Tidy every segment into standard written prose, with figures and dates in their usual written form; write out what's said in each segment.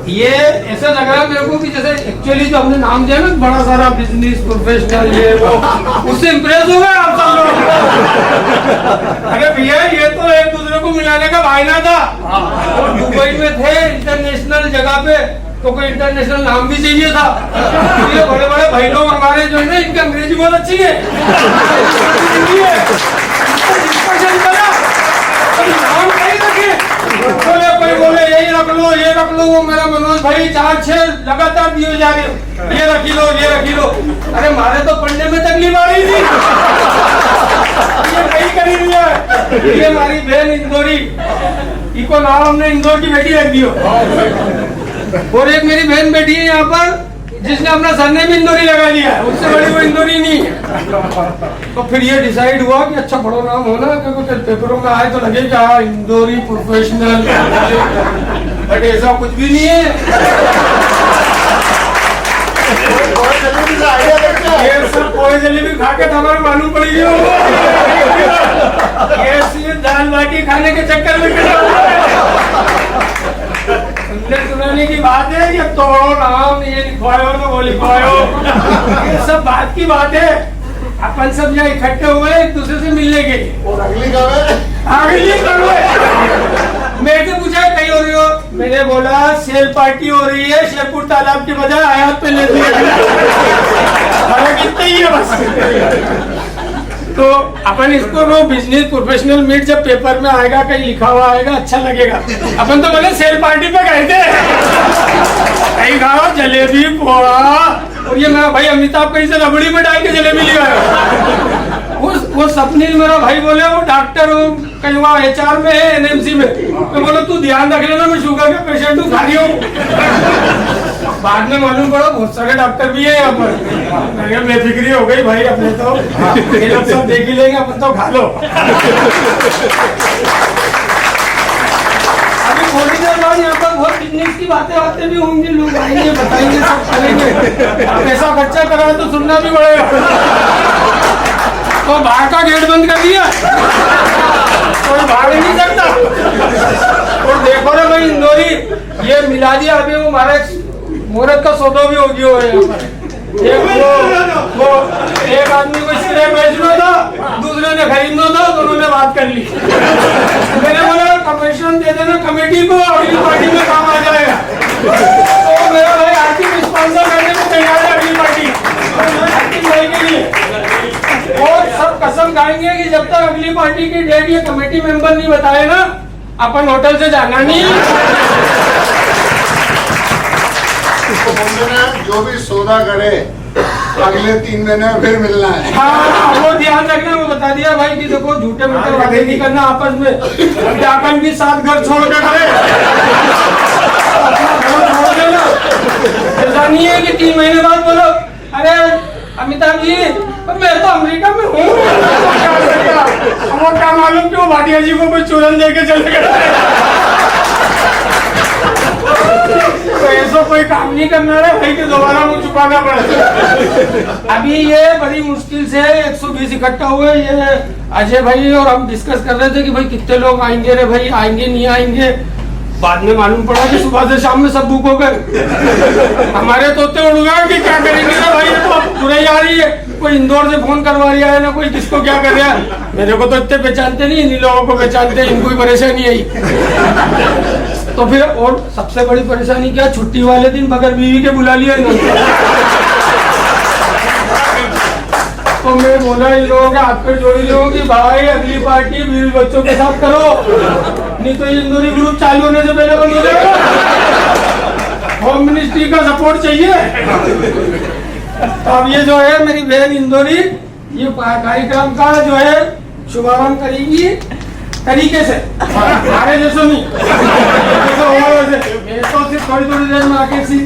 ये ऐसा लग रहा है मेरे को कि जैसे एक्चुअली जो हमने नाम दिया ना बड़ा सारा बिजनेस प्रोफेशनल ये वो उससे इम्प्रेस हो गए आप सब लोग। अरे भैया ये तो एक दूसरे को मिलाने का वायदा था। और दुबई में थे इंटरनेशनल जगह पे तो कोई इंटरनेशनल नाम भी चाहिए था। ये बड़े बड़े भाई लोग हमारे जो है ना इनकी अंग्रेजी बहुत अच्छी है। नाम नहीं रखे कोई बोले यही रख लो ये रख लो। वो मेरा मनोज भाई 4-6 लगातार दिए जा रहे हो ये रखी लो ये रखी लो। अरे मारे तो पढ़ने में तकलीफ आ रही थी। ये नहीं करी दिया। ये हमारी बहन इंदौरी इको नाम हमने इंदौर की बेटी रख दियो। और एक मेरी बहन बैठी है यहाँ पर जिसने अपना सरनेम इंदौरी लगा लिया है। उससे बड़ी वो इंदौरी नहीं है। तो फिर ये डिसाइड हुआ कि अच्छा बड़ा नाम होना क्योंकि पेपरों में आए तो लगे क्या इंदौरी प्रोफेशनल। बट ऐसा कुछ भी नहीं है। ये सब कोई जलेबी खा के हमारे मालूम पड़ी गई। ये सिर्फ दाल बाटी खाने के चक्कर में सुनाने की बात है। ये तोड़ो नाम ये लिखवाओ तो वो लिखवाओ ये सब बात की बात है। अपन सब यहाँ इकट्ठे हुए एक दूसरे से मिलने के लिए। और अगली करो मेरे से पूछा कहीं हो रही हो। मैंने बोला सेल पार्टी हो रही है शेरपुर तालाब के बजाय आयात पे लेती है। कितना ही है बस। तो अपन इसको नो बिजनेस प्रोफेशनल मीट जब पेपर में आएगा कहीं लिखा हुआ आएगा अच्छा लगेगा। अपन तो बोले सेल पार्टी पे गए थे कहीं खाओ जलेबी पोहा। और ये मेरा भाई अमिताभ कहीं से रबड़ी में डाल के जलेबी ले आया। वो सपनील मेरा भाई बोले वो डॉक्टर कहीं वहाँ HR में है NMC में। तो बोलो तू ध्यान रख लेना मैं शुगर का पेशेंट हूँ खाली हूँ। बाद में मालूम पड़ा बहुत सारे डॉक्टर भी है यहाँ पर। बेफिक्री हो गई भाई अपने तो ये लोग सब देख ही लेंगे अपन तो खा लो। अभी थोड़ी देर बाद यहाँ पर बहुत बिजनेस की बातें भी होंगी। लोग आएंगे बताएंगे सब करेंगे। पैसा खर्चा करा तो सुनना भी पड़ेगा। तो बाहर का गेट बंद कर दिया कोई भाग नहीं सकता। और देखो ना भाई इंदौरी ये मिला दिया। अभी वो हमारा मुहूर्त का सौदा भी होगी हो यहाँ पर। वो एक आदमी को स्प्रे बेचना था दूसरे ने खरीदना था दोनों ने बात कर ली। मैंने बोला कमीशन दे देना कमेटी को अगली पार्टी में काम आ जाएगा। तो मेरा भाई आर्थिक स्पॉन्सर करने को तैयार है अगली पार्टी के लिए। और सब कसम खाएंगे कि जब तक अगली पार्टी की डेट ये कमेटी मेंबर नहीं बताए ना अपन होटल से जाना नहीं। जो भी सौदा करे अगले 3 महीने में फिर मिलना है। हाँ वो ध्यान रखना, वो बता दिया भाई कि देखो झूठे मूठे वादे नहीं करना आपस में। जाकर भी 7 घर छोड़ कर गए, अपना घर छोड़ देना। ऐसा नहीं है कि 3 महीने बाद बोलो अरे अमिताभ जी मैं तो अमेरिका में हूँ, वो क्या मालूम क्यों भाटिया जी को कोई चूरन दे के चले गए। तो ऐसा कोई काम नहीं करना है भाई कि दोबारा मुझे चुकाना पड़े। अभी ये बड़ी मुश्किल से 120 इकट्ठा हुए, ये अजय भाई और हम डिस्कस कर रहे थे कि भाई कितने लोग आएंगे रे भाई, आएंगे नहीं आएंगे। बाद में मालूम पड़ा कि सुबह से शाम में सब बुक हो गए। हमारे तोते उड़ गए कि क्या करेंगे ना भाई, ये तो बुराई आ रही है, कोई इंदौर से फोन करवा रहा है ना कोई किसको क्या कर रहा है। मेरे को तो इतने पहचानते नहीं, इन लोगों को पहचानते, इनको ही परेशानी आई। तो फिर और सबसे बड़ी परेशानी क्या, छुट्टी वाले दिन बगैर बीवी के बुला लिया इन्होंने। तो मैं बोला इन लोगों के हाथ पर जोड़ी लोगों की भाई अगली पार्टी बीवी बच्चों के साथ करो, नहीं तो ये इंदौरी ग्रुप चालू होने से पहले बंद हो जाएगा। होम मिनिस्ट्री का सपोर्ट चाहिए। तो अब ये जो है मेरी बहन इंदौरी ये कार्यक्रम का जो है शुभारंभ करेगी तरीके से, हमारे जैसे नहीं। तो सिर्फ थोड़ी थोड़ी देर में आके सी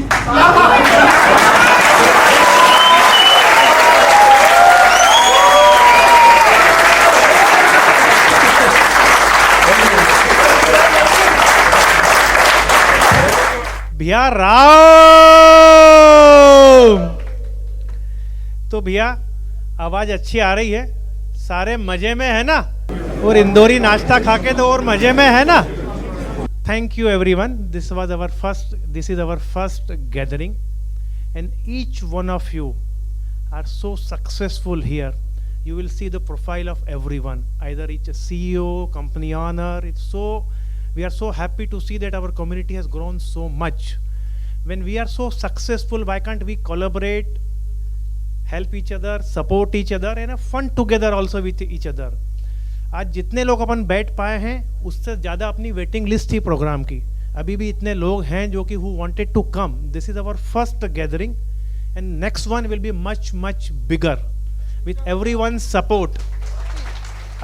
भैया राम। तो भैया आवाज अच्छी आ रही है, सारे मजे में है ना, और इंदौरी नाश्ता खा के तो और मजे में है ना। Thank you everyone, this is our first gathering and each one of you are so successful here. You will see the profile of everyone, either it's a CEO, company owner. We are so happy to see that our community has grown so much. When we are so successful, why can't we collaborate, help each other, support each other and have fun together also with each other. आज जितने लोग अपन बैठ पाए हैं उससे ज़्यादा अपनी waiting list थी प्रोग्राम की, अभी भी इतने लोग हैं जो कि who wanted to come. This is our first gathering and next one will be much bigger with everyone's support.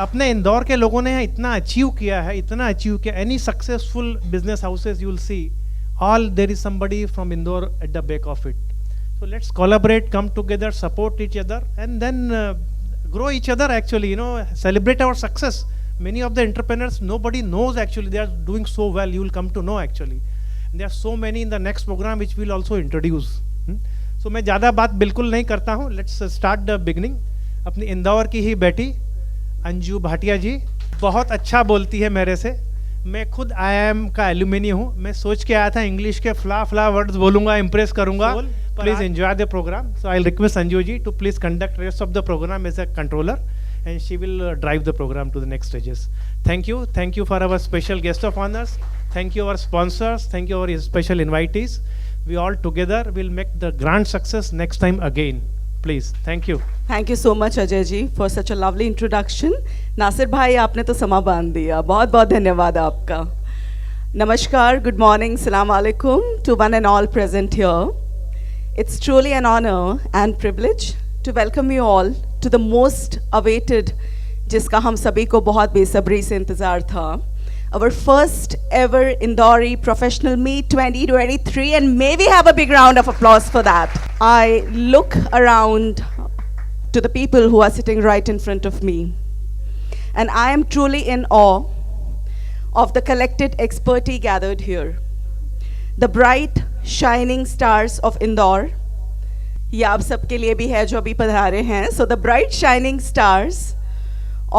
अपने इंदौर के लोगों ने इतना अचीव किया है, इतना अचीव किया. Any successful business houses you will see all there is somebody from Indore at the back of it. So let's collaborate, come together, support each other and then grow each other actually, celebrate our success. Many of the entrepreneurs, nobody knows actually, they are doing so well, you will come to know actually. And there are so many in the next program which we will also introduce. So मैं ज़्यादा बात बिल्कुल नहीं करता हूँ, let's start the beginning. अपनी इंदौर की ही बेटी अंजू भाटिया जी बहुत अच्छा बोलती है मेरे से. मैं खुद IIM का एल्यूमिनी हूँ. मैं सोच के आया था इंग्लिश के फ्ला वर्ड्स बोलूँगा, इम्प्रेस करूँगा. Please enjoy the program. So I'll request Anju ji to please conduct rest of the program as a controller, and she will drive the program to the next stages. Thank you for our special guest of honors. Thank you our sponsors. Thank you our special invitees. We all together will make the grand success next time again. Please, thank you. Thank you so much Ajay ji for such a lovely introduction. Nasir भाई आपने तो समा बांध दिया, बहुत बहुत धन्यवाद आपका. नमस्कार, good morning, Assalamu alaikum to one and all present here. It's truly an honor and privilege to welcome you all to the most awaited, जिसका हम सभी को बहुत बेसब्री से इंतज़ार था, our first ever Indori Professional Meet 2023, and may we have a big round of applause for that. I look around to the people who are sitting right in front of me, and I am truly in awe of the collected expertise gathered here. The bright shining stars of Indore, ये आप सबके लिए भी है जो अभी पधारे हैं. So the bright shining stars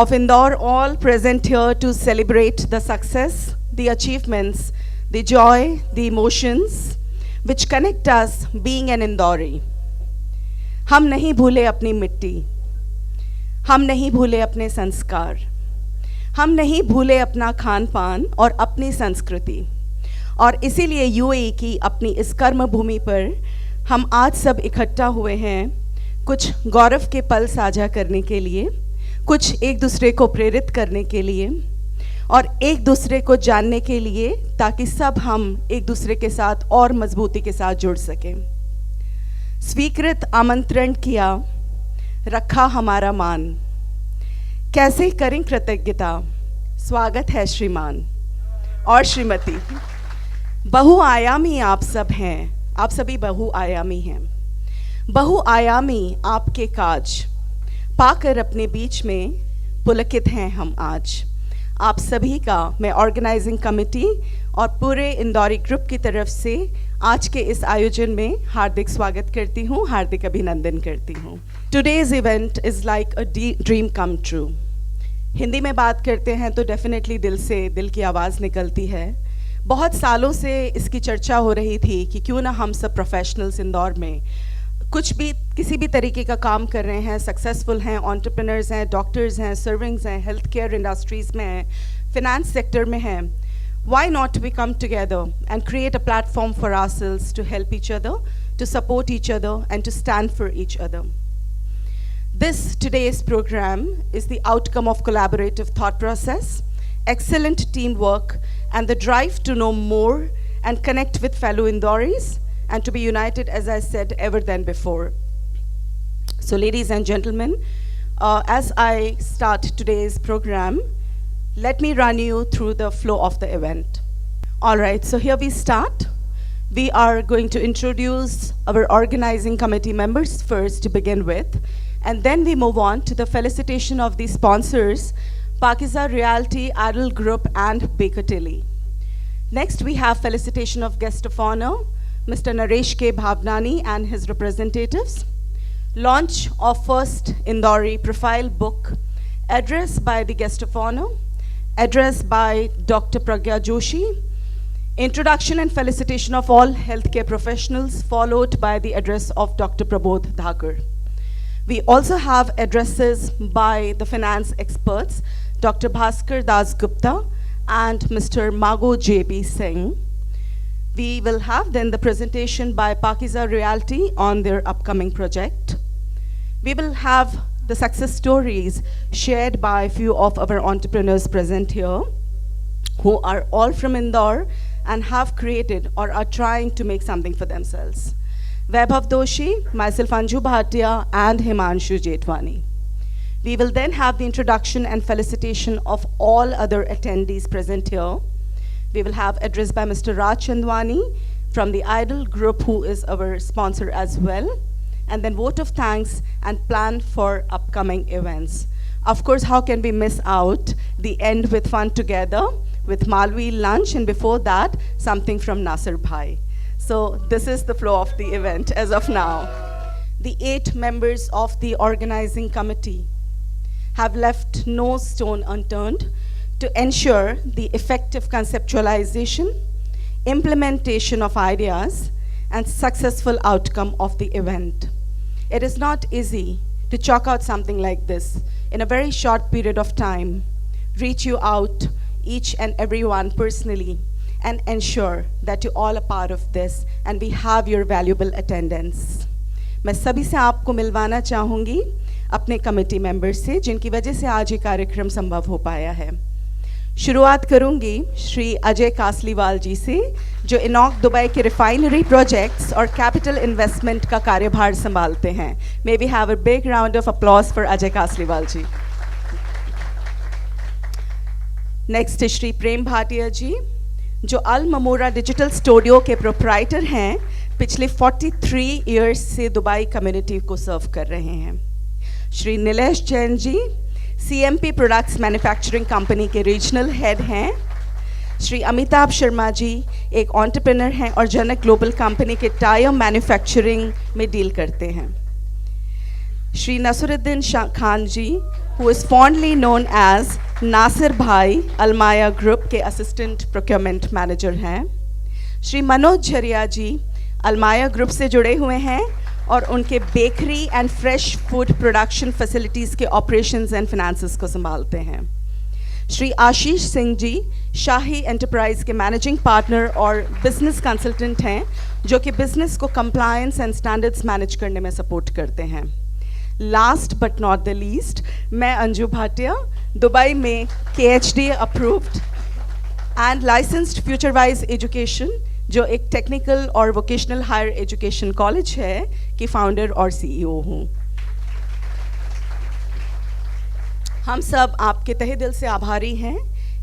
of Indore all present here to celebrate the success, the achievements, the joy, the emotions which connect us being an Indori. हम नहीं भूले अपनी मिट्टी, हम नहीं भूले अपने संस्कार, हम नहीं भूले अपना खान पान और अपनी संस्कृति. और इसीलिए यूएई की अपनी इस कर्म भूमि पर हम आज सब इकट्ठा हुए हैं, कुछ गौरव के पल साझा करने के लिए, कुछ एक दूसरे को प्रेरित करने के लिए और एक दूसरे को जानने के लिए, ताकि सब हम एक दूसरे के साथ और मजबूती के साथ जुड़ सकें. स्वीकृत आमंत्रण किया, रखा हमारा मान, कैसे करें कृतज्ञता, स्वागत है श्रीमान और श्रीमती। बहुआयामी आप सब हैं, आप सभी बहुआयामी हैं। बहुआयामी आपके काज पाकर अपने बीच में पुलकित हैं हम आज। आप सभी का मैं ऑर्गेनाइजिंग कमेटी और पूरे इंदौरी ग्रुप की तरफ से आज के इस आयोजन में हार्दिक स्वागत करती हूँ, हार्दिक अभिनंदन करती हूँ। Today's event is like a dream come true. Hindi में बात करते हैं तो डेफिनेटली दिल से दिल की आवाज़ निकलती है। बहुत सालों से इसकी चर्चा हो रही थी कि क्यों ना हम सब प्रोफेशनल्स इंदौर में कुछ भी किसी भी तरीके का काम कर रहे हैं, सक्सेसफुल हैं, एंटरप्रेन्योर्स हैं, डॉक्टर्स हैं, सर्विंग्स हैं, हेल्थ केयर इंडस्ट्रीज़ में हैं, फिनेंस सेक्टर में हैं, why not we come together and create a platform for ourselves to help each other, to support each other and to stand for each other. Today's program is the outcome of collaborative thought process, excellent teamwork and the drive to know more and connect with fellow Indoris and to be united, as I said, ever than before. So ladies and gentlemen, as I start today's program, let me run you through the flow of the event. All right, so here we start. We are going to introduce our organizing committee members first to begin with, and then we move on to the felicitation of the sponsors, Pakiza Realty, Adel Group, and Baker Tilly. Next, we have felicitation of guest of honor, Mr. Naresh K. Bhavnani and his representatives. Launch of first Indori profile book, address by the guest of honor, address by Dr. Pragya Joshi, introduction and felicitation of all healthcare professionals, followed by the address of Dr. Prabodh Dhakar. We also have addresses by the finance experts, Dr. Bhaskar Das Gupta and Mr. Mago J.B. Singh. We will have then the presentation by Pakiza Realty on their upcoming project. We will have the success stories shared by a few of our entrepreneurs present here, who are all from Indore and have created or are trying to make something for themselves. Vaibhav Doshi, myself Anju Bhatia, and Himanshu Jetwani. We will then have the introduction and felicitation of all other attendees present here. We will have address by Mr. Raj Chandwani from the Idol Group, who is our sponsor as well, and then vote of thanks and plan for upcoming events. Of course, how can we miss out the end with fun together with Malvi lunch, and before that, something from Nasir Bhai. So this is the flow of the event as of now. The 8 members of the organizing committee have left no stone unturned to ensure the effective conceptualization, implementation of ideas, and successful outcome of the event. It is not easy to chalk out something like this in a very short period of time, reach you out, each and every one personally, and ensure that you all are part of this and we have your valuable attendance. मैं सभी से आपको मिलवाना चाहूँगी अपने committee member से, जिनकी वजह से आज ये कार्यक्रम संभव हो पाया है। शुरुआत करूंगी श्री अजय कासलीवाल जी से, जो इनॉक दुबई के रिफाइनरी प्रोजेक्ट्स और कैपिटल इन्वेस्टमेंट का कार्यभार संभालते हैं। May we have a big round of applause for Ajay Kasliwal ji. Next Shri Prem Bhatia ji, जो अल ममोरा डिजिटल स्टूडियो के प्रोप्राइटर हैं, पिछले 43 इयर्स से दुबई कम्युनिटी को सर्व कर रहे हैं। Shri Nilesh Jain ji, CMP products manufacturing company के रीजनल हेड हैं। श्री अमिताभ शर्मा जी एक एंटरप्रेन्योर हैं और जनक ग्लोबल कंपनी के टायर मैन्युफैक्चरिंग में डील करते हैं। Shri Nasruddin Khan ji, who is fondly known as Nasir Bhai, Almaya group के असिस्टेंट प्रोक्योरमेंट मैनेजर हैं। श्री मनोज झरिया जी अलमाया ग्रुप से जुड़े हुए हैं और उनके bakery and fresh food production facilities के ऑपरेशंस एंड फिनेंसेस को संभालते हैं। श्री आशीष सिंह जी शाही एंटरप्राइज के मैनेजिंग पार्टनर और बिजनेस कंसल्टेंट हैं, जो कि बिजनेस को कंप्लायंस एंड स्टैंडर्ड्स मैनेज करने में सपोर्ट करते हैं। Last but not the least, मैं अंजू भाटिया, दुबई में KHD approved and licensed future wise education, जो एक टेक्निकल और वोकेशनल हायर एजुकेशन कॉलेज है, की फाउंडर और सीईओ हूँ। हम सब आपके तहे दिल से आभारी हैं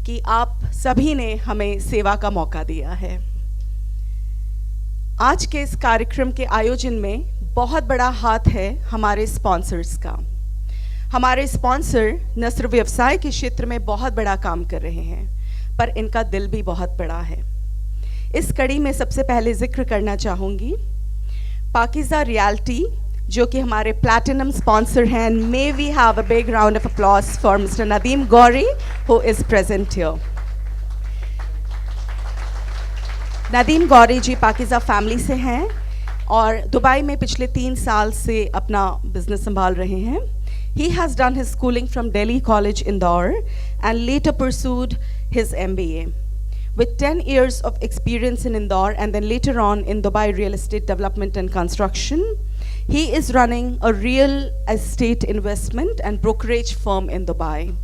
कि आप सभी ने हमें सेवा का मौका दिया है। आज के इस कार्यक्रम के आयोजन में बहुत बड़ा हाथ है हमारे स्पॉन्सर्स का। हमारे स्पॉन्सर न सिर्फ व्यवसाय के क्षेत्र में बहुत बड़ा काम कर रहे हैं, पर इनका दिल भी बहुत बड़ा है। इस कड़ी में सबसे पहले जिक्र करना चाहूँगी पाकिज़ा रियल्टी, जो कि हमारे प्लैटिनम स्पॉन्सर हैं। May we have a big round of applause for mister Nadeem Gauri who is present here. Nadeem Gauri ji Pakeezah family से हैं और दुबई में पिछले 3 साल से अपना बिजनेस संभाल रहे हैं। He has done his schooling from Delhi College, Indore, and later pursued his MBA. With 10 years of experience in Indore and then later on in Dubai Real Estate Development and Construction, he is running a real estate investment and brokerage firm in Dubai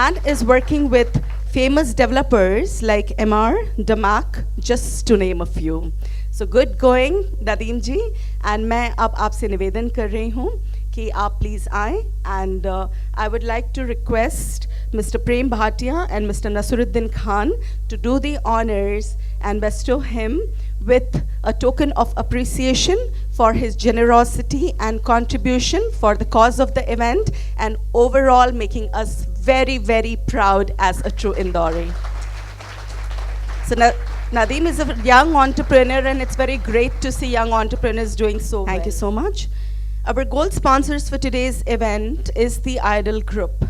and is working with famous developers like MR, Damac, just to name a few. So good going, Nadeem ji, and मैं अब आपसे निवेदन कर रही हूँ कि आप please आएँ, and I would like to request Mr. Prem Bhatia and Mr. Nasiruddin Khan to do the honors and bestow him with a token of appreciation for his generosity and contribution for the cause of the event and overall making us very, very proud as a true Indori. So Nadeem is a young entrepreneur and it's very great to see young entrepreneurs doing so well. Thank you so much. Our gold sponsors for today's event is the Idol Group.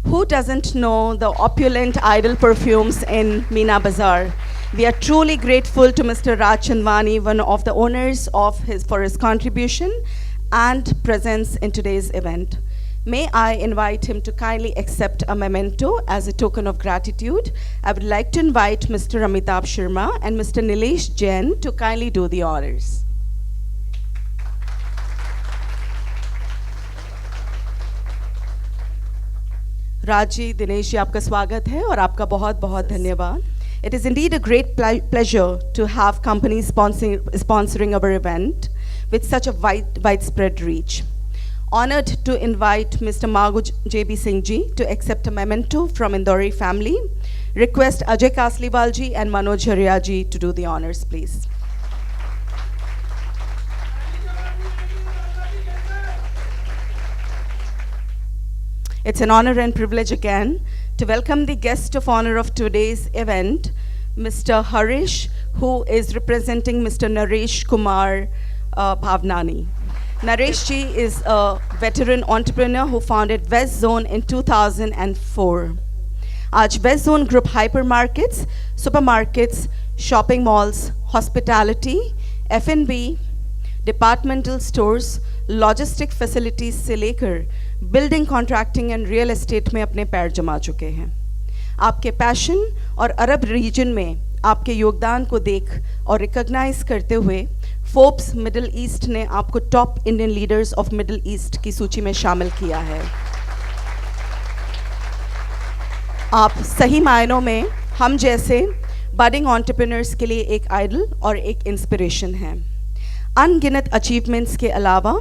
Who doesn't know the opulent Idol perfumes in Meena Bazaar? We are truly grateful to Mr. Raj Chandwani, one of the owners for his contribution and presence in today's event. May I invite him to kindly accept a memento as a token of gratitude. I would like to invite Mr. Amitabh Sharma and Mr. Nilesh Jain to kindly do the honors. Raj ji, Dinesh ji, आपका स्वागत है और आपका बहुत बहुत धन्यवाद. It is indeed a great pleasure to have companies sponsoring our event with such a widespread reach. Honored to invite Mr. Magu JB Singh ji to accept a memento from Indori family. Request Ajay Kasliwal ji and Manoj Haria ji to do the honors, please. It's an honor and privilege again to welcome the guest of honor of today's event, Mr. Harish, who is representing Mr. Naresh Kumar Bhavnani. Naresh ji is a veteran entrepreneur who founded West Zone in 2004. आज West Zone Group hypermarkets, supermarkets, shopping malls, hospitality, F&B, departmental stores, logistic facilities से लेकर building contracting and real estate में अपने पैर जमा चुके हैं. आपके पैशन और अरब रीजन में आपके योगदान को देख और रिकॉग्नाइज करते हुए फोर्ब्स मिडिल ईस्ट ने आपको top Indian leaders of middle east की सूची में शामिल किया है. आप सही मायनों में हम जैसे बडिंग एंटरप्रेन्योर्स के लिए एक आइडल और एक इंस्पिरेशन हैं. अनगिनत अचीवमेंट्स के अलावा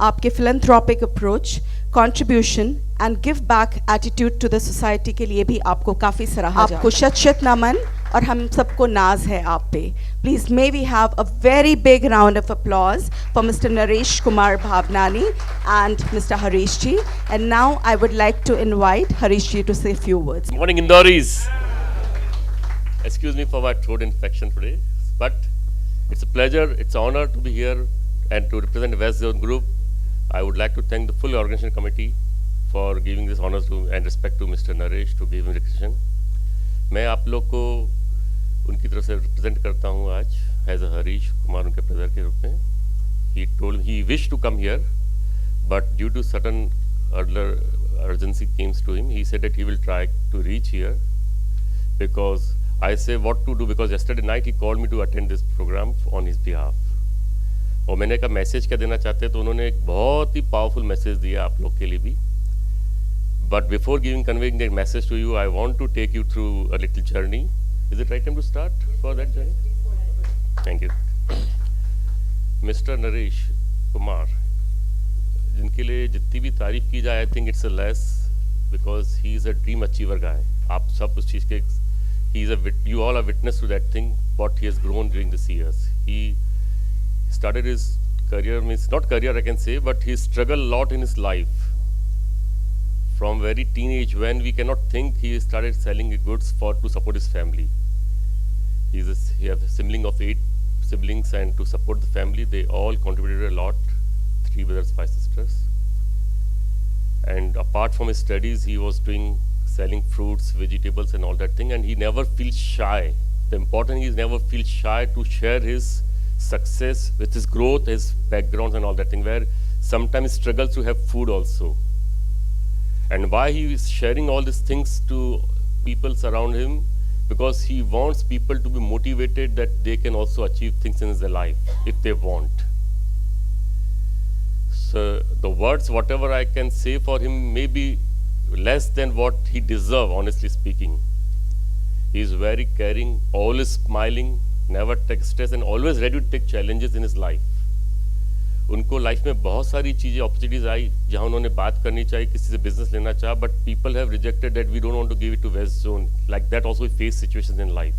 आपके philanthropic approach, contribution and give back attitude to the society के लिए भी आपको काफ़ी सराहा जाता है. आपको शत नमन और हम सबको नाज है आप पे. Please may we have a very big round of applause for mister Naresh Kumar Bhavnani and mister Harish ji. And now I would like to invite Harish ji to say few words. Morning, Indoris. Excuse me for my throat infection today, but it's a pleasure, it's an honor to be here and to represent West Zone Group. I would like to thank the full organization committee for giving this honor to and respect to Mr. Naresh to give him recognition. मैं आप लोग को उनकी तरफ से represent करता हूँ आज एज अ हरीश कुमार उनके ब्रदर के रूप में. He wished to come here, but due to certain urgency came to him, he said that he will try to reach here because I say what to do because yesterday night he called me to attend this program on his behalf. और मैंने कहा message क्या देना चाहते हैं, तो उन्होंने एक बहुत ही पावरफुल मैसेज दिया आप लोग के लिए भी. But before conveying that message to you, I want to take you through a little journey. Is it right time to start for that journey? Thank you. Mister Naresh Kumar, जिनके लिए जितनी भी तारीफ की जाए, I think it's a less, because he is a dream achiever guy. आप सब उस चीज़ के, he is a, you all are witness to that thing, what he has grown during this years. He started his career, means not career I can say, but he struggled a lot in his life. From very teenage, when we cannot think, he started selling goods to support his family. He has a sibling of 8 siblings, and to support the family, they all contributed a lot, 3 brothers, 5 sisters. And apart from his studies, he was selling fruits, vegetables and all that thing, and he never feels shy. The important is never feel shy to share his success with his growth, his background and all that thing, where sometimes struggles to have food also. And why he is sharing all these things to people around him? Because he wants people to be motivated that they can also achieve things in their life if they want. So the words, whatever I can say for him, may be less than what he deserves, honestly speaking. He is very caring, always smiling, never take stress and always ready to take challenges in his life. उनको life में बहुत सारी चीज़ें opportunities आई जहाँ उन्होंने बात करनी चाहिए, किसी से बिजनेस लेना चाहा, but people have rejected that, we don't want to give it to waste zone, like that also we face situations in life.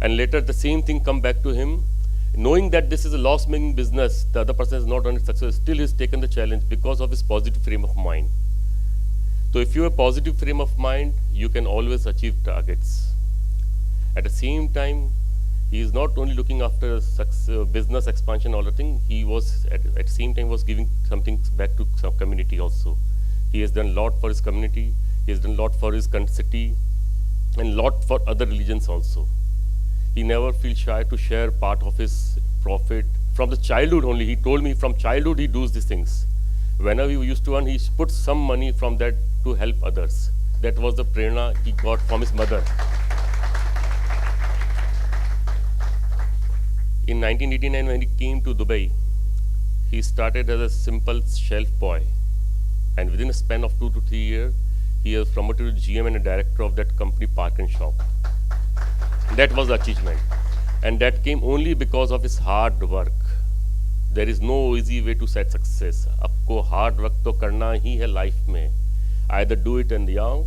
And later the same thing come back to him, knowing that this is a loss making business, the other person is not on its success, still he's taken the challenge because of his positive frame of mind. So if you have a positive frame of mind, you can always achieve targets. At the same time, he is not only looking after business expansion, all the thing. He was at the same time was giving something back to some community also. He has done a lot for his community. He has done a lot for his city, and a lot for other religions also. He never feels shy to share part of his profit from the childhood only. He told me from childhood he does these things. Whenever he used to earn, he puts some money from that to help others. That was the prerna he got from his mother. In 1989, when he came to Dubai, he started as a simple shelf boy. And within a span of 2 to 3 years, he was promoted to GM and a director of that company, Park and Shop. That was the achievement. And that came only because of his hard work. There is no easy way to set success. आपको hard work तो करना ही है life में. Either do it in the young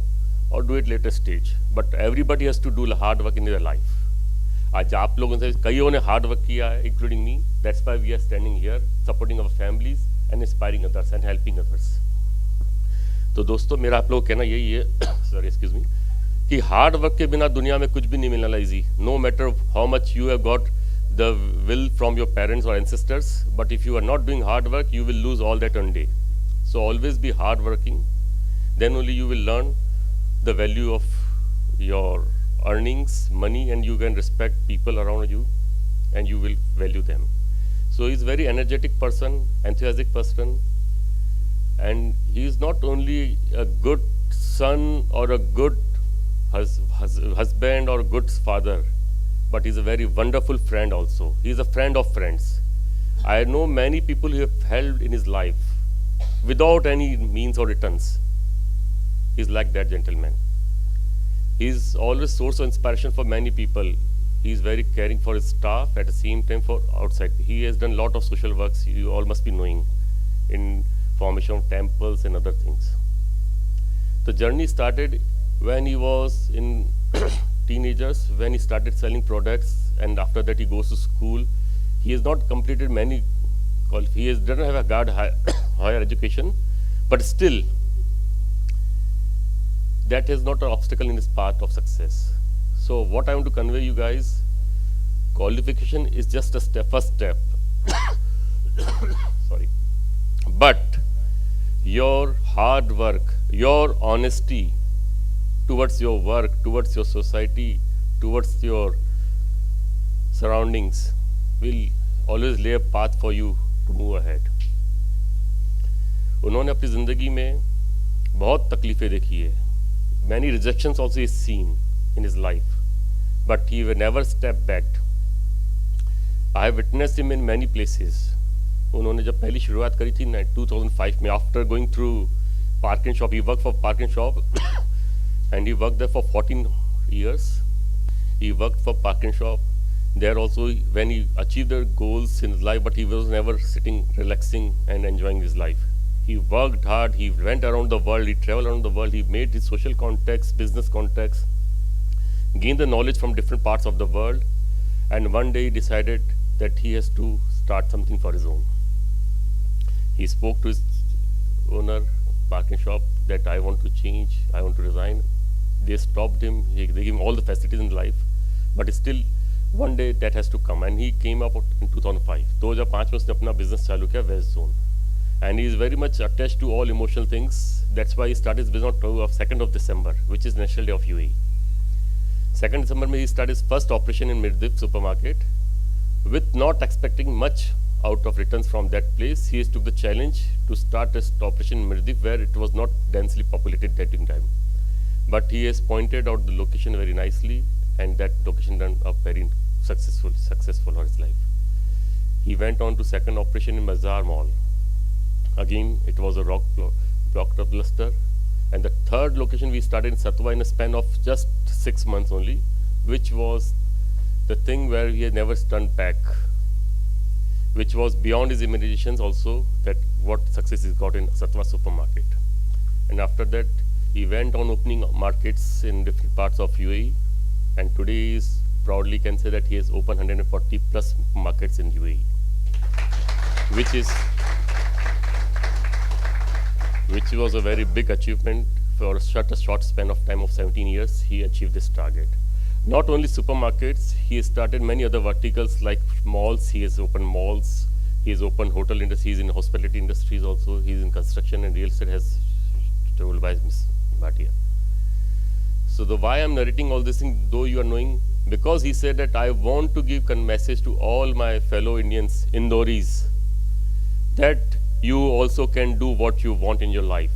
or do it later stage. But everybody has to do hard work in their life. आज आप लोगों से कईयों ने हार्ड वर्क किया है, including me. That's why we are standing here, supporting our families and inspiring others and helping others. तो दोस्तों, मेरा आप लोगों को कहना यही है, सॉरी एक्सक्यूज मी, कि हार्ड वर्क के बिना दुनिया में कुछ भी नहीं मिलना easy. No matter how much you have got the will from your parents और ancestors, but if you are not doing hard work, you will lose all that one day. So always be hardworking. Then only you will learn the value of your earnings, money, and you can respect people around you, and you will value them. So he's a very energetic person, enthusiastic person, and he is not only a good son or a good husband or a good father, but he's a very wonderful friend also. He's a friend of friends. I know many people who have helped in his life without any means or returns. He's like that gentleman. He's always source of inspiration for many people. He's very caring for his staff, at the same time for outside. He has done a lot of social works, you all must be knowing, in formation of temples and other things. The journey started when he was in teenagers, when he started selling products, and after that he goes to school. He has not completed many, he doesn't have a higher education, but still, that is not an obstacle in his path of success. So what I want to convey you guys, qualification is just a first step. Sorry. But your hard work, your honesty towards your work, towards your society, towards your surroundings will always lay a path for you to move ahead. उन्होंने अपनी ज़िंदगी में बहुत तकलीफ़ें देखी है. Many rejections also is seen in his life, but he will never step back. I have witnessed him in many places. उन्होंने जब पहली शुरुआत करी थी 2005 में, after going through Park and Shop, he worked for Park and Shop and he worked there for 14 years. He worked for Park and Shop. There also, when he achieved the goals in his life, but he was never sitting, relaxing, and enjoying his life. He worked hard. He went around the world. He traveled around the world. He made his social contacts, business contacts, gained the knowledge from different parts of the world, and one day he decided that he has to start something for his own. He spoke to his owner, parking shop, that I want to change, I want to resign. They stopped him. They gave him all the facilities in life, but still one day that has to come, and he came up in 2005. 2005 में उसने अपना business चालू किया West Zone, and he is very much attached to all emotional things. That's why he started his business on 2nd of December, which is National Day of UAE. 2nd December में he started his first operation in Mirdif supermarket, with not expecting much out of returns from that place. He took the challenge to start his operation in Mirdif, where it was not densely populated that time. But he has pointed out the location very nicely, and that location turned up very successful for his life. He went on to second operation in Bazaar Mall. Again, it was a blockbuster. And the third location we started in Satwa in a span of just 6 months only, which was the thing where he had never turned back, which was beyond his imaginations also, that what success he got in Satwa supermarket. And after that, he went on opening markets in different parts of UAE, and today is proudly can say that he has opened 140 plus markets in UAE, which was a very big achievement for such a short span of time of 17 years. He achieved this target. Not only supermarkets, he has started many other verticals like malls. He has opened malls. He has opened hotel industries, in hospitality industries also. He is in construction and real estate, as told by Ms. Bhatia. So the why I'm narrating all this thing, though you are knowing, because he said that I want to give a message to all my fellow Indians, Indoris, that you also can do what you want in your life.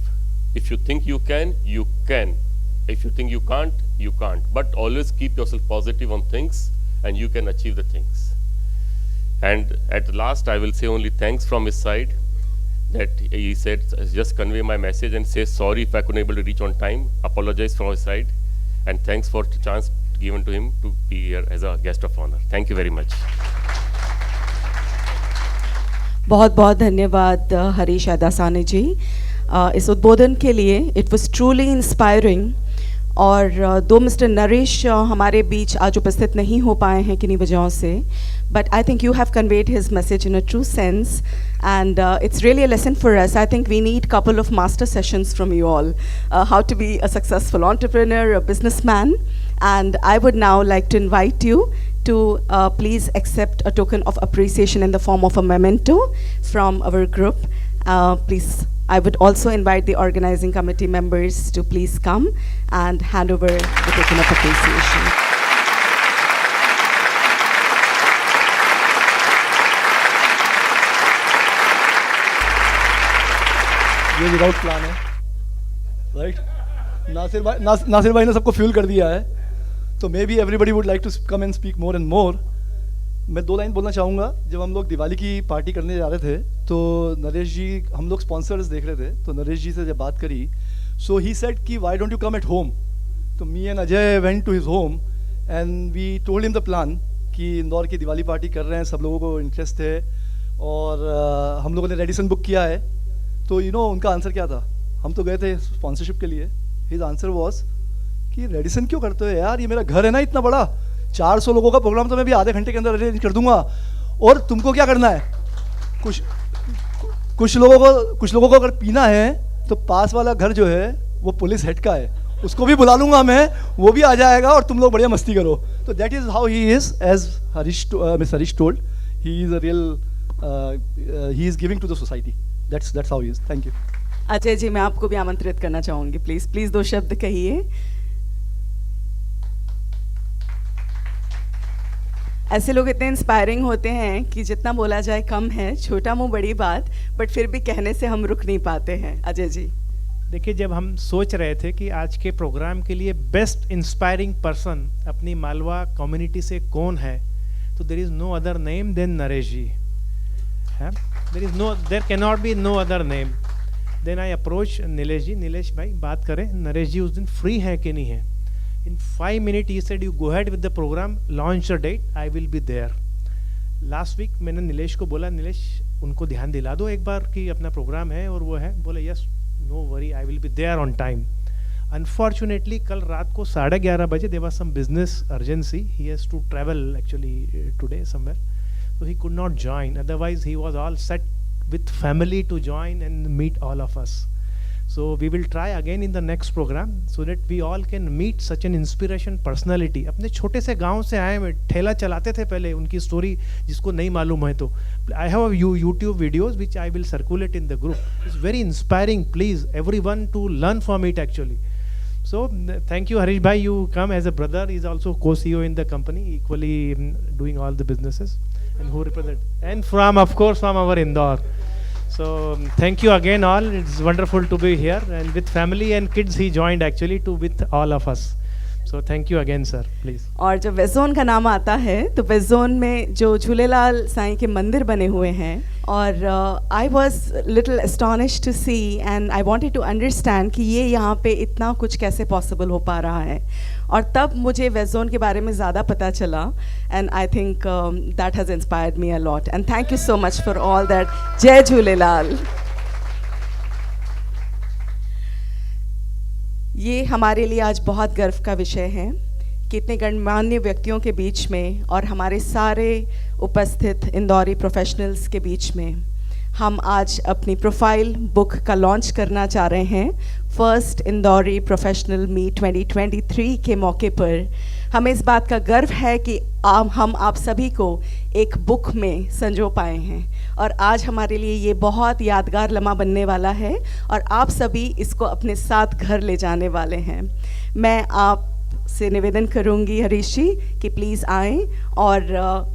If you think you can, you can. If you think you can't, you can't. But always keep yourself positive on things, and you can achieve the things. And at last, I will say only thanks from his side, that he said, just convey my message and say sorry if I couldn't able to reach on time. Apologize from his side, and thanks for the chance given to him to be here as a guest of honor. Thank you very much. बहुत बहुत धन्यवाद हरीश अदासानी जी इस उद्बोधन के लिए. It was truly inspiring. और दो mister Naresh हमारे बीच आज उपस्थित नहीं हो पाए हैं किन्हीं वजहों से, but I think you have conveyed his message in a true sense, and it's really a lesson for us. I think we need a couple of master sessions from you all, how to be a successful entrepreneur, a businessman. And I would now like to invite you to please accept a token of appreciation in the form of a memento from our group. Please, I would also invite the organizing committee members to please come and hand over the token of appreciation. ये without plan है, right? Nasir भाई ने सबको fuel कर दिया है, तो may be everybody would like to come and speak more and more. मैं 2 लाइन बोलना चाहूँगा. जब हम लोग दिवाली की पार्टी करने जा रहे थे, तो नरेश जी, हम लोग स्पॉन्सर्स देख रहे थे, तो नरेश जी से जब बात करी, सो ही सेड कि why don't you come at home. तो me and Ajay went to his home and we told him the plan कि इंदौर की दिवाली पार्टी कर रहे हैं, सब लोगों को इंटरेस्ट है, और हम लोगों ने रेडिसन बुक किया है. तो यू नो उनका आंसर क्या था? हम तो गए थे स्पॉन्सरशिप के लिए. हिज आंसर वॉज कि रेडिसन क्यों करते हो यार, ये मेरा घर है ना इतना बड़ा, 400 लोगों का प्रोग्राम तो मैं भी आधे घंटे के अंदर अरेंज कर दूंगा, और तुमको क्या करना है? कुछ लोगों को अगर पीना है तो पास वाला घर जो है वो पुलिस हेड का है, उसको भी बुला लूंगा मैं, वो भी आ जाएगा और तुम लोग बढ़िया मस्ती करो. तो that is how he is, as miss Harish told, he is a real, he is giving to the society. That's how he is. Thank you. Ajay ji, मैं आपको भी आमंत्रित करना चाहूँगी. प्लीज 2 शब्द कहिए. ऐसे लोग इतने इंस्पायरिंग होते हैं कि जितना बोला जाए कम है, छोटा मुंह बड़ी बात, बट फिर भी कहने से हम रुक नहीं पाते हैं. अजय जी, देखिए, जब हम सोच रहे थे कि आज के प्रोग्राम के लिए बेस्ट इंस्पायरिंग पर्सन अपनी मालवा कम्युनिटी से कौन है, तो there is no other name than Naresh ji. There cannot be no other name. Then I approach Nilesh ji. Nilesh भाई, बात करें, नरेश जी उस दिन फ्री हैं कि नहीं है? In 5 minutes he said, you go ahead with the program, launch the date, I will be there. Last week मैंने नीलेश को बोला, नीलेश उनको ध्यान दिला दो एक बार कि अपना प्रोग्राम है और वो है, बोले yes no worry I will be there on time. Unfortunately कल रात को 11:30 बजे there was some business urgency, he has to travel actually today somewhere, so he could not join. Otherwise he was all set with family to join and meet all of us. So we will try again in the next program so that we all can meet such an inspiration personality. अपने छोटे से गांव से आए हैं, ठेला चलाते थे पहले, उनकी स्टोरी जिसको नहीं मालूम है तो I have YouTube videos which I will circulate in the group. It's very inspiring. Please everyone to learn from it actually. So thank you Harish bhai, you come as a brother. He is also co-CEO in the company, equally doing all the businesses. And who represent, and from of course from our Indore. So thank you again all. It's wonderful to be here, and with family and kids he joined actually to with all of us. So thank you again sir, please. और जब west zone का नाम आता है तो west zone में जो झूलेलाल साईं के मंदिर बने हुए हैं, और I was little astonish to see and I wanted to understand कि ये यहाँ पे इतना कुछ कैसे पॉसिबल हो पा रहा है. और तब मुझे वेस्ट जोन के बारे में ज़्यादा पता चला, and I think that has inspired me a lot, and thank you so much for all that. जय झूलेलाल. ये हमारे लिए आज बहुत गर्व का विषय है कि इतने गणमान्य व्यक्तियों के बीच में और हमारे सारे उपस्थित इंदौरी प्रोफेशनल्स के बीच में हम आज अपनी प्रोफाइल बुक का लॉन्च करना चाह रहे हैं. फर्स्ट इंदौरी प्रोफेशनल मीट 2023 के मौके पर हमें इस बात का गर्व है कि हम आप सभी को एक बुक में संजो पाए हैं, और आज हमारे लिए ये बहुत यादगार लम्हा बनने वाला है और आप सभी इसको अपने साथ घर ले जाने वाले हैं. मैं आप से निवेदन करूंगी हरीश जी कि प्लीज़ आएँ और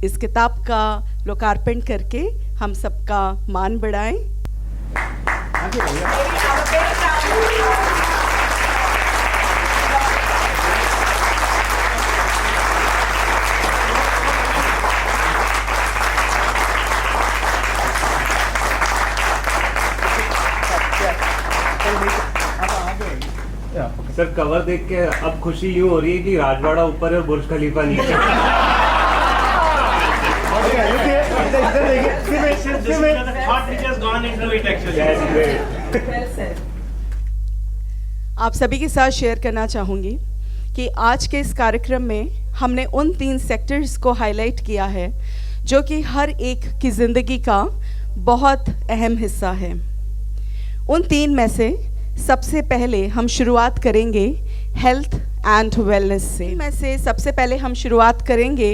इस किताब का लोकार्पण करके हम सबका मान बढ़ाएं. सर कवर देख के अब खुशी यूँ हो रही है कि राजवाड़ा ऊपर है और बुर्ज खलीफा नीचे. आप सभी के साथ शेयर करना चाहूँगी कि आज के इस कार्यक्रम में हमने उन 3 सेक्टर्स को हाईलाइट किया है जो कि हर एक की ज़िंदगी का बहुत अहम हिस्सा है. उन 3 में से सबसे पहले हम शुरुआत करेंगे हेल्थ एंड वेलनेस से. सबसे पहले हम शुरुआत करेंगे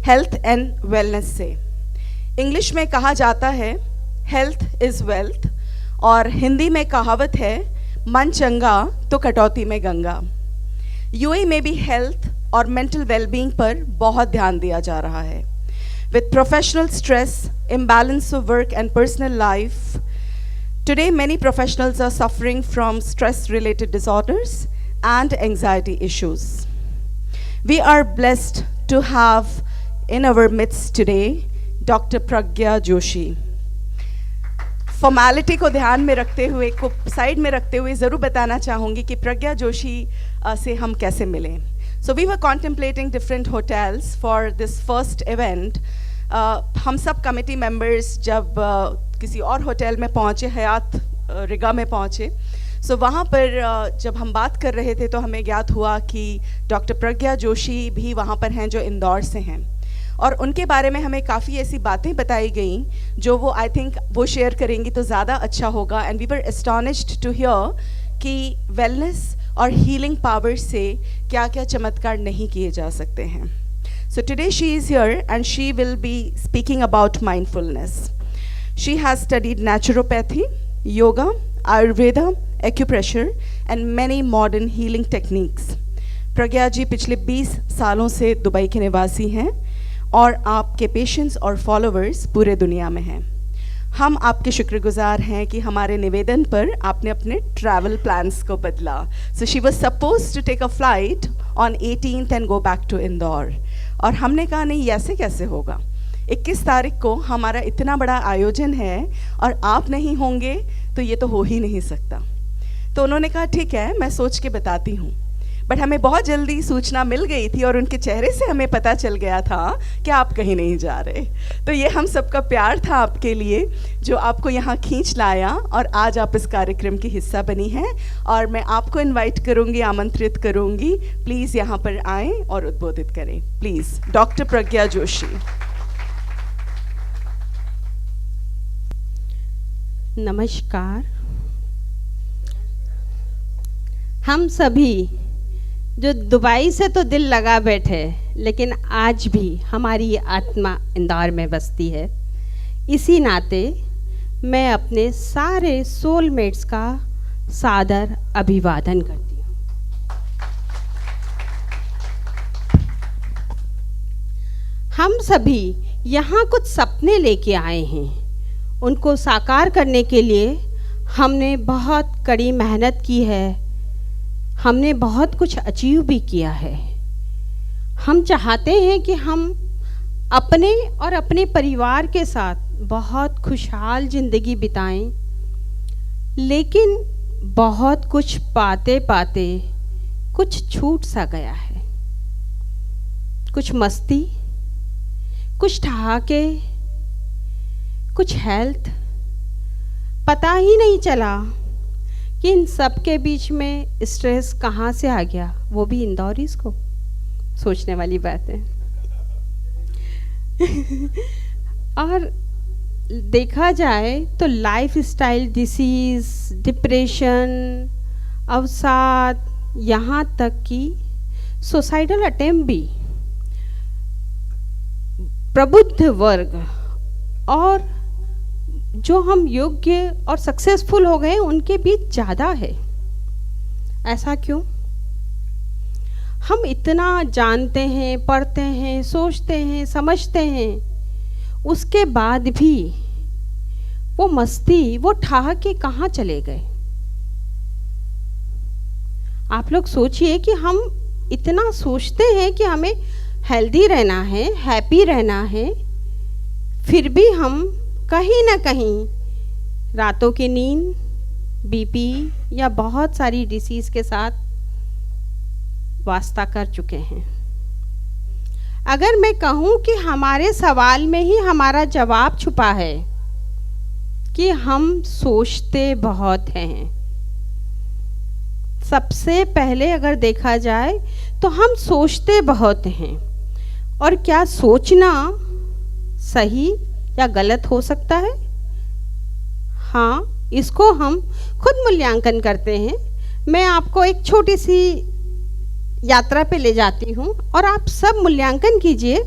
हेल्थ एंड वेलनेस से. इंग्लिश में कहा जाता है हेल्थ इज़ वेल्थ, और हिंदी में कहावत है मन चंगा तो कटौती में गंगा. यूएई में भी हेल्थ और मेंटल वेलबींग पर बहुत ध्यान दिया जा रहा है. With professional stress, imbalance of work and personal life, today many professionals are suffering from stress-related disorders and anxiety issues. We are blessed to have in our midst today Dr. Pragya Joshi. Formality को ध्यान में रखते हुए, को side में रखते हुए ज़रूर बताना चाहूँगी कि प्रज्ञा जोशी से हम कैसे मिले. So we were contemplating different hotels for this first event. हम सब कमेटी मेंबर्स जब किसी और होटल में पहुँचे, हयात रिगा में पहुँचे, सो वहाँ पर जब हम बात कर रहे थे तो हमें ज्ञात हुआ कि डॉक्टर प्रज्ञा जोशी भी वहाँ पर हैं जो इंदौर से हैं, और उनके बारे में हमें काफ़ी ऐसी बातें बताई गई जो वो आई थिंक वो शेयर करेंगी तो ज़्यादा अच्छा होगा. And we were astonished to hear कि वेलनेस और हीलिंग पावर से क्या क्या चमत्कार नहीं किए जा सकते हैं. So today she is here and she will be speaking about mindfulness. She has studied naturopathy, yoga, ayurveda, acupressure and many modern healing techniques. Pragya ji पिछले 20 सालों से दुबई के निवासी हैं और आपके पेशेंट्स और फॉलोअर्स पूरे दुनिया में हैं. हम आपके शुक्रगुजार हैं कि हमारे निवेदन पर आपने अपने ट्रैवल प्लान्स को बदला. So she was supposed to take a flight on 18th and go back to Indore, और हमने कहा नहीं, ऐसे कैसे होगा. 21 तारीख को हमारा इतना बड़ा आयोजन है और आप नहीं होंगे तो ये तो हो ही नहीं सकता. तो उन्होंने कहा ठीक है, मैं सोच के बताती हूँ. बट हमें बहुत जल्दी सूचना मिल गई थी और उनके चेहरे से हमें पता चल गया था कि आप कहीं नहीं जा रहे। तो ये हम सबका प्यार था आपके लिए जो आपको यहाँ खींच लाया और आज आप इस कार्यक्रम की हिस्सा बनी हैं। और मैं आपको इनवाइट करूँगी, आमंत्रित करूँगी, प्लीज़ यहाँ पर आएँ और उद्बोधित करें। प्लीज़ डॉक्टर प्रज्ञा जोशी। नमस्कार। हम सभी जो दुबई से तो दिल लगा बैठे, लेकिन आज भी हमारी आत्मा इंदौर में बसती है। इसी नाते मैं अपने सारे सोलमेट्स का सादर अभिवादन करती हूँ। हम सभी यहाँ कुछ सपने लेके आए हैं। उनको साकार करने के लिए हमने बहुत कड़ी मेहनत की है, हमने बहुत कुछ अचीव भी किया है। हम चाहते हैं कि हम अपने और अपने परिवार के साथ बहुत खुशहाल ज़िंदगी बिताएं, लेकिन बहुत कुछ पाते पाते कुछ छूट सा गया है। कुछ मस्ती, कुछ ठहाके, कुछ हेल्थ, पता ही नहीं चला कि इन सब के बीच में स्ट्रेस कहाँ से आ गया, वो भी इंदौरीज़ को। सोचने वाली बात है। और देखा जाए तो लाइफ स्टाइल डिसीज़, डिप्रेशन, अवसाद, यहाँ तक कि सुसाइडल अटेम्प्ट भी प्रबुद्ध वर्ग और जो हम योग्य और सक्सेसफुल हो गए उनके बीच ज़्यादा है। ऐसा क्यों? हम इतना जानते हैं, पढ़ते हैं, सोचते हैं, समझते हैं, उसके बाद भी वो मस्ती, वो ठहाके कहाँ चले गए? आप लोग सोचिए कि हम इतना सोचते हैं कि हमें हेल्दी रहना है, हैप्पी रहना है, फिर भी हम कहीं ना कहीं रातों की नींद, बीपी या बहुत सारी डिसीज़ के साथ वास्ता कर चुके हैं। अगर मैं कहूँ कि हमारे सवाल में ही हमारा जवाब छुपा है कि हम सोचते बहुत हैं। सबसे पहले अगर देखा जाए तो हम सोचते बहुत हैं। और क्या सोचना सही या गलत हो सकता है? हाँ, इसको हम खुद मूल्यांकन करते हैं। मैं आपको एक छोटी सी यात्रा पे ले जाती हूँ और आप सब मूल्यांकन कीजिए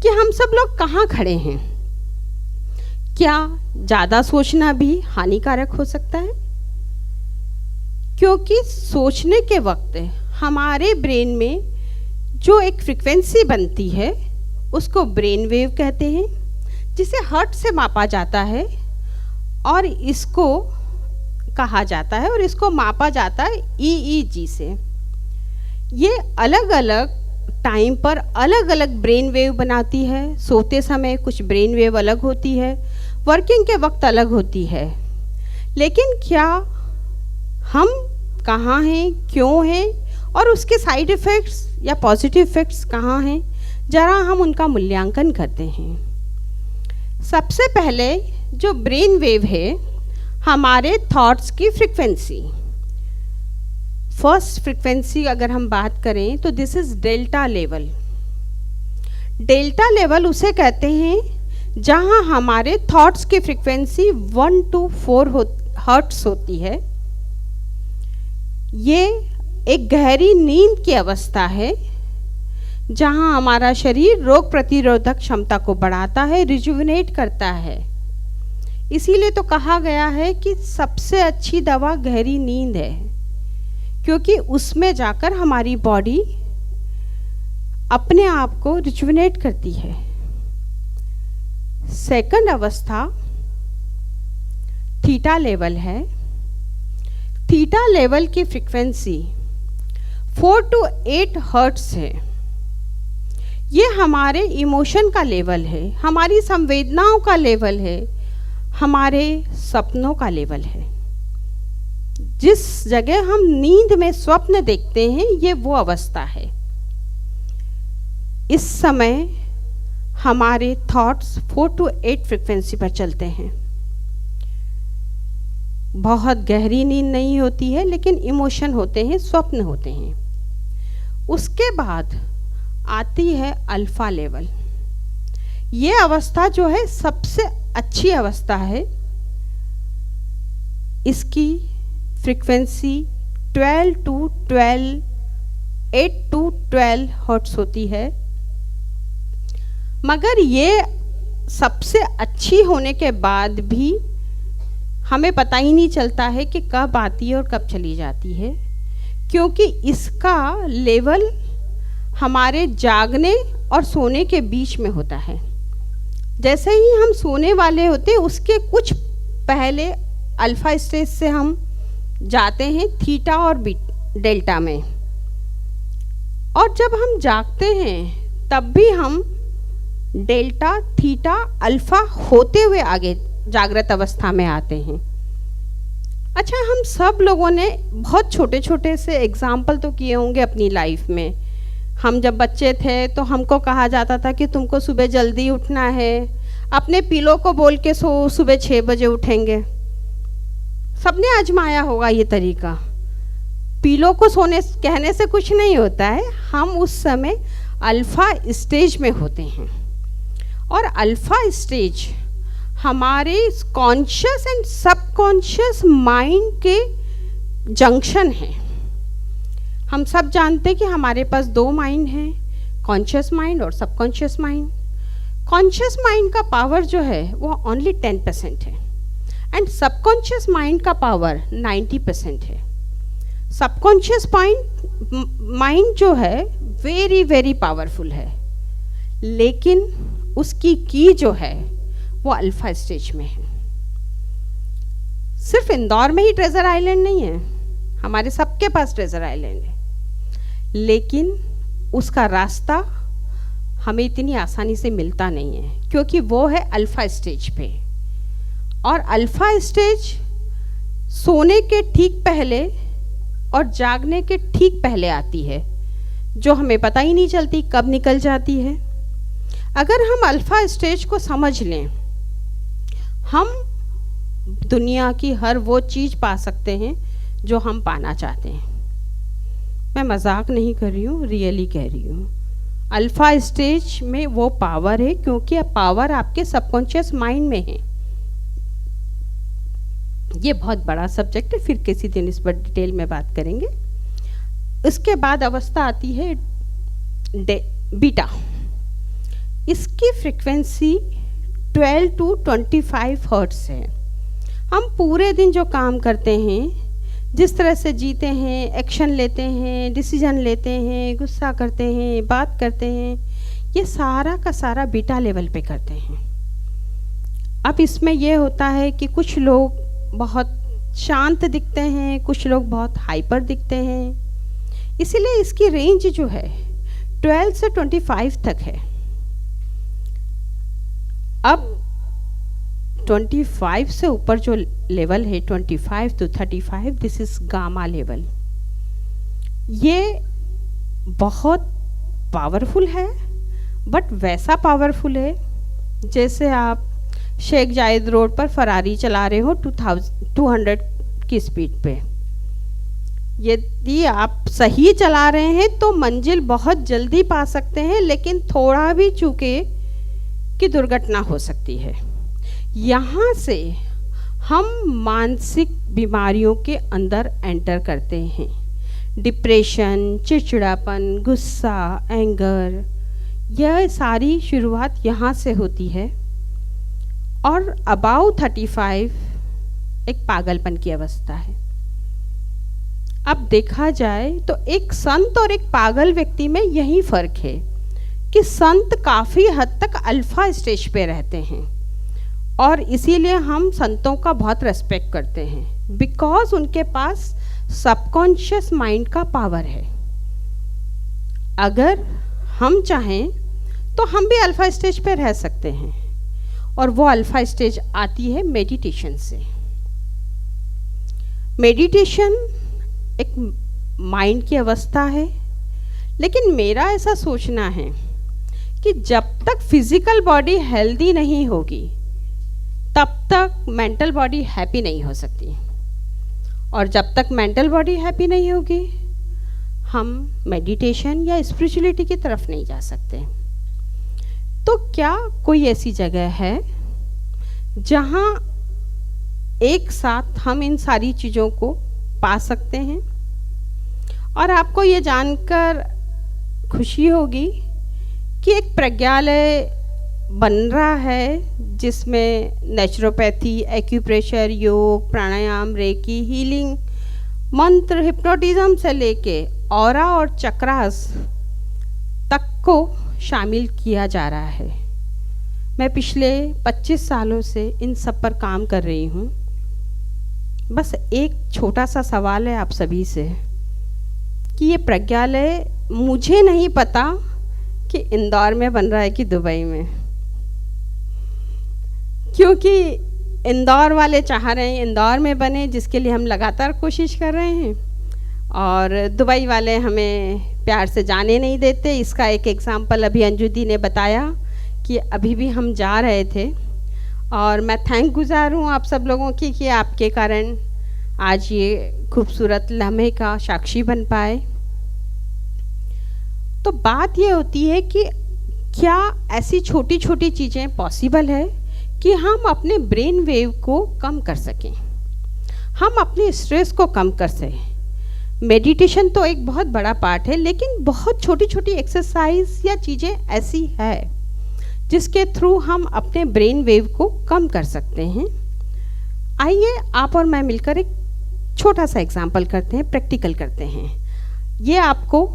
कि हम सब लोग कहाँ खड़े हैं। क्या ज़्यादा सोचना भी हानिकारक हो सकता है? क्योंकि सोचने के वक्त हमारे ब्रेन में जो एक फ्रीक्वेंसी बनती है उसको ब्रेन वेव कहते हैं, जिसे हर्ट्ज से मापा जाता है और इसको कहा जाता है और इसको मापा जाता है EEG से। ये अलग अलग टाइम पर अलग अलग ब्रेन वेव बनाती है। सोते समय कुछ ब्रेन वेव अलग होती है, वर्किंग के वक्त अलग होती है। लेकिन क्या हम कहाँ हैं, क्यों हैं और उसके साइड इफ़ेक्ट्स या पॉजिटिव इफ़ेक्ट्स कहाँ हैं, ज़रा हम उनका मूल्यांकन करते हैं। सबसे पहले जो ब्रेन वेव है, हमारे थॉट्स की फ्रीक्वेंसी। फर्स्ट फ्रीक्वेंसी अगर हम बात करें तो this is delta level. Delta level उसे कहते हैं जहां हमारे थॉट्स की फ्रीक्वेंसी 1 to 4 हर्ट्ज होती है। ये एक गहरी नींद की अवस्था है जहां हमारा शरीर रोग प्रतिरोधक क्षमता को बढ़ाता है, रिजुविनेट करता है। इसीलिए तो कहा गया है कि सबसे अच्छी दवा गहरी नींद है, क्योंकि उसमें जाकर हमारी बॉडी अपने आप को रिजुविनेट करती है। सेकंड अवस्था थीटा लेवल है। थीटा लेवल की फ्रीक्वेंसी 4 to 8 हर्ट्ज है। ये हमारे इमोशन का लेवल है, हमारी संवेदनाओं का लेवल है, हमारे सपनों का लेवल है। जिस जगह हम नींद में स्वप्न देखते हैं, ये वो अवस्था है। इस समय हमारे थॉट्स 4 to 8 फ्रिक्वेंसी पर चलते हैं। बहुत गहरी नींद नहीं होती है, लेकिन इमोशन होते हैं, स्वप्न होते हैं। उसके बाद आती है अल्फा लेवल। ये अवस्था जो है सबसे अच्छी अवस्था है। इसकी फ्रीक्वेंसी 8 to 12 हर्ट्ज होती है। मगर ये सबसे अच्छी होने के बाद भी हमें पता ही नहीं चलता है कि कब आती है और कब चली जाती है, क्योंकि इसका लेवल हमारे जागने और सोने के बीच में होता है। जैसे ही हम सोने वाले होते हैं, उसके कुछ पहले अल्फा स्टेज से हम जाते हैं थीटा और डेल्टा में, और जब हम जागते हैं तब भी हम डेल्टा, थीटा, अल्फा होते हुए आगे जागृत अवस्था में आते हैं। अच्छा, हम सब लोगों ने बहुत छोटे छोटे से एग्जाम्पल तो किए होंगे अपनी लाइफ में। हम जब बच्चे थे तो हमको कहा जाता था कि तुमको सुबह जल्दी उठना है, अपने पिलो को बोल के सो, सुबह 6 बजे उठेंगे। सबने आजमाया होगा ये तरीका। पिलो को सोने कहने से कुछ नहीं होता है, हम उस समय अल्फा स्टेज में होते हैं, और अल्फा स्टेज हमारे कॉन्शियस एंड सबकॉन्शियस माइंड के जंक्शन है। हम सब जानते हैं कि हमारे पास 2 माइंड हैं, कॉन्शियस माइंड और सबकॉन्शियस माइंड। कॉन्शियस माइंड का पावर जो है वो ओनली 10% है, एंड सबकॉन्शियस माइंड का पावर 90% है। सबकॉन्शियस माइंड जो है वेरी वेरी पावरफुल है, लेकिन उसकी की जो है वो अल्फा स्टेज में है। सिर्फ इंदौर में ही ट्रेजर आइलैंड नहीं है, हमारे सबके पास ट्रेजर आइलैंड है, लेकिन उसका रास्ता हमें इतनी आसानी से मिलता नहीं है, क्योंकि वो है अल्फा स्टेज पे। और अल्फा स्टेज सोने के ठीक पहले और जागने के ठीक पहले आती है, जो हमें पता ही नहीं चलती कब निकल जाती है। अगर हम अल्फा स्टेज को समझ लें, हम दुनिया की हर वो चीज़ पा सकते हैं जो हम पाना चाहते हैं। मैं मजाक नहीं कर रही हूँ, रियली कह रही हूँ। अल्फा स्टेज में वो पावर है, क्योंकि पावर आपके सबकॉन्शियस माइंड में है। ये बहुत बड़ा सब्जेक्ट है, फिर किसी दिन इस पर डिटेल में बात करेंगे। इसके बाद अवस्था आती है बीटा। इसकी फ्रीक्वेंसी 12 to 25 हर्ट्ज है। हम पूरे दिन जो काम करते हैं, जिस तरह से जीते हैं, एक्शन लेते हैं, डिसीजन लेते हैं, गुस्सा करते हैं, बात करते हैं, ये सारा का सारा बीटा लेवल पे करते हैं। अब इसमें यह होता है कि कुछ लोग बहुत शांत दिखते हैं, कुछ लोग बहुत हाइपर दिखते हैं, इसीलिए इसकी रेंज जो है 12 से 25 तक है। अब 25 से ऊपर जो लेवल है 25 to 35, this is gamma level. ये बहुत पावरफुल है, बट वैसा पावरफुल है जैसे आप शेख जायद रोड पर फरारी चला रहे हो 200 की स्पीड पे। यदि आप सही चला रहे हैं तो मंजिल बहुत जल्दी पा सकते हैं, लेकिन थोड़ा भी चूके की दुर्घटना हो सकती है। यहाँ से हम मानसिक बीमारियों के अंदर एंटर करते हैं। डिप्रेशन, चिड़चिड़ापन, गुस्सा, एंगर, यह सारी शुरुआत यहाँ से होती है। और अबाउ 35 एक पागलपन की अवस्था है। अब देखा जाए तो एक संत और एक पागल व्यक्ति में यही फर्क है कि संत काफ़ी हद तक अल्फा स्टेज पे रहते हैं, और इसीलिए हम संतों का बहुत रेस्पेक्ट करते हैं, बिकॉज उनके पास सबकॉन्शियस माइंड का पावर है। अगर हम चाहें तो हम भी अल्फा स्टेज पे रह सकते हैं, और वो अल्फा स्टेज आती है मेडिटेशन से। मेडिटेशन एक माइंड की अवस्था है, लेकिन मेरा ऐसा सोचना है कि जब तक फिजिकल बॉडी हेल्दी नहीं होगी तब तक मेंटल बॉडी हैप्पी नहीं हो सकती, और जब तक मेंटल बॉडी हैप्पी नहीं होगी हम मेडिटेशन या स्पिरिचुअलिटी की तरफ नहीं जा सकते। तो क्या कोई ऐसी जगह है जहाँ एक साथ हम इन सारी चीज़ों को पा सकते हैं? और आपको ये जानकर खुशी होगी कि एक प्रज्ञालय बन रहा है जिसमें नेचुरोपैथी, एक्यूप्रेशर, योग, प्राणायाम, रेकी, हीलिंग, मंत्र, हिप्नोटिज्म से लेके ऑरा और चक्रास तक को शामिल किया जा रहा है। मैं पिछले 25 सालों से इन सब पर काम कर रही हूँ। बस एक छोटा सा सवाल है आप सभी से कि ये प्रज्ञालय मुझे नहीं पता कि इंदौर में बन रहा है कि दुबई में, क्योंकि इंदौर वाले चाह रहे हैं इंदौर में बने, जिसके लिए हम लगातार कोशिश कर रहे हैं, और दुबई वाले हमें प्यार से जाने नहीं देते। इसका एक एग्जाम्पल अभी अंजू दी ने बताया कि अभी भी हम जा रहे थे, और मैं थैंक गुज़ार हूँ आप सब लोगों की कि आपके कारण आज ये खूबसूरत लम्हे का साक्षी बन पाए। तो बात ये होती है कि क्या ऐसी छोटी छोटी चीज़ें पॉसिबल है कि हम अपने ब्रेन वेव को कम कर सकें, हम अपने स्ट्रेस को कम कर सकें। मेडिटेशन तो एक बहुत बड़ा पार्ट है, लेकिन बहुत छोटी छोटी एक्सरसाइज या चीज़ें ऐसी है जिसके थ्रू हम अपने ब्रेन वेव को कम कर सकते हैं। आइए आप और मैं मिलकर एक छोटा सा एग्जाम्पल करते हैं, प्रैक्टिकल करते हैं। ये आपको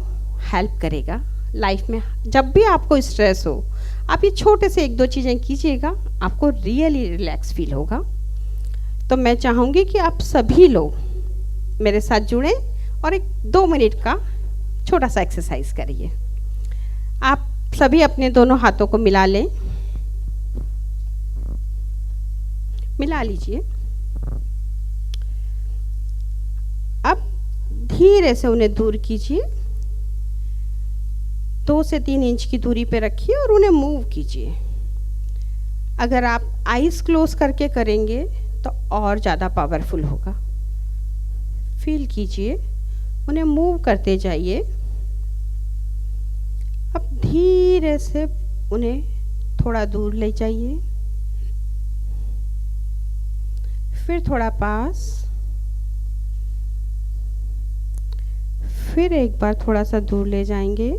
हेल्प करेगा लाइफ में। जब भी आपको स्ट्रेस हो आप ये छोटे से 1-2 चीज़ें कीजिएगा, आपको रियली रिलैक्स फील होगा। तो मैं चाहूँगी कि आप सभी लोग मेरे साथ जुड़ें और एक 2 मिनट का छोटा सा एक्सरसाइज करिए। आप सभी अपने दोनों हाथों को मिला लें, मिला लीजिए। अब धीरे से उन्हें दूर कीजिए, 2 से 3 इंच की दूरी पे रखिए और उन्हें मूव कीजिए। अगर आप आईज क्लोज करके करेंगे तो और ज़्यादा पावरफुल होगा। फील कीजिए, उन्हें मूव करते जाइए। अब धीरे से उन्हें थोड़ा दूर ले जाइए, फिर थोड़ा पास, फिर एक बार थोड़ा सा दूर ले जाएंगे।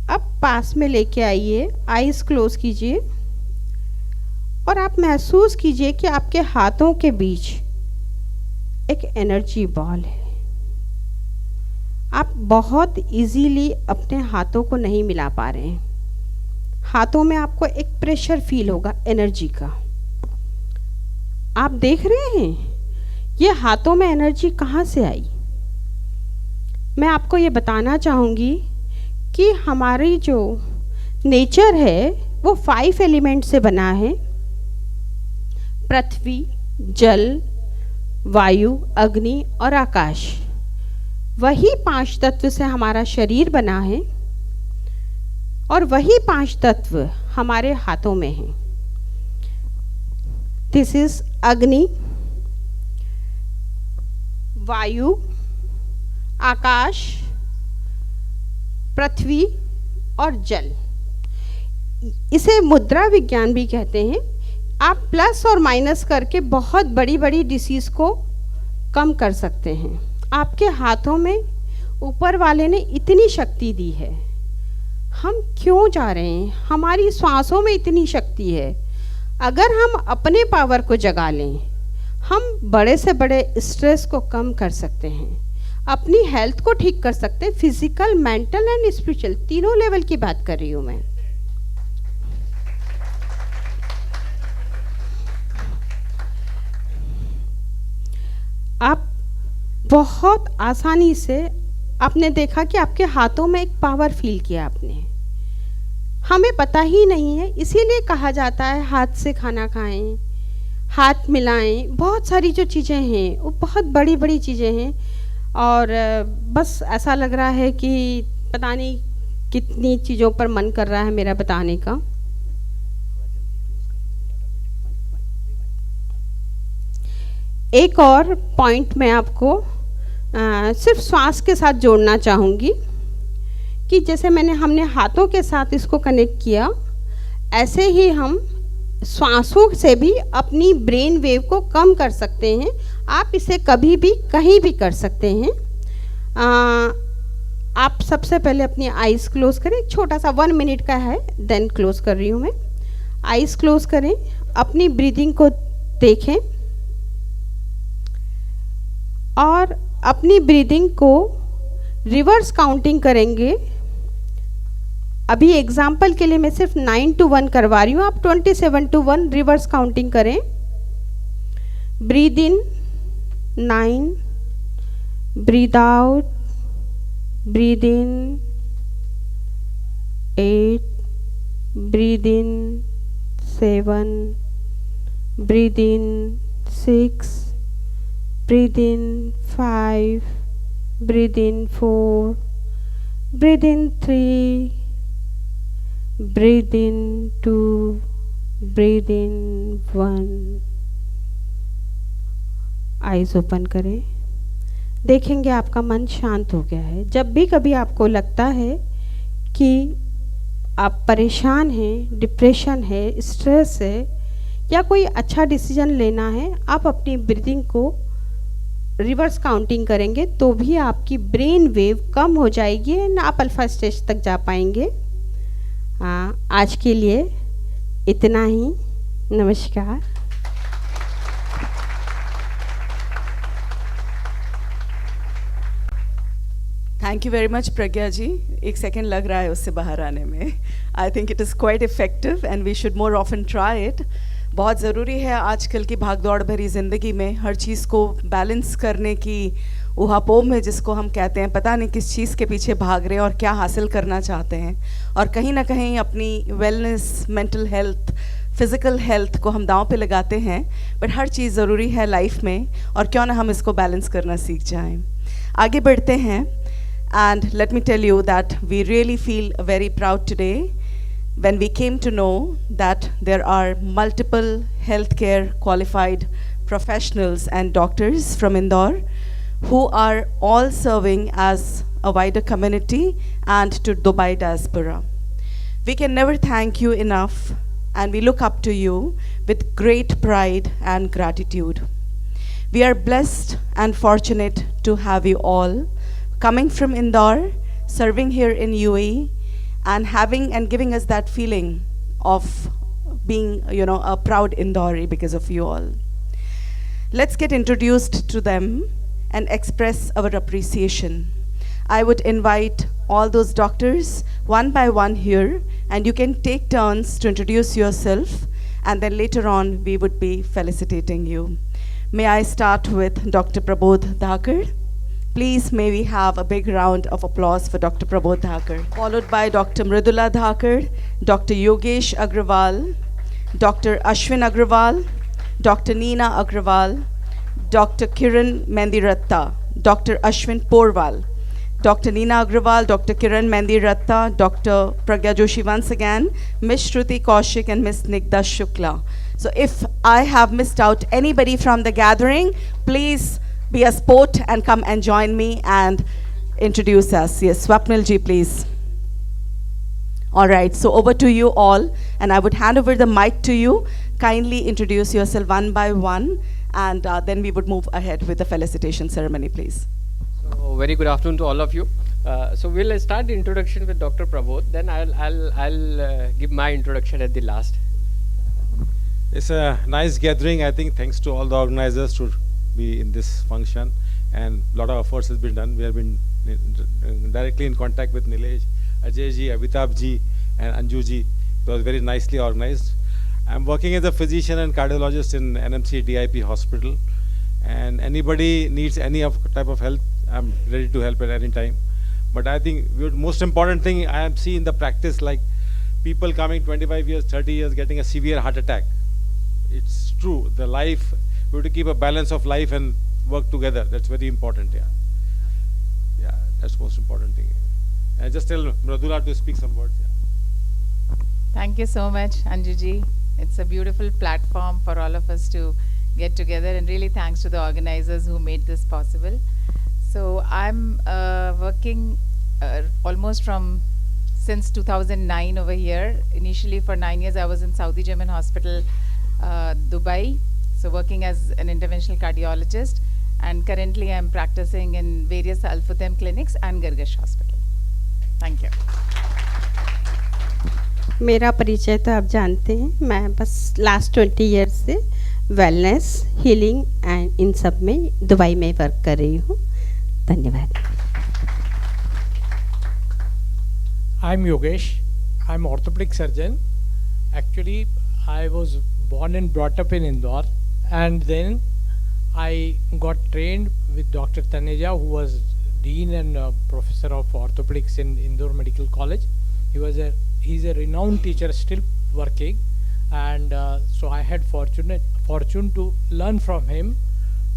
अब पास में लेके आइए, आईज क्लोज कीजिए और आप महसूस कीजिए कि आपके हाथों के बीच एक एनर्जी बॉल है। आप बहुत इजीली अपने हाथों को नहीं मिला पा रहे हैं। हाथों में आपको एक प्रेशर फील होगा एनर्जी का। आप देख रहे हैं ये हाथों में एनर्जी कहाँ से आई? मैं आपको ये बताना चाहूँगी कि हमारी जो नेचर है वो 5 एलिमेंट से बना है। पृथ्वी, जल, वायु, अग्नि और आकाश। वही 5 तत्व से हमारा शरीर बना है और वही 5 तत्व हमारे हाथों में हैं। दिस इज अग्नि, वायु, आकाश, पृथ्वी और जल। इसे मुद्रा विज्ञान भी कहते हैं। आप प्लस और माइनस करके बहुत बड़ी बड़ी डिसीज़ को कम कर सकते हैं। आपके हाथों में ऊपर वाले ने इतनी शक्ति दी है। हम क्यों जा रहे हैं? हमारी सांसों में इतनी शक्ति है। अगर हम अपने पावर को जगा लें, हम बड़े से बड़े स्ट्रेस को कम कर सकते हैं, अपनी हेल्थ को ठीक कर सकते हैं। फिजिकल, मेंटल एंड स्पिरिचुअल तीनों लेवल की बात कर रही हूँ मैं। आप बहुत आसानी से आपने देखा कि आपके हाथों में एक पावर फील किया आपने। हमें पता ही नहीं है, इसीलिए कहा जाता है हाथ से खाना खाएं, हाथ मिलाएं, बहुत सारी जो चीज़ें हैं वो बहुत बड़ी बड़ी चीज़ें हैं। और बस ऐसा लग रहा है कि पता नहीं कितनी चीज़ों पर मन कर रहा है मेरा बताने का। एक और पॉइंट मैं आपको सिर्फ श्वास के साथ जोड़ना चाहूँगी कि जैसे हमने हाथों के साथ इसको कनेक्ट किया, ऐसे ही हम श्वासों से भी अपनी ब्रेन वेव को कम कर सकते हैं। आप इसे कभी भी कहीं भी कर सकते हैं। आप सबसे पहले अपनी आइज़ क्लोज करें, एक छोटा सा 1 मिनट का है, देन क्लोज कर रही हूँ मैं। आइज़ क्लोज करें, अपनी ब्रीदिंग को देखें और अपनी ब्रीदिंग को रिवर्स काउंटिंग करेंगे। अभी एग्जाम्पल के लिए मैं सिर्फ 9 to 1 करवा रही हूँ, आप 27 to 1 रिवर्स काउंटिंग करें। Breathe in 9, breathe out, breathe in 8, breathe in 7, breathe in 6, breathe in 5, breathe in 4, breathe in 3, breathe in 2, breathe in 1। Eyes open करें, देखेंगे आपका मन शांत हो गया है। जब भी कभी आपको लगता है कि आप परेशान हैं, डिप्रेशन है, स्ट्रेस है या कोई अच्छा डिसीजन लेना है, आप अपनी ब्रीदिंग को रिवर्स काउंटिंग करेंगे तो भी आपकी ब्रेन वेव कम हो जाएगी एंड आप अल्फा स्टेज तक जा पाएंगे। आज के लिए इतना ही। नमस्कार। Thank you very much Pragya ji. 1 second लग रहा है उससे बाहर आने में। I think it is quite effective and we should more often try it. बहुत ज़रूरी है आजकल की भागदौड़ भरी ज़िंदगी में हर चीज़ को बैलेंस करने की उहापोह में, जिसको हम कहते हैं पता नहीं किस चीज़ के पीछे भाग रहे हैं और क्या हासिल करना चाहते हैं, और कहीं ना कहीं अपनी wellness, mental health, physical health को हम दांव पे लगाते हैं। बट हर चीज़ ज़रूरी है लाइफ में, और क्यों ना हम इसको बैलेंस करना सीख जाएं। आगे बढ़ते हैं। And let me tell you that we really feel very proud today when we came to know that there are multiple healthcare qualified professionals and doctors from Indore who are all serving as a wider community and to Dubai diaspora. We can never thank you enough, and we look up to you with great pride and gratitude. We are blessed and fortunate to have you all coming from Indore, serving here in UAE, and having and giving us that feeling of being, a proud Indori because of you all. Let's get introduced to them and express our appreciation. I would invite all those doctors one by one here, and you can take turns to introduce yourself, and then later on we would be felicitating you. May I start with Dr. Prabodh Dhakar. Please may we have a big round of applause for Dr. Prabodh Dhakar. Followed by Dr. Mridula Dhakar, Dr. Yogesh Agrawal, Dr. Ashwin Agrawal, Dr. Neena Agrawal, Dr. Kiran Mendiratta, Dr. Ashwin Porwal, Dr. Neena Agrawal, Dr. Kiran Mendiratta, Dr. Pragya Joshi once again, Ms. Shruti Kaushik and Ms. Nigda Shukla. So if I have missed out anybody from the gathering, please be a sport and come and join me and introduce us. Yes, Swapnil ji, please. All right, so over to you all, and I would hand over the mic to you. Kindly introduce yourself one by one, and then we would move ahead with the felicitation ceremony, please. So, very good afternoon to all of you. So we'll start the introduction with Dr. Prabodh. Then I'll give my introduction at the last. It's a nice gathering. I think thanks to all the organizers to be in this function, and a lot of efforts has been done. We have been directly in contact with Nilesh, Ajay ji, Avitabh ji and Anju ji. It was very nicely organized. I'm working as a physician and cardiologist in NMC DIP hospital, and anybody needs any type of help, I'm ready to help at any time. But I think the most important thing I am seeing in the practice, like people coming 25 years, 30 years, getting a severe heart attack. it's true. The life, we have to keep a balance of life and work together. That's very important. Yeah. Yeah, that's most important thing. And just tell Mradula to speak some words. Yeah. Thank you so much, Anjuji. It's a beautiful platform for all of us to get together, and really thanks to the organizers who made this possible. So I'm working almost since 2009 over here. Initially for 9 years I was in Saudi German Hospital, Dubai, so working as an interventional cardiologist, and currently I'm practicing in various Al Futem clinics and Gargash Hospital. Thank you. मेरा परिचय तो आप जानते हैं, मैं बस last 20 years से wellness, healing and in सब में दुबई में वर्क कर रही हूँ. धन्यवाद. I'm Yogesh. I'm orthopedic surgeon. Actually, I was born and brought up in Indore, and then I got trained with Dr. Taneja, who was Dean and Professor of Orthopedics in Indore Medical College. He's a renowned teacher, still working, and so I had fortune to learn from him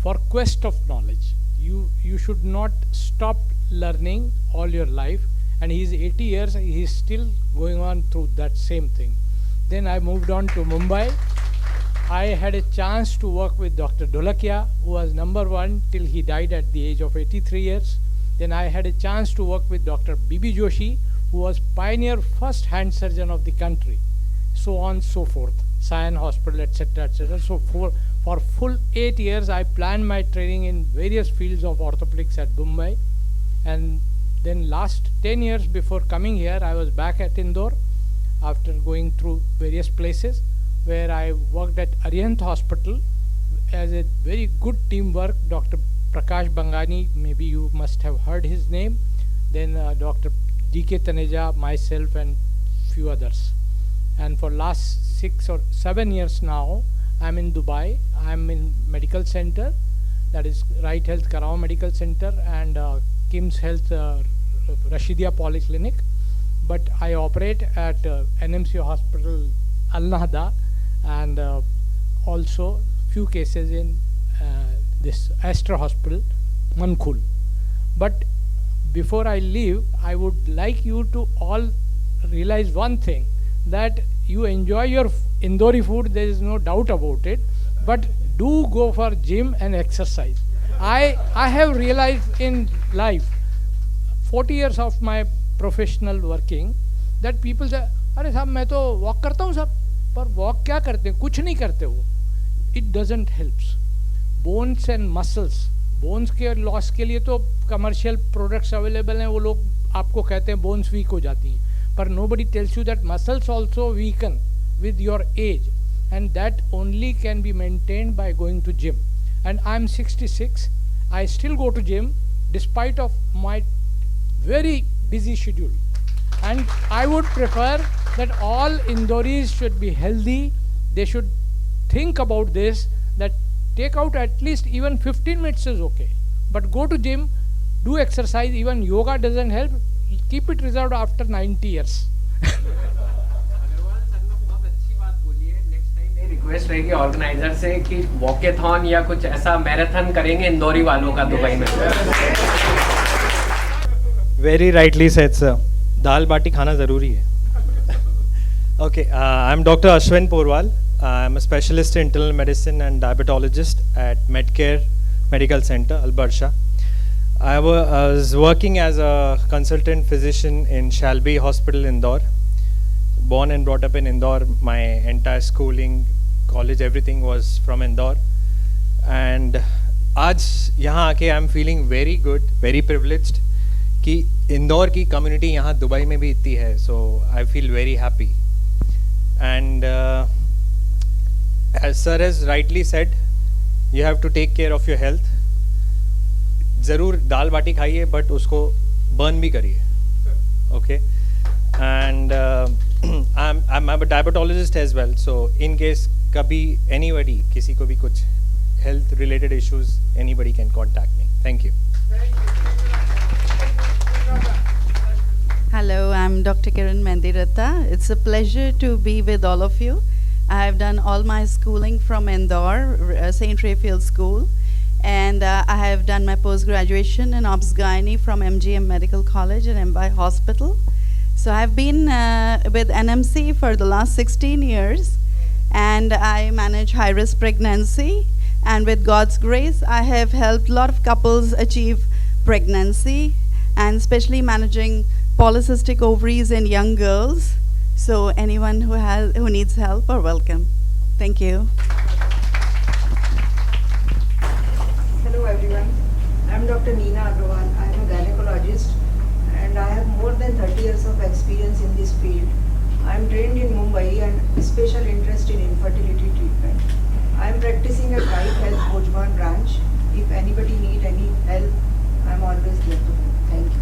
for quest of knowledge. You should not stop learning all your life, and he's 80 years, he's still going on through that same thing. Then I moved on to Mumbai. I had a chance to work with Dr. Dholakia, who was #1 till he died at the age of 83 years. Then I had a chance to work with Dr. B.B. Joshi, who was pioneer first hand surgeon of the country, so on so forth, Sion Hospital, etc., etc. So for full 8 years I planned my training in various fields of orthopedics at Mumbai, and then last 10 years before coming here I was back at Indore after going through various places, where I worked at Arihant Hospital as a very good teamwork. Dr. Prakash Bangani, maybe you must have heard his name, then Dr. D.K. Taneja, myself, and few others. And for last 6 or 7 years now, I'm in Dubai. I'm in medical center, that is Right Health Karao Medical Center and Kim's Health Rashidia Polyclinic. But I operate at NMC Hospital Al Nahda, and also few cases in this Astra Hospital Mankul. But before I leave, I would like you to all realize one thing, that you enjoy your Indori food, there is no doubt about it, but do go for gym and exercise. I have realized in life, 40 years of my professional working, that people say, अरे साहब मैं तो walk करता हूँ साहब, पर walk क्या करते हैं, कुछ नहीं करते हो. It doesn't helps. Bones and muscles, bones के लॉस के लिए तो कमर्शियल प्रोडक्ट्स अवेलेबल हैं, वो लोग आपको कहते हैं बोन्स वीक हो जाती हैं, पर nobody tells you that muscles also weaken with your age, and that only can be maintained by going to gym. And I'm 66, I still go to gym despite of my very busy schedule, and I would prefer that all Indoris should be healthy. They should think about this, that take out at least even 15 minutes is okay, but go to gym, do exercise. Even yoga doesn't help, keep it reserved after 90 years. Request रहेगी organiser से कि walkathon या कुछ ऐसा marathon करेंगे इंदौरी वालों का Dubai में. वेरी राइटली सेड सर, दाल बाटी खाना ज़रूरी है. Okay, I am doctor Ashwin Porwal. I'm a specialist in internal medicine and diabetologist at Medcare Medical Center, Al-Barsha. I was working as a consultant physician in Shalby Hospital, Indore. Born and brought up in Indore. My entire schooling, college, everything was from Indore. And आज यहाँ आके I'm feeling very good, very privileged कि इंदौर की community यहाँ Dubai में भी इतनी है. So I feel very happy. And as sir has rightly said, you have to take care of your health. ज़रूर दाल बाटी खाइए, but उसको burn भी करिए. Okay. And I'm a diabetologist as well. So in case कभी anybody, किसी को भी कुछ health related issues, anybody can contact me. Thank you. Hello, I'm Dr. Kiran Mandiratta. It's a pleasure to be with all of you. I have done all my schooling from Indore, St. Raphael School, and I have done my post-graduation in Obs Gynae from MGM Medical College and MBI Hospital. So I've been with NMC for the last 16 years, and I manage high-risk pregnancy, and with God's grace, I have helped a lot of couples achieve pregnancy, and especially managing polycystic ovaries in young girls. So anyone who needs help are welcome. Thank you. Hello everyone. I'm Dr. Neena Agrawal. I'm a gynecologist and I have more than 30 years of experience in this field. I'm trained in Mumbai and special interest in infertility treatment. I'm practicing at Right Health Bhojban branch. If anybody need any help, I'm always there to help. Thank you.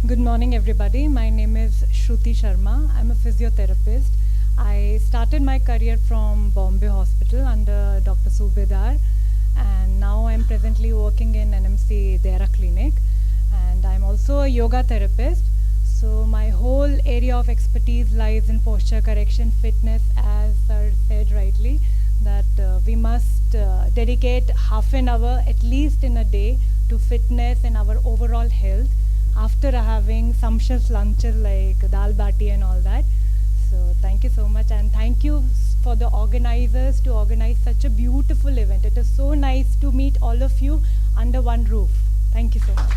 Good morning everybody. My name is Shruti Sharma. I'm a physiotherapist. I started my career from Bombay Hospital under Dr. Subedar, and now I'm presently working in NMC Dera Clinic, and I'm also a yoga therapist. So my whole area of expertise lies in posture correction, fitness, as Sir said rightly, that we must dedicate half an hour at least in a day to fitness and our overall health after having sumptuous lunches like dal bati and all that. So thank you so much, and thank you for the organizers to organize such a beautiful event. It is so nice to meet all of you under one roof. Thank you so much.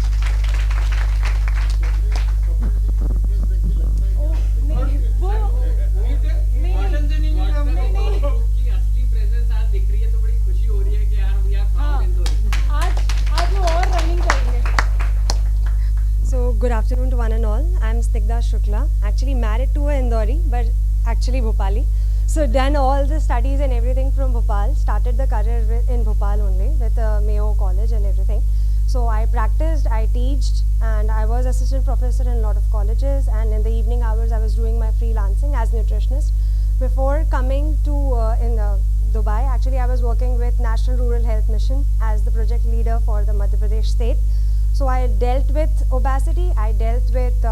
So good afternoon to one and all. I'm Snigdha Shukla, actually married to a Indori, but actually Bhopali. So done all the studies and everything from Bhopal, started the career in Bhopal only with Mayo College and everything. So I practiced, I taught, and I was assistant professor in a lot of colleges, and in the evening hours I was doing my freelancing as nutritionist. Before coming to Dubai, actually I was working with National Rural Health Mission as the project leader for the Madhya Pradesh state. So I dealt with obesity, I dealt with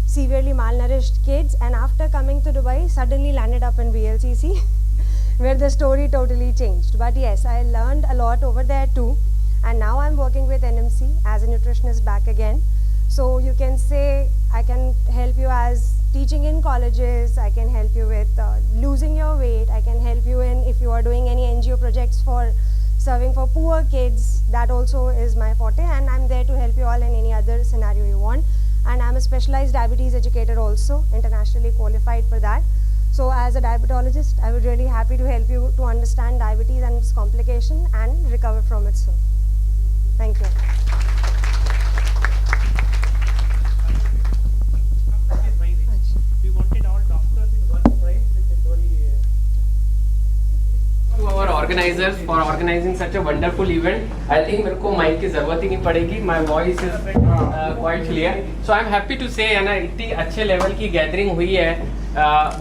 severely malnourished kids, and after coming to Dubai, suddenly landed up in VLCC where the story totally changed. But yes, I learned a lot over there too, and now I'm working with NMC as a nutritionist back again. So you can say I can help you as teaching in colleges, I can help you with losing your weight, I can help you in if you are doing any NGO projects for serving for poor kids. That also is my forte, and I'm there to help you all in any other scenario you want. And I'm a specialized diabetes educator also, internationally qualified for that. So as a diabetologist, I would really happy to help you to understand diabetes and its complication and recover from it soon. Thank you. We wanted all doctors in one place with Indori. To our organizers for organizing such a wonderful event. I think मेरे को mic की ज़रूरत ही नहीं पड़ेगी. My voice is quite clear. So I'm happy to say, है ना, इतनी अच्छे लेवल की गैदरिंग हुई है.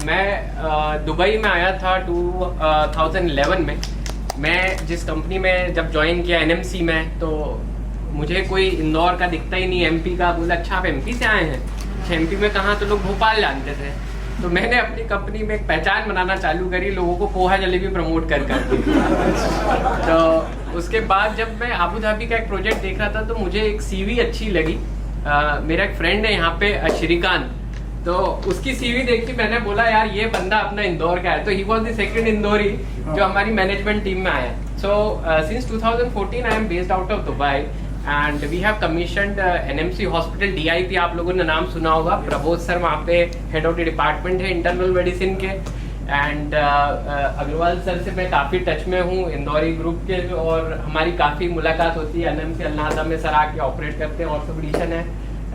मैं दुबई में आया था 2011 में. मैं जिस कंपनी में जब ज्वाइन किया NMC में, तो मुझे कोई इंदौर का दिखता ही नहीं, MP का. बोला अच्छा आप MP से आए हैं? MP में कहाँ, तो लोग भोपाल जानते थे. तो मैंने अपनी कंपनी में एक पहचान बनाना चालू करी, लोगों को पोहा जलेबी प्रमोट कर करके. तो उसके बाद जब मैं आबू धाबी का एक प्रोजेक्ट देख रहा था, तो मुझे एक CV अच्छी लगी. मेरा एक फ्रेंड है यहाँ पे श्रीकांत, तो उसकी CV देखी, मैंने बोला यार ये बंदा अपना इंदौर का है. तो ही वॉज द सेकंड इंदौरी जो हमारी मैनेजमेंट टीम में आया. So since 2014 I am based out of Dubai, and we have commissioned NMC hospital DIP. आप लोगों ने नाम सुना होगा. प्रबोध सर वहाँ पे हेड ऑफ द डिपार्टमेंट है इंटरनल मेडिसिन के, एंड अग्रवाल सर से मैं काफ़ी टच में हूँ इंदौरी ग्रुप के, और हमारी काफ़ी मुलाकात होती है. NMC अलनादा में सर आके ऑपरेट करते हैं, ऑर्थोपेडिशियन है.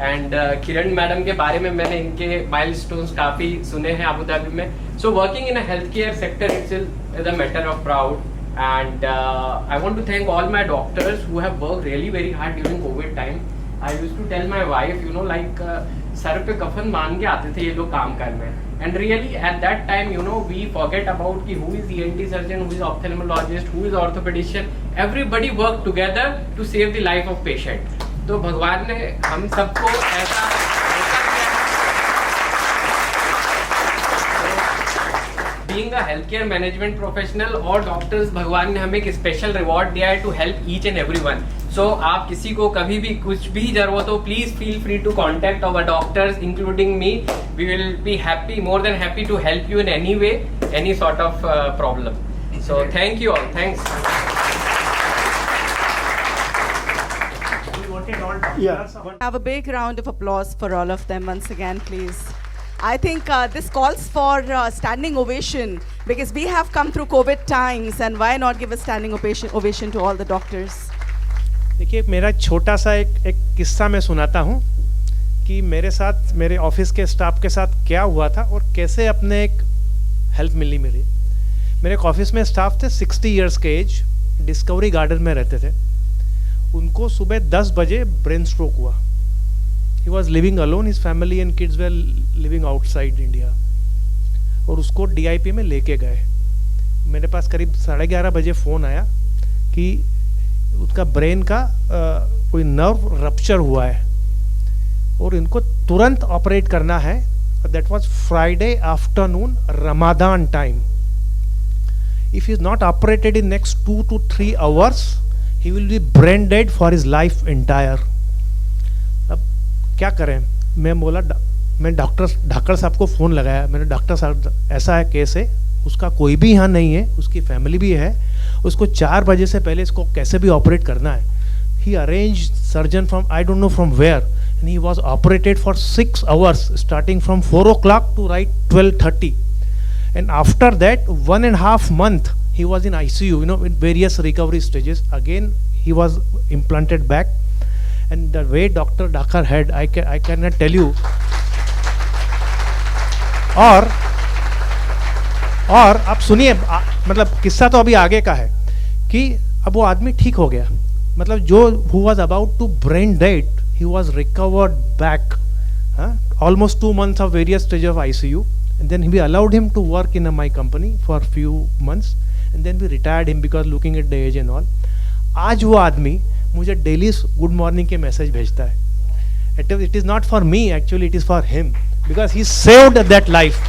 एंड किरण मैडम के बारे में मैंने इनके माइलस्टोन्स काफ़ी सुने हैं अबू धाबी में. So working in a health care sector it's a matter of proud. And I want to thank all my doctors who have worked really very hard during COVID time. I used to tell my wife, you know, like sir पे कफन बांध के आते थे ये लोग काम करने. And really at that time, you know, we forget about कि who is ENT surgeon, who is ophthalmologist, who is orthopedician. Everybody worked together to save the life of patient. तो भगवान ने हम सबको ऐसा being a health care management professional और doctors, भगवान ने हमें एक स्पेशल रिवॉर्ड दिया है to help each and everyone. So आप किसी को कभी भी कुछ भी जरूरत हो, please feel free to contact our doctors including me. We will be happy, more than happy to help you in any way, any sort of problem. So thank you all. Thanks. Have a big round of applause for all of them once again, please. I think this calls for standing ovation because we have come through COVID times, and why not give a standing ovation to all the doctors? देखिए, मेरा छोटा सा एक किस्सा मैं सुनाता हूँ कि मेरे साथ, मेरे ऑफिस के स्टाफ के साथ क्या हुआ था और कैसे अपने एक हेल्प मिली मेरी. मेरे एक ऑफिस में स्टाफ थे 60 इयर्स के एज, डिस्कवरी गार्डन में रहते थे. उनको सुबह 10 बजे ब्रेन स्ट्रोक हुआ. He was living alone, his family and kids were living outside India. और उसको DIP में लेके गए. मेरे पास करीब 11:30 बजे फ़ोन आया कि उसका ब्रेन का कोई नर्व रप्चर हुआ है और इनको तुरंत ऑपरेट करना है. That was Friday afternoon, Ramadan time. If he is not operated in next 2 to 3 hours, he will be brain dead for his life entire. अब क्या करें? मैं बोला, मैं डॉक्टर साहब को फ़ोन लगाया. मैंने, डॉक्टर साहब ऐसा है, केस है, उसका कोई भी यहाँ नहीं है, उसकी फैमिली भी है, उसको 4 बजे से पहले इसको कैसे भी ऑपरेट करना है. He arrange surgeon from I don't know from where, and he was operated for 6 hours starting from 4 o'clock to right 12:30. And after that 1.5 months he was in ICU, in various recovery stages. Again he was implanted back, and the way Dr. Dakar had, I cannot tell you. और आप सुनिए, मतलब किस्सा तो अभी आगे का है कि अब वो आदमी ठीक हो गया. मतलब जो who was about to brain dead, he was recovered back. Almost 2 months of various stages of ICU. And then we allowed him to work in my company for a few months, and then we retired him because looking at the age and all. आज वो आदमी मुझे daily good morning के message भेजता है. It is not for me, actually it is for him because he saved that life.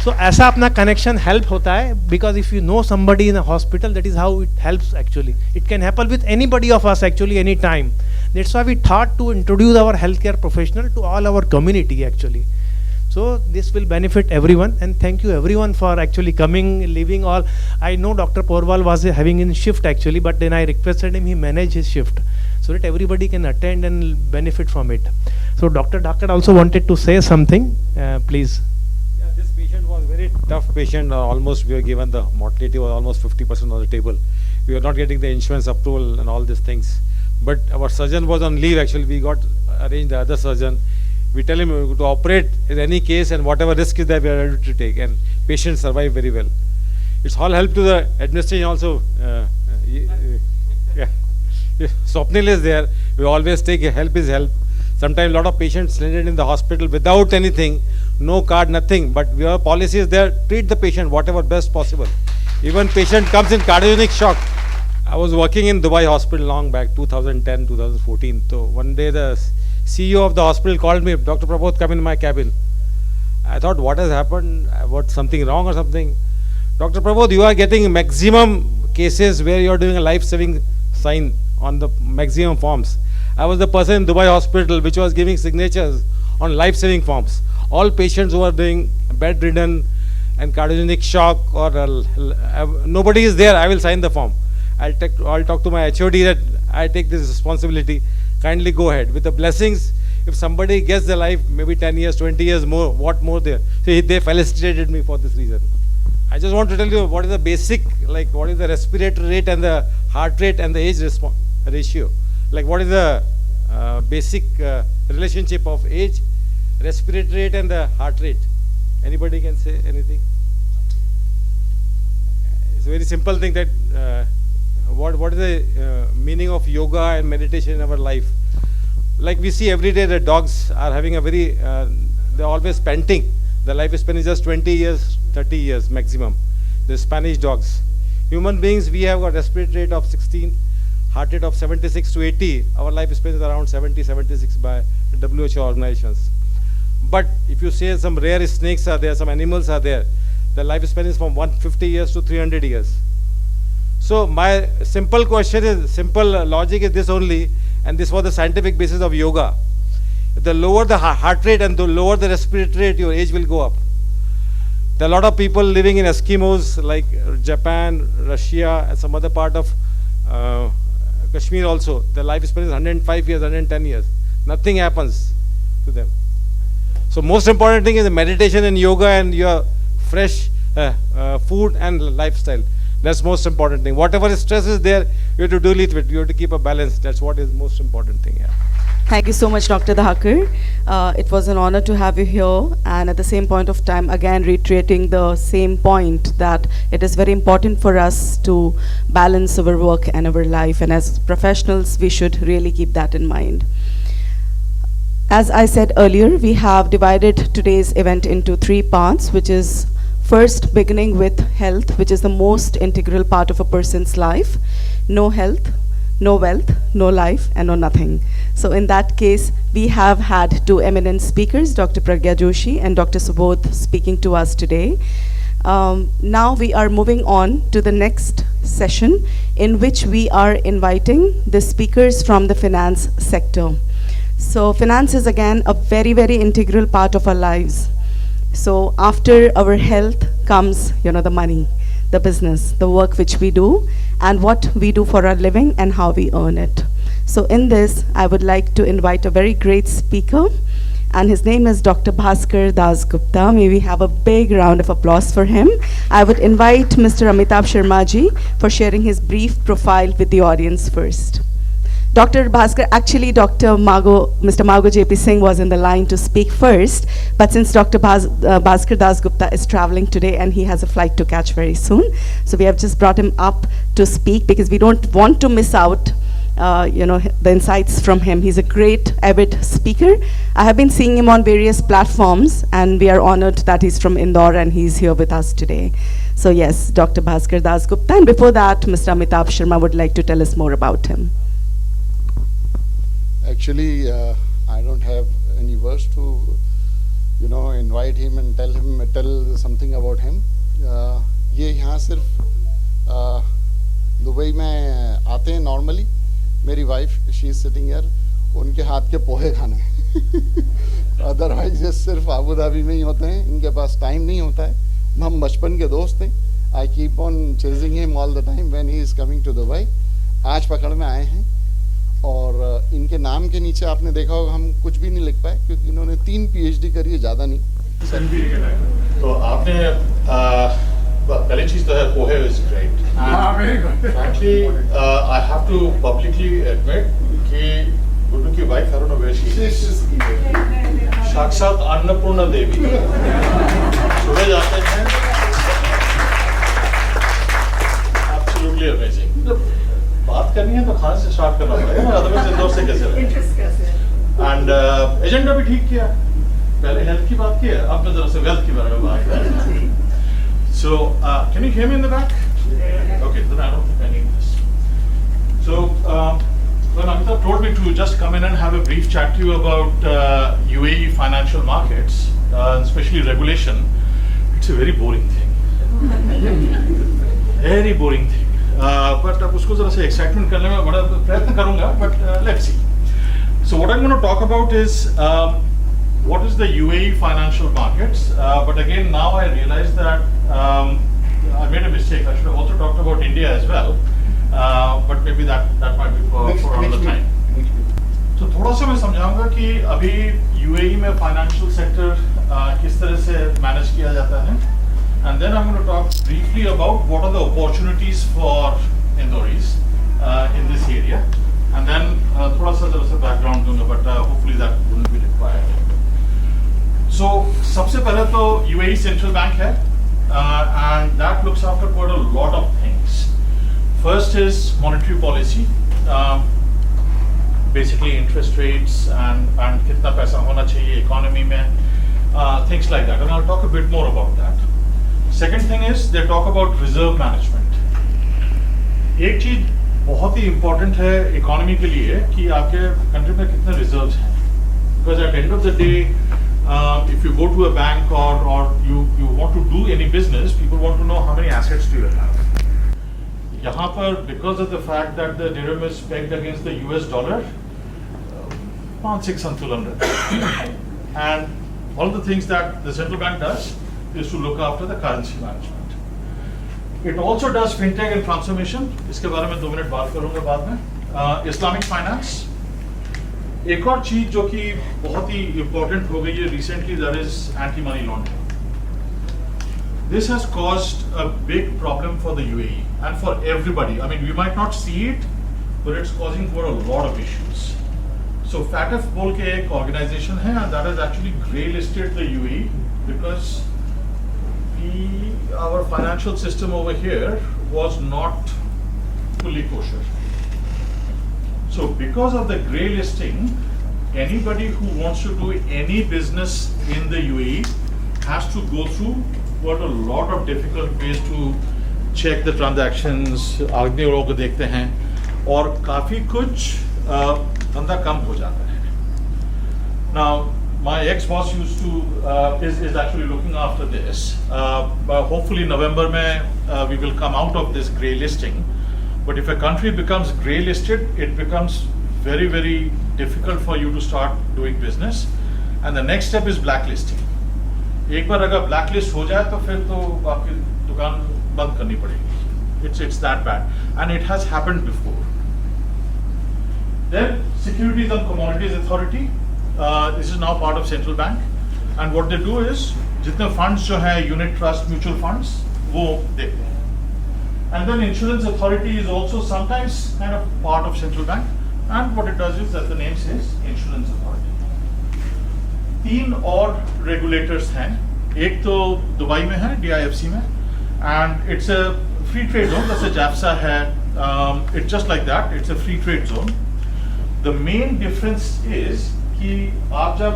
So ऐसा अपना connection help होता है, because if you know somebody in a hospital, that is how it helps actually. It can happen with anybody of us actually any time. That's why we thought to introduce our healthcare professional to all our community actually. So this will benefit everyone, and thank you everyone for actually coming, leaving all. I know Dr. Porwal was having in shift actually, but then I requested him, he manage his shift so that everybody can attend and benefit from it. So Dr. Dakar also wanted to say something, please. Yeah, this patient was very tough patient. Almost we were given the mortality was almost 50% on the table. We were not getting the insurance approval and all these things. But our surgeon was on leave actually. We got arranged the other surgeon. We tell him to operate in any case, and whatever risk is there we are ready to take, and patients survive very well. It's all help to the administration also. Swapnil is there. We always take help is help. Sometimes a lot of patients landed in the hospital without anything, no card, nothing. But our policy is there, treat the patient whatever best possible. Even patient comes in cardiogenic shock. I was working in Dubai hospital long back, 2010, 2014. So one day the CEO of the hospital called me, Dr. Prabodh, come in my cabin. I thought, what has happened? What, something wrong or something? Dr. Prabodh, you are getting maximum cases where you are doing a life-saving sign on the maximum forms. I was the person in Dubai hospital which was giving signatures on life-saving forms. All patients who are doing bedridden and cardiogenic shock or nobody is there, I will sign the form. I'll talk to my HOD that I take this responsibility. Kindly go ahead with the blessings. If somebody gets their life, maybe 10 years, 20 years more, what more there? So they felicitated me for this reason. I just want to tell you what is the basic, like what is the respiratory rate and the heart rate and the age ratio. Like what is the basic relationship of age, respiratory rate and the heart rate. Anybody can say anything? It's a very simple thing that what is the meaning of yoga and meditation in our life. Like we see every day the dogs are having a very, they're always panting. The lifespan is just 20 years, 30 years maximum. The Spanish dogs. Human beings, we have a respiratory rate of 16, heart rate of 76 to 80. Our lifespan is around 70, 76 by WHO organizations. But if you say some rare snakes are there, some animals are there, the lifespan is from 150 years to 300 years. So my simple question is, simple logic is this only, and this was the scientific basis of yoga. The lower the heart rate and the lower the respiratory rate, your age will go up. There are a lot of people living in Eskimos like Japan, Russia, and some other part of Kashmir also. The lifespan is 105 years, 110 years. Nothing happens to them. So most important thing is the meditation and yoga and your fresh food and lifestyle. That's most important thing. Whatever stress is there, you have to deal with it. You have to keep a balance. That's what is most important thing. Yeah. Thank you so much, Dr. Dahakar. It was an honor to have you here, and at the same point of time, again reiterating the same point that it is very important for us to balance our work and our life, and as professionals, we should really keep that in mind. As I said earlier, we have divided today's event into 3 parts, which is first beginning with health, which is the most integral part of a person's life. No health, no wealth, no life, and no nothing. So in that case, we have had 2 eminent speakers, Dr. Pragya Joshi and Dr. Subodh, speaking to us today. Now we are moving on to the next session, in which we are inviting the speakers from the finance sector. So finance is again a very, very integral part of our lives. So after our health comes, the money, the business, the work which we do, and what we do for our living and how we earn it. So in this, I would like to invite a very great speaker, and his name is Dr. Bhaskar Das Gupta. May we have a big round of applause for him. I would invite Mr. Amitabh Sharma ji for sharing his brief profile with the audience first. Dr. Bhaskar, actually Mr. Mago JP Singh was in the line to speak first, but since Dr. Bhaskar Das Gupta is traveling today and he has a flight to catch very soon, so we have just brought him up to speak because we don't want to miss out the insights from him. He's a great, avid speaker. I have been seeing him on various platforms, and we are honored that he's from Indore and he's here with us today. So yes, Dr. Bhaskar Das Gupta, and before that, Mr. Amitabh Sharma would like to tell us more about him. Actually, I don't have any words to, invite him and tell something about him. ये यहाँ सिर्फ Dubai में आते हैं normally. मेरी wife, she is sitting here. उनके हाथ के पोहे खाने. Otherwise, ये सिर्फ अबू धाबी में ही होते हैं. इनके पास time नहीं होता है. हम बचपन के दोस्त हैं. I keep on chasing him all the time when he is coming to Dubai. आज पकड़ में आए हैं. और इनके नाम के नीचे आपने देखा होगा हम कुछ भी नहीं लिख पाए क्योंकि इन्होंने 3 PhD करी है, ज़्यादा नहीं. तो आपने पहली चीज़ तो है pohe is great. Frankly, I have to publicly admit कि गुड्डू की wife I don't know where she is. साक्षात अन्नपूर्णा देवी. सुबह जाते हैं. Absolutely amazing. बात करनी है तो खाने से स्टार्ट करना पड़ेगा, अदरवाइज इंदौर से कैसे रहेगा. एंड एजेंडा भी ठीक किया, पहले हेल्थ की बात की है, अब मैं जरा से वेल्थ के बारे में बात करें. So can you hear me in the back? Okay, then I don't think I need this. So when Amitabh told me to just come in and have a brief chat to you about UAE financial markets, especially regulation, it's a very boring thing. Very boring thing. But अब उसको जरा से excitement करने में बड़ा प्रयत्न करूँगा, but let's see. So what I'm going to talk about is what is the UAE financial markets. But again, now I realize that I made a mistake. I should have also talked about India as well. But maybe that might be for another time. तो थोड़ा सा मैं समझाऊंगा कि अभी UAE में financial sector किस तरह से मैनेज किया जाता है. And then I'm going to talk briefly about what are the opportunities for Indoris in this area. And then thoda sa background dunga, but hopefully that wouldn't be required. So, sabse pehle to UAE Central Bank hai, and that looks after quite a lot of things. First is monetary policy, basically interest rates and kitna paisa hona chahiye economy mein, things like that. And I'll talk a bit more about that. Second thing is they talk about reserve management. एक चीज बहुत ही important है economy के लिए कि आपके country में कितने रिजर्व्स हैं. Because at the end of the day, if you go to a bank or you want to do any business, people want to know how many assets do you have. यहाँ पर because of the fact that the dirham is pegged against the US dollar, 5-6 संतुलन रहता है. And all the things that the central bank does is to look after the currency management. It also does fintech and transformation. इसके बारे में 2 minute बात करूँगा बाद में. Islamic finance. एक और चीज जो कि बहुत ही important हो गई है recently, that is anti-money laundering. This has caused a big problem for the UAE and for everybody. I mean, we might not see it, but it's causing for a lot of issues. So FATF बोल के एक organization है, and that has actually grey listed the UAE because our financial system over here was not fully kosher. So because of the grey listing, anybody who wants to do any business in the UAE has to go through what a lot of difficult ways to check the transactions, आदमी लोगों को देखते हैं और काफी कुछ धंधा कम हो जाता है. Now my ex-boss used to is actually looking after this. But hopefully November में we will come out of this grey listing. But if a country becomes grey listed, it becomes very, very difficult for you to start doing business. And the next step is blacklisting. एक बार अगर blacklist हो जाए तो फिर तो आपकी दुकान बंद करनी पड़ेगी. It's that bad, and it has happened before. Then Securities and Commodities Authority. This is now part of central bank, and what they do is जितने funds जो हैं unit trust mutual funds वो देखते हैं. And then Insurance Authority is also sometimes kind of part of central bank, and what it does is, that the name says, Insurance Authority. 3 और regulators हैं. एक तो दुबई में है, DIFC में, and it's a free trade zone. जैसे JAFSA है, it's just like that. It's a free trade zone. The main difference is कि आप जब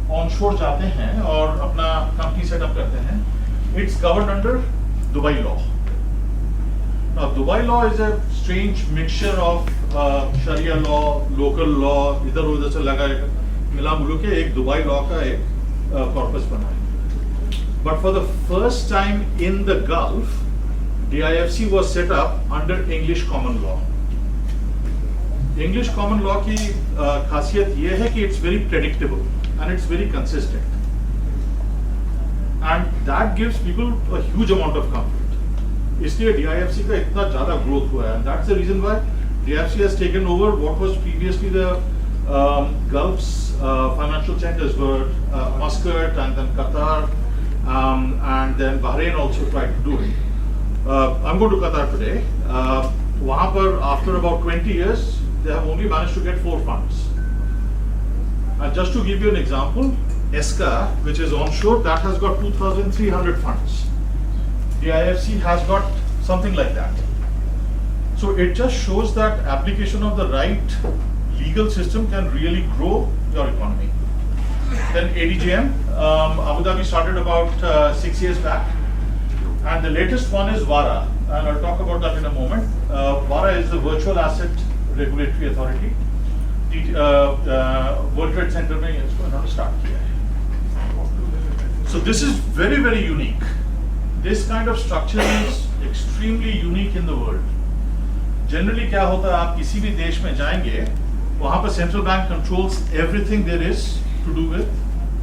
onshore जाते हैं और अपना company set up करते हैं, it's governed under Dubai law. Now, Dubai law is a strange mixture of Sharia law, local law, इधर उधर से लगा मिला मिलू के एक Dubai law का एक corpus बना है. But for the first time in the Gulf, DIFC was set up under English common law. English common law की खासियत ये है कि it's very predictable and it's very consistent. And that gives people a huge amount of comfort. इसलिए DIFC का इतना ज़्यादा growth हुआ है, and that's the reason why DIFC has taken over what was previously the Gulf's financial centers were Muscat and then Qatar, and then Bahrain also tried to do it. I'm going to Qatar today. वहाँ पर after about 20 years, they have only managed to get 4 funds. And just to give you an example, ESCA, which is onshore, that has got 2,300 funds. DIFC has got something like that. So it just shows that application of the right legal system can really grow your economy. Then ADGM, Abu Dhabi started about 6 years back, and the latest one is VARA, and I'll talk about that in a moment. VARA is the Virtual Asset Regulatory Authority. World Trade Center में इसको इन्होंने start किया है. So this is very, very unique. This kind of structure is extremely unique in the world. Generally क्या होता है, आप किसी भी देश में जाएंगे, वहाँ पर central bank controls everything there is to do with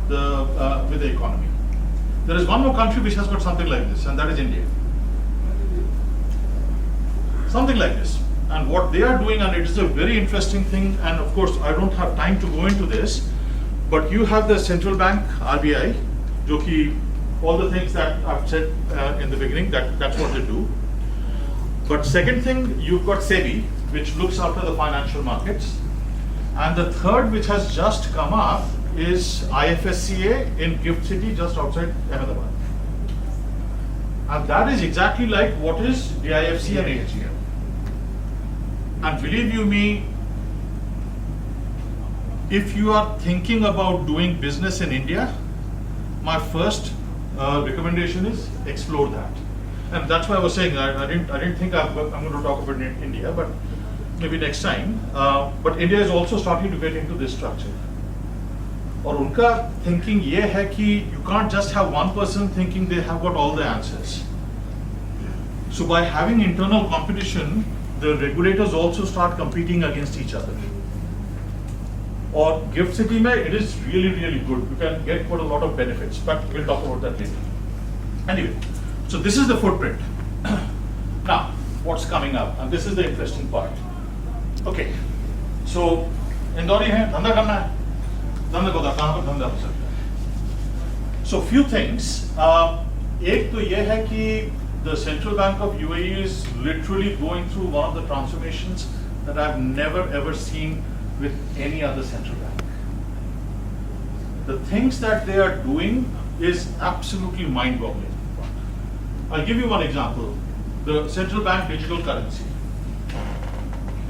the economy. There is one more country which has got something like this, and that is India. Something like this. And what they are doing, and it is a very interesting thing, and of course I don't have time to go into this, but you have the central bank, RBI, जो कि all the things that I've said in the beginning, that's what they do. But second thing, you've got SEBI, which looks after the financial markets. And the third, which has just come up, is IFSCA in Gift City, just outside Ahmedabad. And that is exactly like what is DIFC and AGM. And believe you me, if you are thinking about doing business in India, my first recommendation is explore that. And that's why I was saying I didn't think I'm going to talk about India, but maybe next time. But India is also starting to get into this structure. और उनका thinking ये है कि you can't just have one person thinking they have got all the answers. So by having internal competition, the regulators also start competing against each other. Or Gift City mein, it is really, really good. You can get quite a lot of benefits, but we'll talk about that later. Anyway, so this is the footprint. Now, what's coming up? And this is the interesting part. Okay, so Indori hai, dhanda karna hai. Dhanda ko kahan par dhanda ho sakta hai. So few things. एक तो ये है कि the Central Bank of UAE is literally going through one of the transformations that I've never ever seen with any other central bank. The things that they are doing is absolutely mind-boggling. I'll give you one example. The central bank digital currency.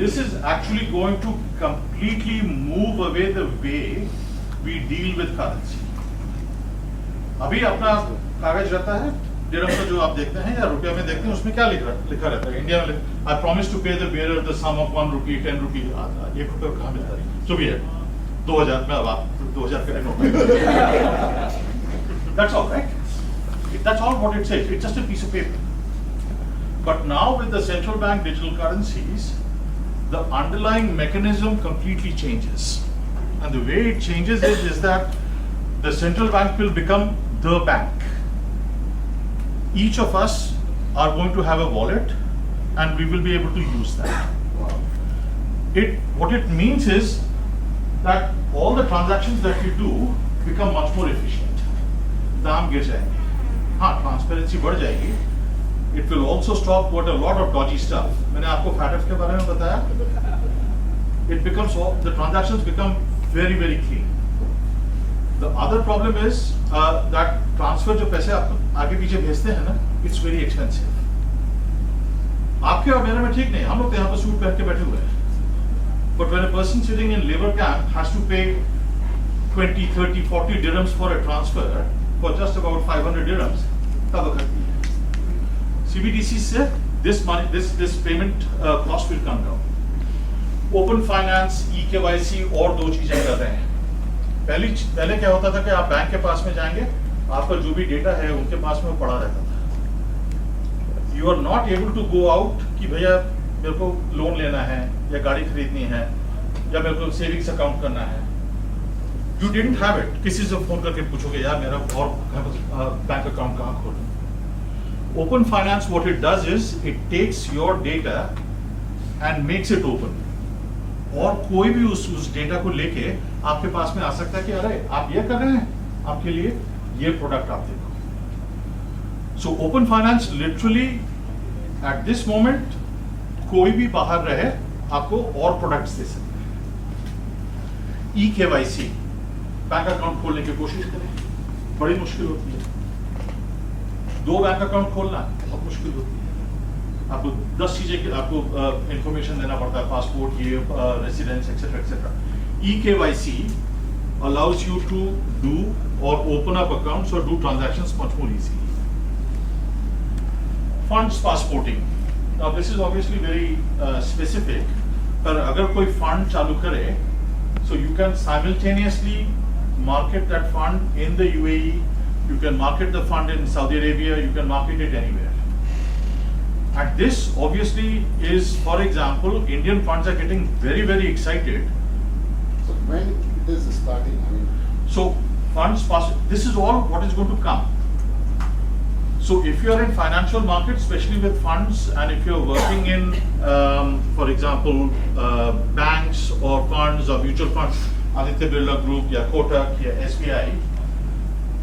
This is actually going to completely move away the way we deal with currency. अभी अपना कागज रहता है दिरहम का जो आप देखते हैं या रुपया में देखते हैं उसमें क्या लिखा रहता है इंडिया में I promise to pay the bearer the sum of 1 rupee 10 rupee 1 रुपये कहाँ मिलता है जो भी है 2000 में अब आप 2000 का note that's all right that's all what it says it's just a piece of paper but now with the central bank digital currencies the underlying mechanism completely changes and the way it changes is that the central bank will become the bank. Each of us are going to have a wallet and we will be able to use that. What it means is that all the transactions that we do become much more efficient. दाम गिर जाएंगे. हाँ, transparency बढ़ जाएगी. It will also stop quite a lot of dodgy stuff. मैंने आपको FATF के बारे में बताया. The transactions become very, very clean. The other problem is that transfer जो पैसे आप आगे पीछे भेजते हैं ना, it's very expensive. आपके और मेरे में ठीक नहीं, हम लोग तो यहाँ पर सूट पहन के बैठे हुए हैं. But when a person sitting in labor camp has to pay 20, 30, 40 dirhams for a transfer for just about 500 dirhams, तब करती है. CBDC से this payment cost will come down. Open finance, eKYC और 2 चीजें कर रहे हैं. पहले क्या होता था कि आप बैंक के पास में जाएंगे, आपका जो भी डेटा है उनके पास में पड़ा रहता था. You are not able to go out कि भैया मेरे को लोन लेना है या गाड़ी खरीदनी है या मेरे को सेविंग्स अकाउंट करना है. You didn't have it. किसी से फोन करके पूछोगे यार मेरा और बैंक अकाउंट कहाँ खोलूं. Open finance what it does is it takes your data and makes it open. और कोई भी उस डेटा को लेके आपके पास में आ सकता है कि अरे आप ये कर रहे हैं, आपके लिए ये प्रोडक्ट आप देखो. So open finance literally at this moment कोई भी बाहर रहे आपको और प्रोडक्ट्स दे सकते हैं. eKYC बैंक अकाउंट खोलने की कोशिश करें, बड़ी मुश्किल होती है. 2 बैंक अकाउंट खोलना बहुत मुश्किल होती है. आपको 10 चीजें की आपको इंफॉर्मेशन देना पड़ता है, पासपोर्ट, ये residence etcetera etcetera. eKYC allows you to do or open up accounts or do transactions much more easily. Funds passporting. Now this is obviously very specific. पर अगर कोई fund चालू करे, so you can simultaneously market that fund in the UAE. You can market the fund in Saudi Arabia. You can market it anywhere. And this obviously is, for example, Indian funds are getting very, very excited. So when it is starting, I mean. So funds pass. This is all what is going to come. So if you are in financial markets, especially with funds, and if you are working in, for example, banks or funds or mutual funds, Aditya Birla Group, या Kotak, या SBI,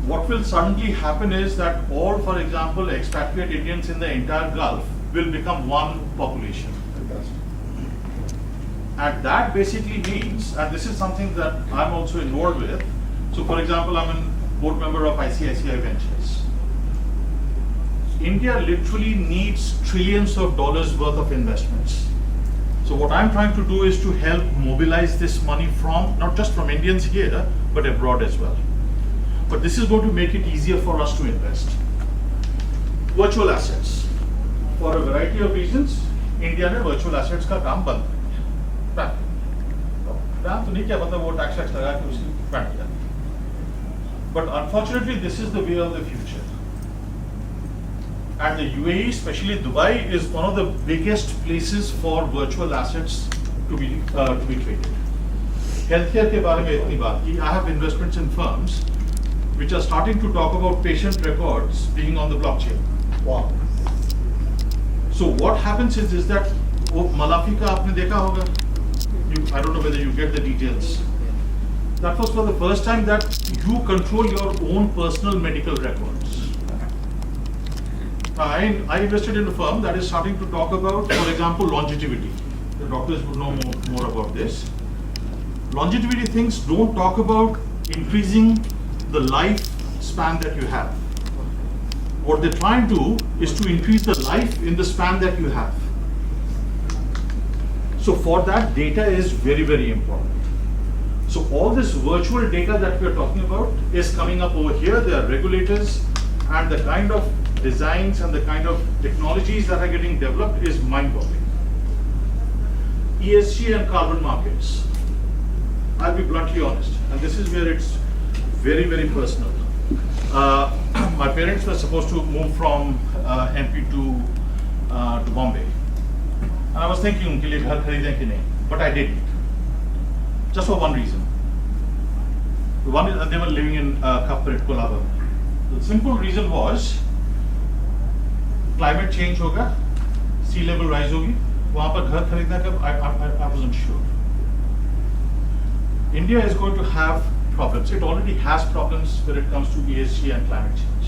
what will suddenly happen is that all, for example, expatriate Indians in the entire Gulf will become one population. And that basically means, and this is something that I'm also involved with. So for example, I'm a board member of ICICI Ventures. India literally needs trillions of dollars worth of investments. So what I'm trying to do is to help mobilize this money from, not just from Indians here, but abroad as well. But this is going to make it easier for us to invest. Virtual assets. For a variety of reasons, India ने virtual assets का काम बंद कर दिया. Ban तो नहीं किया, मतलब वो टैक्स लगा के उसकी बैन किया. But unfortunately, this is the way of the future. And the UAE, especially Dubai, is one of the biggest places for virtual assets to be traded. Healthcare के बारे में इतनी बात की. I have investments in firms which are starting to talk about patient records being on the blockchain. Wow. So what happens is that वो Malafi का आपने देखा होगा. I don't know whether you get the details. That was for the first time that you control your own personal medical records. I invested in a firm that is starting to talk about, for example, longevity. The doctors would know more about this. Longevity things don't talk about increasing the life span that you have. What they try and do is to increase the life in the span that you have. So for that, data is very, very important. So all this virtual data that we are talking about is coming up over here. There are regulators, and the kind of designs and the kind of technologies that are getting developed is mind-boggling. ESG and carbon markets. I'll be bluntly honest, and this is where it's very, very personal. My parents were supposed to move from MP to Bombay. And I was thinking, उनके लिए घर खरीदें कि नहीं, but I didn't. Just for one reason. One is they were living in Kapret, Kolaba. The simple reason was climate change होगा, sea level rise होगी, वहाँ पर घर खरीदना कब I wasn't sure. India is going to have problems. It already has problems when it comes to ESG and climate change.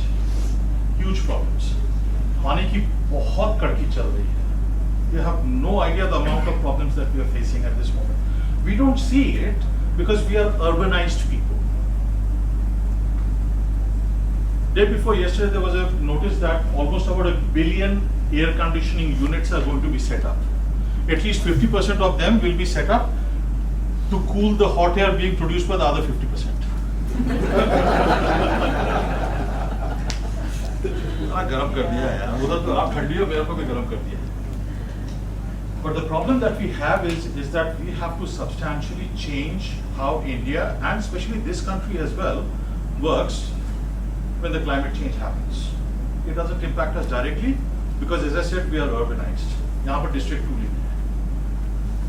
Huge problems. पानी की बहुत कड़की चल रही है. You have no idea the amount of problems that we are facing at this moment. We don't see it because we are urbanized people. Day before yesterday, there was a notice that almost about 1 billion air conditioning units are going to be set up. At least 50% of them will be set up to cool the hot air being produced by the other 50%. गरम कर दिया यार, उधर तो आप ठंडी हो, मेरे को भी गरम कर दिया. But the problem that we have is that we have to substantially change how India, and especially this country as well, works when the climate change happens. It doesn't impact us directly because, as I said, we are urbanized. यहाँ पर district ruling.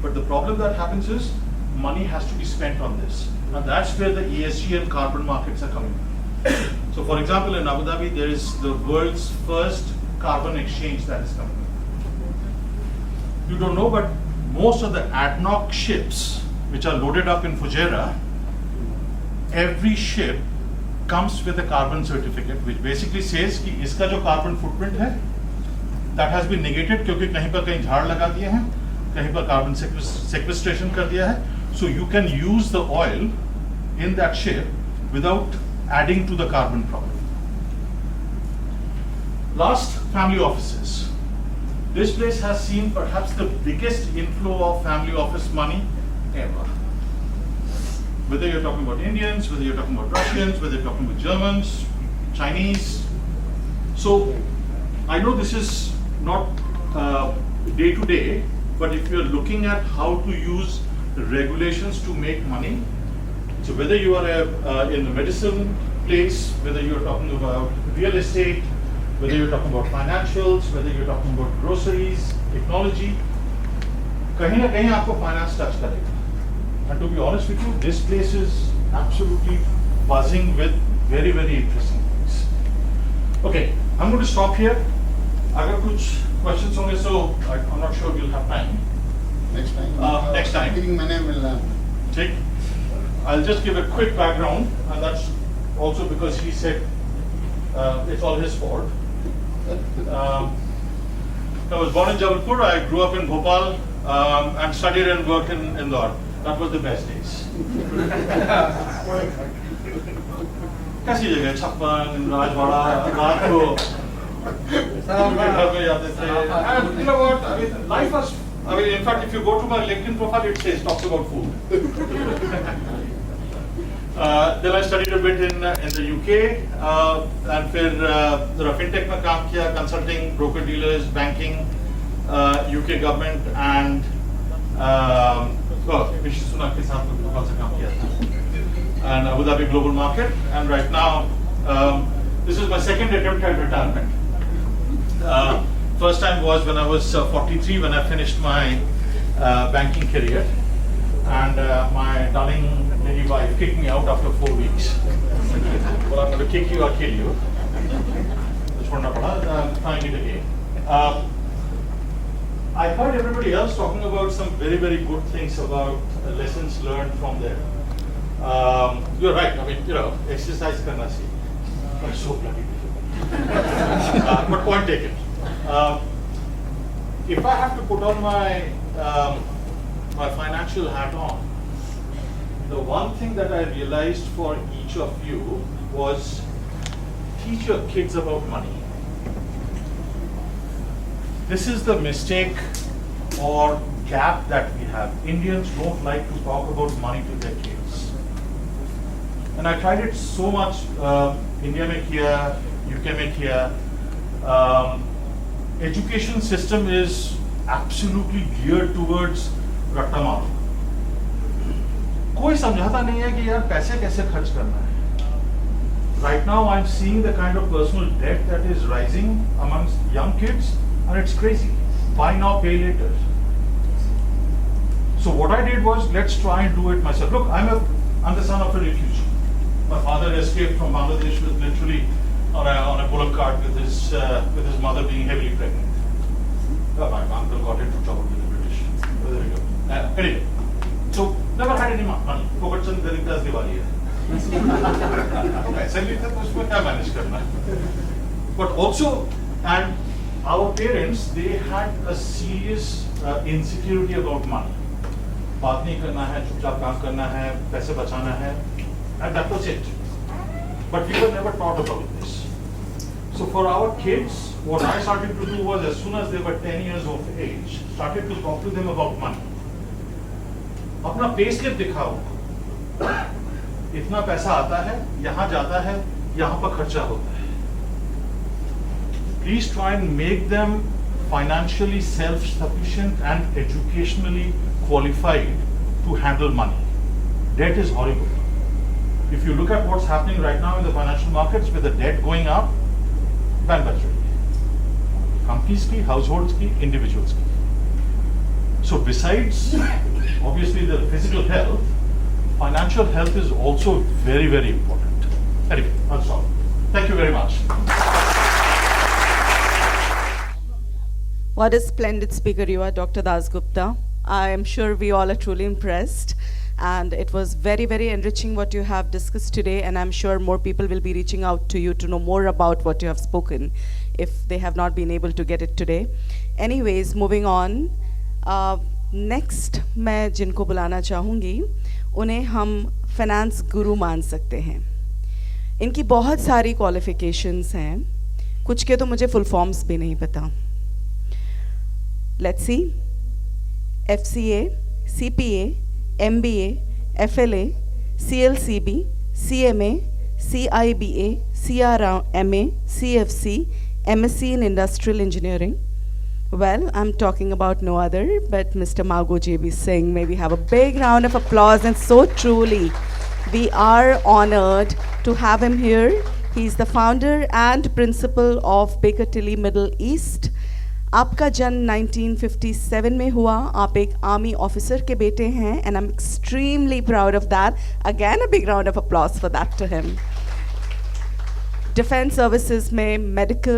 But the problem that happens is money has to be spent on this. And that's where the ESG and carbon markets are coming. So for example, in Abu Dhabi, there is the world's first carbon exchange that is coming. You don't know, but most of the ADNOC ships, which are loaded up in Fujairah, every ship comes with a carbon certificate, which basically says कि इसका जो carbon footprint है, that has been negated क्योंकि कहीं पर कहीं झाड़ लगा दिए हैं, कहीं पर carbon sequestration कर दिया है, so you can use the oil in that ship without adding to the carbon problem. Last, family offices. This place has seen perhaps the biggest inflow of family office money ever. Whether you're talking about Indians, whether you're talking about Russians, whether you're talking about Germans, Chinese. So I know this is not day to day, but if you're looking at how to use regulations to make money, so whether you are in the medicine place, whether you're talking about real estate, whether you're talking about financials, whether you're talking about groceries, technology, कहीं ना कहीं आपको finance touch करेगा. And to be honest with you, this place is absolutely buzzing with very, very interesting things. Okay, I'm going to stop here. अगर कुछ questions होंगे, so I'm not sure we'll have time. Next time. Next time. मैंने मिलना. ठीक. I'll just give a quick background, and that's also because he said it's all his fault. I was born in Jabalpur. I grew up in Bhopal and studied and worked in Indore. That was the best days. कैसी जगह छप्पन राजवाड़ा रात को घर में जाते थे. And you know what? I mean, life was. I mean, in fact, if you go to my LinkedIn profile, it says talks about food. Then I studied a bit in the UK, and फिर fintech में काम किया, consulting, broker dealers, banking, UK government, and Rishi Sunak के साथ कौन सा काम किया था. and Abu Dhabi Global Market. And right now, this is my second attempt at retirement. First time was when I was 43, when I finished my banking career. And my darling lady wife kicked me out after 4 weeks. Well, I'm going to kick you or kill you. I'm trying it again. I heard everybody else talking about some very, very good things about lessons learned from there. You're right. I mean, exercise karna si. But so bloody difficult. But point taken. If I have to put on my my financial hat on, the one thing that I realized for each of you was teach your kids about money. This is the mistake or gap that we have. Indians don't like to talk about money to their kids. And I tried it so much, India mein kiya, UK mein kiya. Education system is absolutely geared towards रट्टा मारो. कोई समझाता नहीं है कि यार पैसे कैसे खर्च करना है. Right now I'm seeing the kind of personal debt that is rising amongst young kids, and it's crazy. Buy now, pay later. So what I did was, let's try and do it myself. Look, I'm the son of a refugee. My father escaped from Bangladesh with literally on a bullock cart with his mother being heavily pregnant. My uncle got into trouble with the British. There we go. Anyway, so never had any money. Pocket chand Daritas Diwali hai. पैसे भी थे तो उसमें क्या manage करना है. But also, and our parents, they had a serious insecurity about money. बात नहीं करना है, चुपचाप काम करना है, पैसे बचाना है, and that was it. But we were never taught about this. So for our kids, what I started to do was, as soon as they were 10 years of age, started to talk to them about money. अपना pay slip दिखाओ. इतना पैसा आता है, यहाँ जाता है, यहाँ पर खर्चा होता है. Please try and make them financially self-sufficient and educationally qualified to handle money. Debt is horrible. If you look at what's happening right now in the financial markets with the debt going up, ban bach rahi hai. Companies ki, households ki, individuals ki. So besides, obviously, the physical health, financial health is also very, very important. Anyway, I'll stop. Thank you very much. What a splendid speaker you are, Dr. Dasgupta. I am sure we all are truly impressed. And it was very, very enriching what you have discussed today. And I'm sure more people will be reaching out to you to know more about what you have spoken if they have not been able to get it today. Anyways, moving on. Next मैं जिनको बुलाना चाहूँगी उन्हें हम finance गुरु मान सकते हैं. इनकी बहुत सारी क्वालिफ़िकेशंस हैं, कुछ के तो मुझे फुल फॉर्म्स भी नहीं पता. Let's see. FCA, CPA, MBA, FLA, CLCB, CMA, CIBA, CRMA, CFC, MSc in Industrial Engineering. Well, I'm talking about no other but Mr. Mago JB Singh. May we have a big round of applause. And so truly, we are honored to have him here. He's the founder and principal of Baker Tilly Middle East. आपका जन्म 1957 में हुआ. आप एक army officer के बेटे हैं and I'm extremely proud of that. Again, a big round of applause for that to him. Defence services में,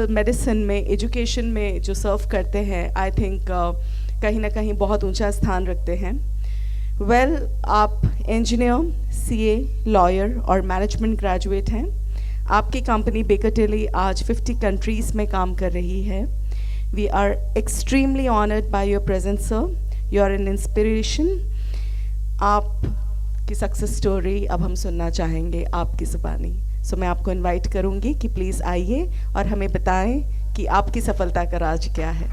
मेडिसिन में, एजुकेशन में जो सर्व करते हैं, आई थिंक कहीं ना कहीं बहुत ऊंचा स्थान रखते हैं. वेल, आप इंजीनियर, CA, लॉयर और मैनेजमेंट ग्रेजुएट हैं. आपकी कंपनी बेकर टिली आज 50 कंट्रीज़ में काम कर रही है. We are extremely honoured by your presence sir. You are an inspiration. आपकी सक्सेस स्टोरी अब हम सुनना चाहेंगे आपकी ज़ुबानी. सो मैं आपको इनवाइट करूंगी कि प्लीज़ आइए और हमें बताएं कि आपकी सफलता का राज क्या है.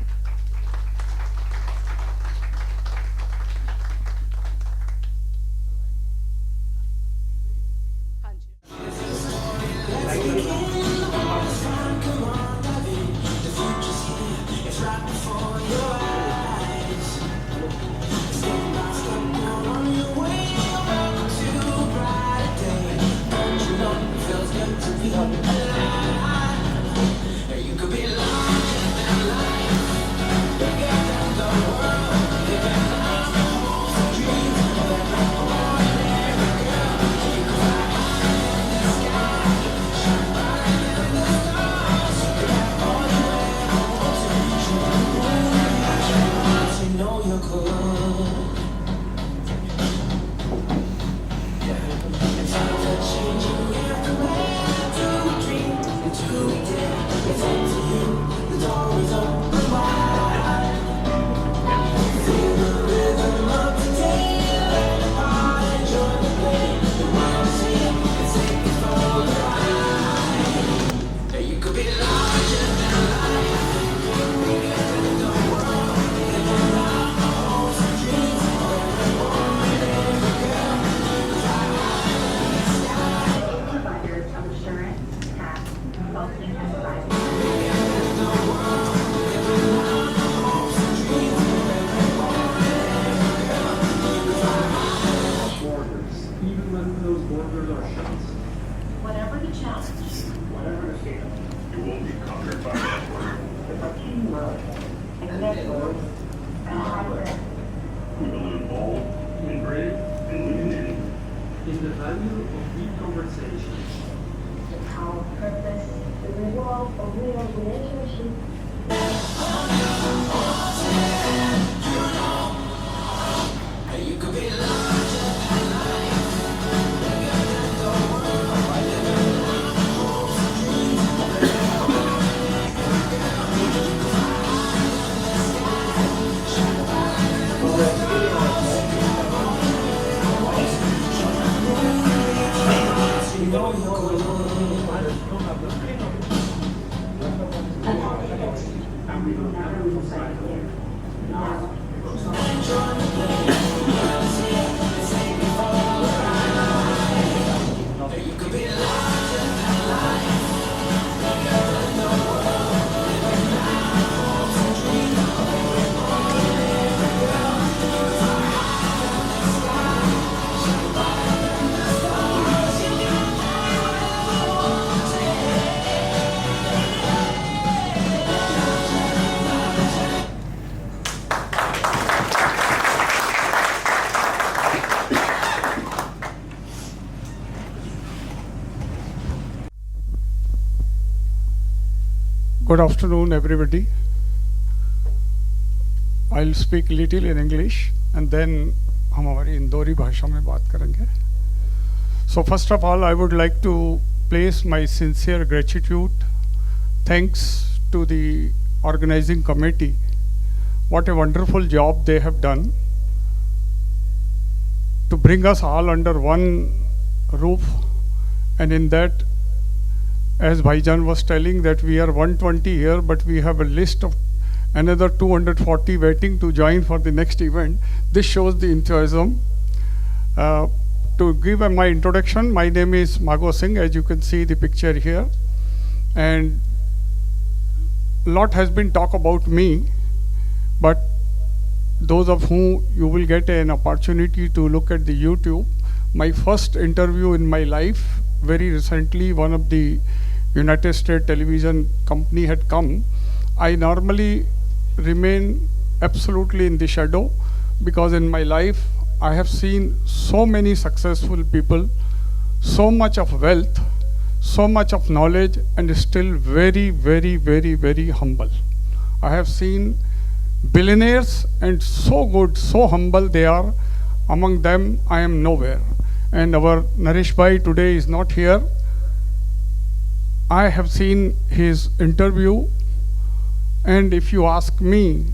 is the value of deep conversations. The power of purpose, the reward of real relationships. Good afternoon, everybody. I'll speak little in English and then हम हमारी इंदौरी भाषा में बात करेंगे. So first of all, I would like to place my sincere gratitude, thanks to the organizing committee. What a wonderful job they have done to bring us all under one roof, and in that, as Bhaijan was telling, that we are 120 here, but we have a list of another 240 waiting to join for the next event. This shows the enthusiasm. To give my introduction, my name is Mago Singh, as you can see the picture here. And a lot has been talked about me, but those of whom you will get an opportunity to look at the YouTube, my first interview in my life, very recently, one of the United States television company had come. I normally remain absolutely in the shadow because in my life I have seen so many successful people, so much of wealth, so much of knowledge, and still very, very, very, very humble. I have seen billionaires and so good, so humble they are. Among them, I am nowhere. And our Naresh Bhai today is not here. I have seen his interview, and if you ask me,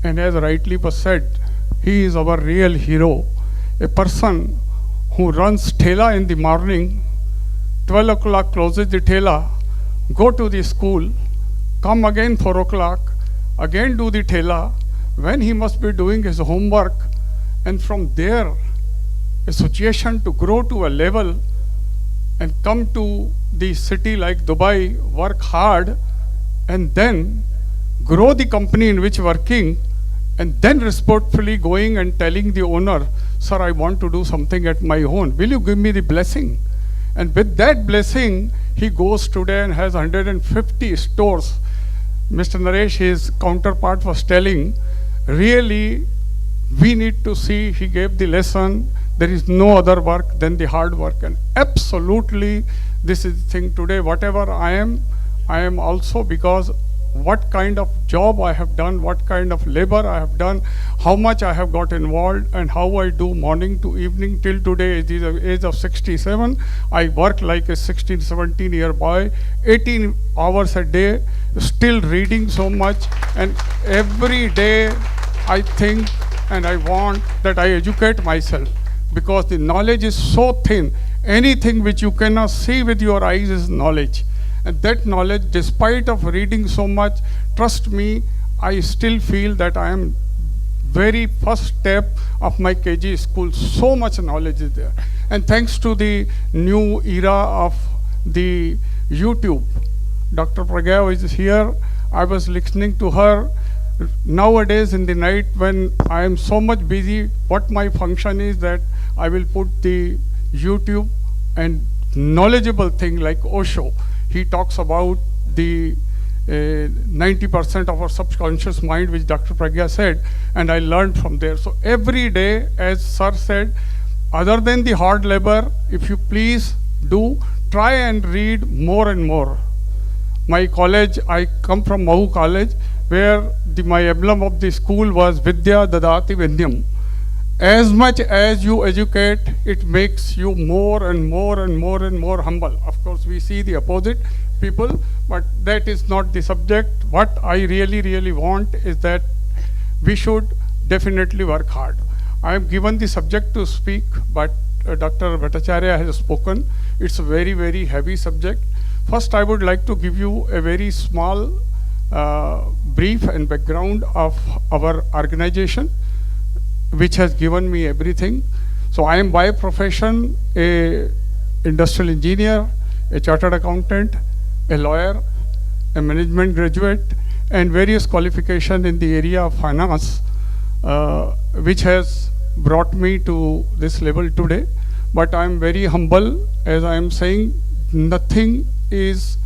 and as rightly was said, he is our real hero. A person who runs Thela in the morning, 12 o'clock closes the Thela, go to the school, come again 4 o'clock, again do the Thela, when he must be doing his homework, and from there, a situation to grow to a level and come to the city like Dubai, work hard, and then grow the company in which working, and then respectfully going and telling the owner, sir, I want to do something at my own. Will you give me the blessing? And with that blessing, he goes today and has 150 stores. Mr. Naresh, his counterpart, was telling, really, we need to see, he gave the lesson, there is no other work than the hard work. And absolutely, this is the thing today, whatever I am also because what kind of job I have done, what kind of labor I have done, how much I have got involved, and how I do morning to evening till today, at the age of 67, I work like a 16, 17-year boy, 18 hours a day, still reading so much, and every day I think and I want that I educate myself, because the knowledge is so thin. Anything which you cannot see with your eyes is knowledge. And that knowledge, despite of reading so much, trust me, I still feel that I am very first step of my KG school. So much knowledge is there. And thanks to the new era of the YouTube, Dr. Pragya is here. I was listening to her. Nowadays in the night when I am so much busy, what my function is that I will put the YouTube and knowledgeable thing like Osho. He talks about the 90% of our subconscious mind, which Dr. Pragya said, and I learned from there. So every day, as Sir said, other than the hard labor, if you please do, try and read more and more. My college, I come from Mahu College, where my emblem of the school was Vidya Dadati Vidyam. As much as you educate, it makes you more and more and more and more humble. Of course, we see the opposite people, but that is not the subject. What I really want is that we should definitely work hard. I am given the subject to speak, but Dr. Bhattacharya has spoken. It's a very heavy subject. First, I would like to give you a very small brief and background of our organization, which has given me everything. So I am by profession a industrial engineer, a chartered accountant, a lawyer, a management graduate, and various qualifications in the area of finance, which has brought me to this level today. But I am very humble, as I am saying, nothing is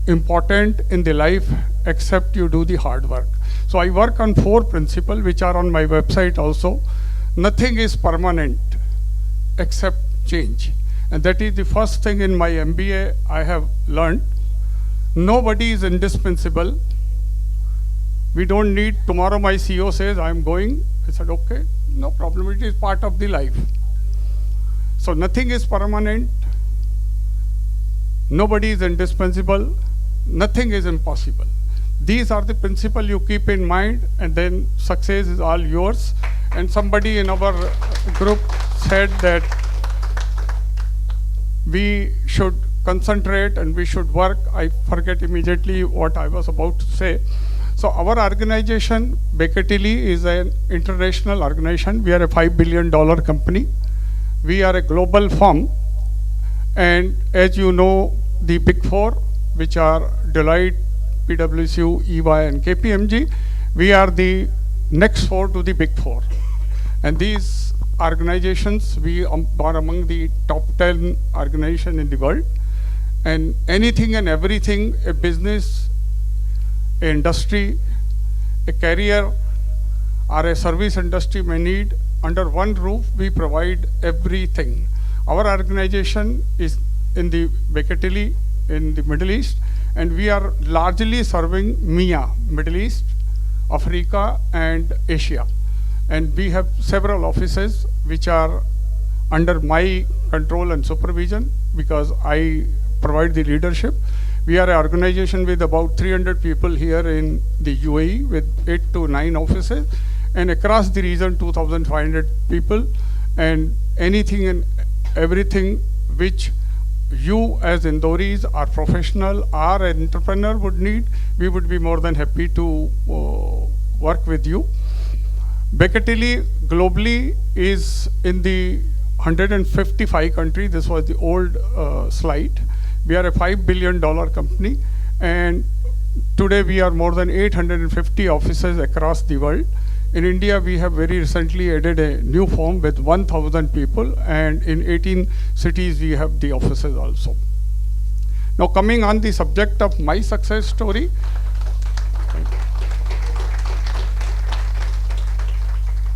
important in the life except you do the hard work. So I work on 4 principles, which are on my website also. Nothing is permanent except change. And that is the first thing in my MBA I have learned. Nobody is indispensable. We don't need, tomorrow my CEO says, I'm going. I said, okay, no problem. It is part of the life. So nothing is permanent. Nobody is indispensable. Nothing is impossible. These are the principles you keep in mind, and then success is all yours. And somebody in our group said that we should concentrate and we should work. I forget immediately what I was about to say. So our organization, Bekatili, is an international organization. We are a $5 billion company. We are a global firm. And as you know, the Big Four, which are Deloitte, PwC, EY, and KPMG, we are the next 4 to the Big Four. And these organizations, we are among the top 10 organizations in the world. And anything and everything, a business, an industry, a career, or a service industry may need, under one roof, we provide everything. Our organization is in the Bekatili, in the Middle East, and we are largely serving MEA, Middle East, Africa, and Asia. And we have several offices which are under my control and supervision because I provide the leadership. We are an organization with about 300 people here in the UAE with 8 to 9 offices, and across the region 2,500 people, and anything and everything which you as Indoris or professional or an entrepreneur would need, we would be more than happy to work with you. Bekatili globally is in the 155 countries. This was the old slide. We are a $5 billion company, and today we are more than 850 offices across the world. In India, we have very recently added a new firm with 1,000 people, and in 18 cities we have the offices also. Now coming on the subject of my success story.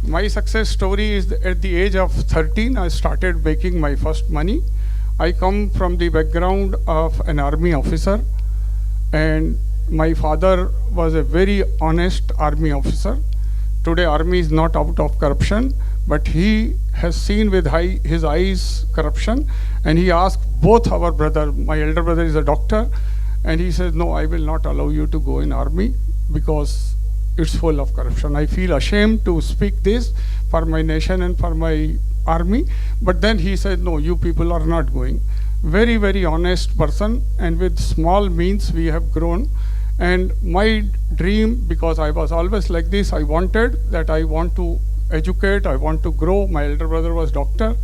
My success story is at the age of 13, I started making my first money. I come from the background of an army officer, and my father was a very honest army officer. Today, army is not out of corruption, but he has seen with his eyes corruption, and he asked both our brother, my elder brother is a doctor, and he says, no, I will not allow you to go in army because it's full of corruption. I feel ashamed to speak this for my nation and for my army, but then he said, no, you people are not going. Very, very honest person, and with small means we have grown. And my dream, because I was always like this, I wanted that I want to educate, I want to grow. My elder brother was doctor,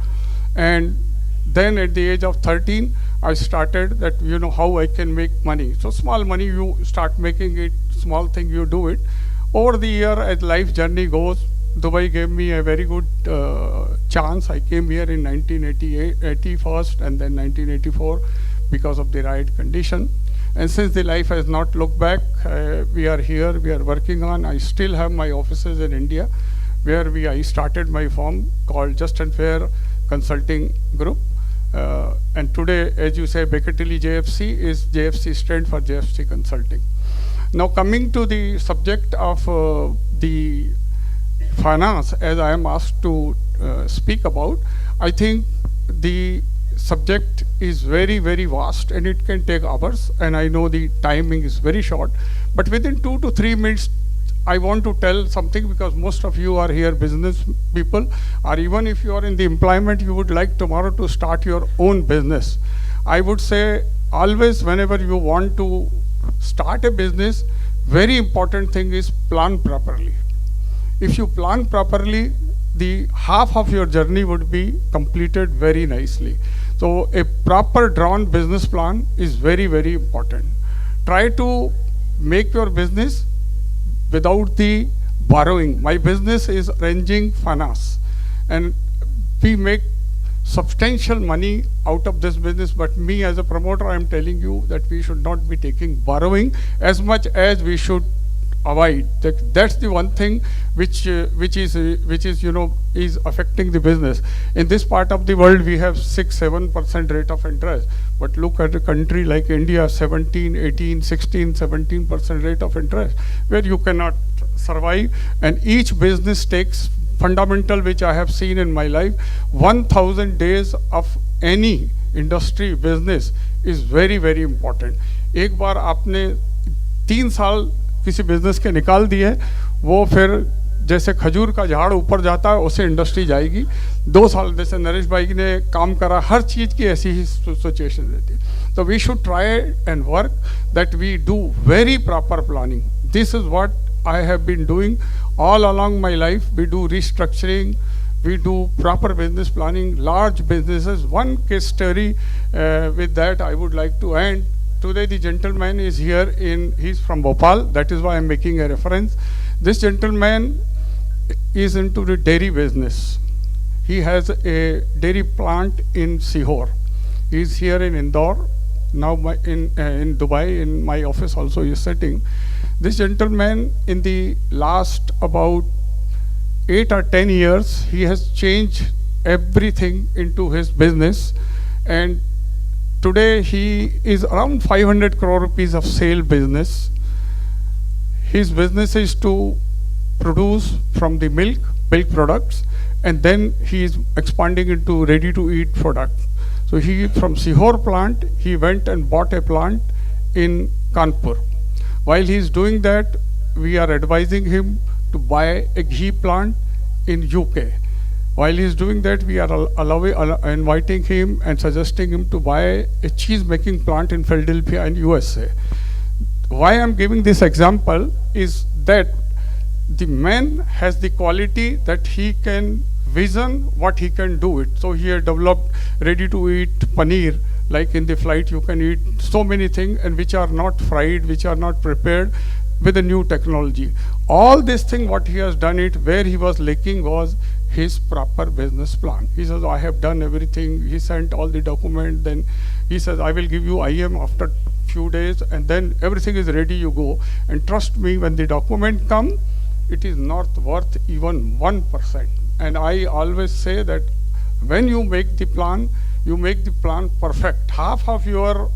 and then at the age of 13, I started that, you know, how I can make money. So small money, you start making it, small thing, you do it. Over the year, as life journey goes, Dubai gave me a very good chance. I came here in 1980 first, and then 1984 because of the riot condition. And since the life has not looked back, we are here, we are working on. I still have my offices in India, where I started my firm called Just and Fair Consulting Group. And today, as you say, Beckettly JFC is JFC stand for JFC Consulting. Now coming to the subject of the finance, as I am asked to speak about, I think the subject is very, very vast and it can take hours, and I know the timing is very short, but within 2 to 3 minutes I want to tell something, because most of you are here business people, or even if you are in the employment, you would like tomorrow to start your own business. I would say always whenever you want to start a business, very important thing is plan properly. If you plan properly, the half of your journey would be completed very nicely. So a proper drawn business plan is very, very important. Try to make your business without the borrowing. My business is arranging finance, and we make substantial money out of this business, but me as a promoter, I am telling you that we should not be taking borrowing as much as we should avoid. That's the one thing which is is affecting the business. In this part of the world, we have 6-7% rate of interest, but look at a country like India, 17, 18, 16, 17% rate of interest, where you cannot survive. And each business takes fundamental, which I have seen in my life, 1000 days of any industry business is very, very important. एक बार आपने 3 साल किसी business के निकाल दिए, वो फिर जैसे खजूर का झाड़ ऊपर जाता है उसे इंडस्ट्री जाएगी। 2 साल जैसे नरेश भाई ने काम करा, हर चीज़ की ऐसी ही सिचुएशन रहती है। तो we should try and work that we do very proper planning. This is what I have been doing all along my life. We do restructuring, we do proper business planning, large businesses. One case story with that I would like to end. Today the gentleman is here he's from Bhopal, that is why I'm making a reference. This gentleman is into the dairy business. He has a dairy plant in Sihor. He's here in Indore. Now in Dubai, in my office also he is sitting. This gentleman, in the last about 8 or 10 years, he has changed everything into his business, and today he is around 500 crore rupees of sale business. His business is to produce from the milk products, and then he is expanding into ready to eat products. So he, from Sihor plant, he went and bought a plant in Kanpur. While he is doing that, we are advising him to buy a ghee plant in UK. While he is doing that, we are inviting him and suggesting him to buy a cheese making plant in Philadelphia in USA. Why I am giving this example is that the man has the quality that he can vision what he can do it. So he has developed ready to eat paneer. Like in the flight, you can eat so many things, and which are not fried, which are not prepared with a new technology. All this thing, what he has done it, where he was lacking was his proper business plan. He says, I have done everything. He sent all the document. Then he says, I will give you IM after few days, and then everything is ready, you go. And trust me, when the document come, it is not worth even 1%. And I always say that when you make the plan, you make the plan perfect. Half of your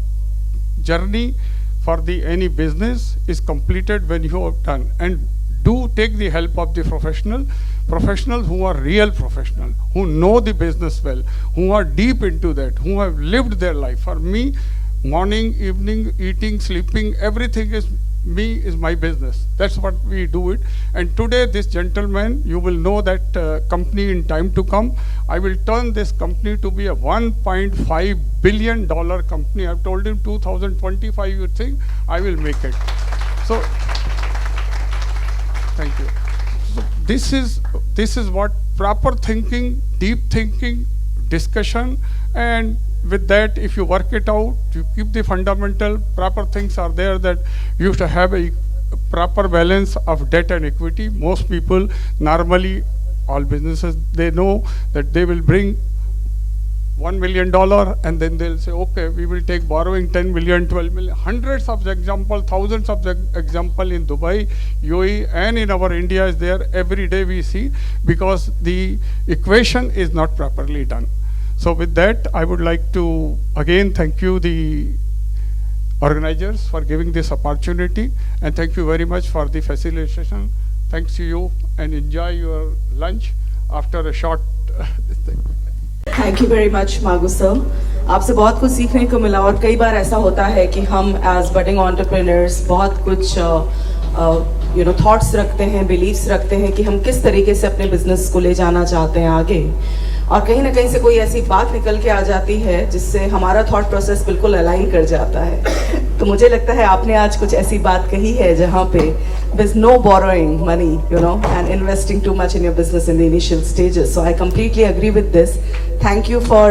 journey for any business is completed when you have done. And do take the help of the professionals who are real professional, who know the business well, who are deep into that, who have lived their life. For me, morning, evening, eating, sleeping, everything is my business. That's what we do it. And today this gentleman, you will know that company in time to come. I will turn this company to be a $1.5 billion company. I've told him 2025 you think I will make it. So thank you. So this is what proper thinking, deep thinking, discussion, and with that, if you work it out, you keep the fundamental proper things are there, that you should have a proper balance of debt and equity. Most people normally, all businesses, they know that they will bring $1 million, and then they'll say, okay, we will take borrowing 10 million, 12 million, hundreds of example, thousands of example in Dubai, UAE, and in our India is there. Every day we see, because the equation is not properly done. So with that, I would like to again thank you, the organizers, for giving this opportunity, and thank you very much for the facilitation. Thanks to you, and enjoy your lunch after a short thing. Thank you very much मागू sir, आपसे बहुत कुछ सीखने को मिला। और कई बार ऐसा होता है कि हम एज बडिंग एंटरप्रेन्योर्स बहुत कुछ थॉट्स रखते हैं, बिलीव्स रखते हैं कि हम किस तरीके से अपने बिजनेस को ले जाना चाहते हैं आगे, और कहीं ना कहीं से कोई ऐसी बात निकल के आ जाती है जिससे हमारा थॉट प्रोसेस बिल्कुल अलाइन कर जाता है। तो मुझे लगता है आपने आज कुछ ऐसी बात कही है जहाँ पे there's no borrowing money, and investing too much in your business in the initial stages. So I completely agree with this. Thank you for,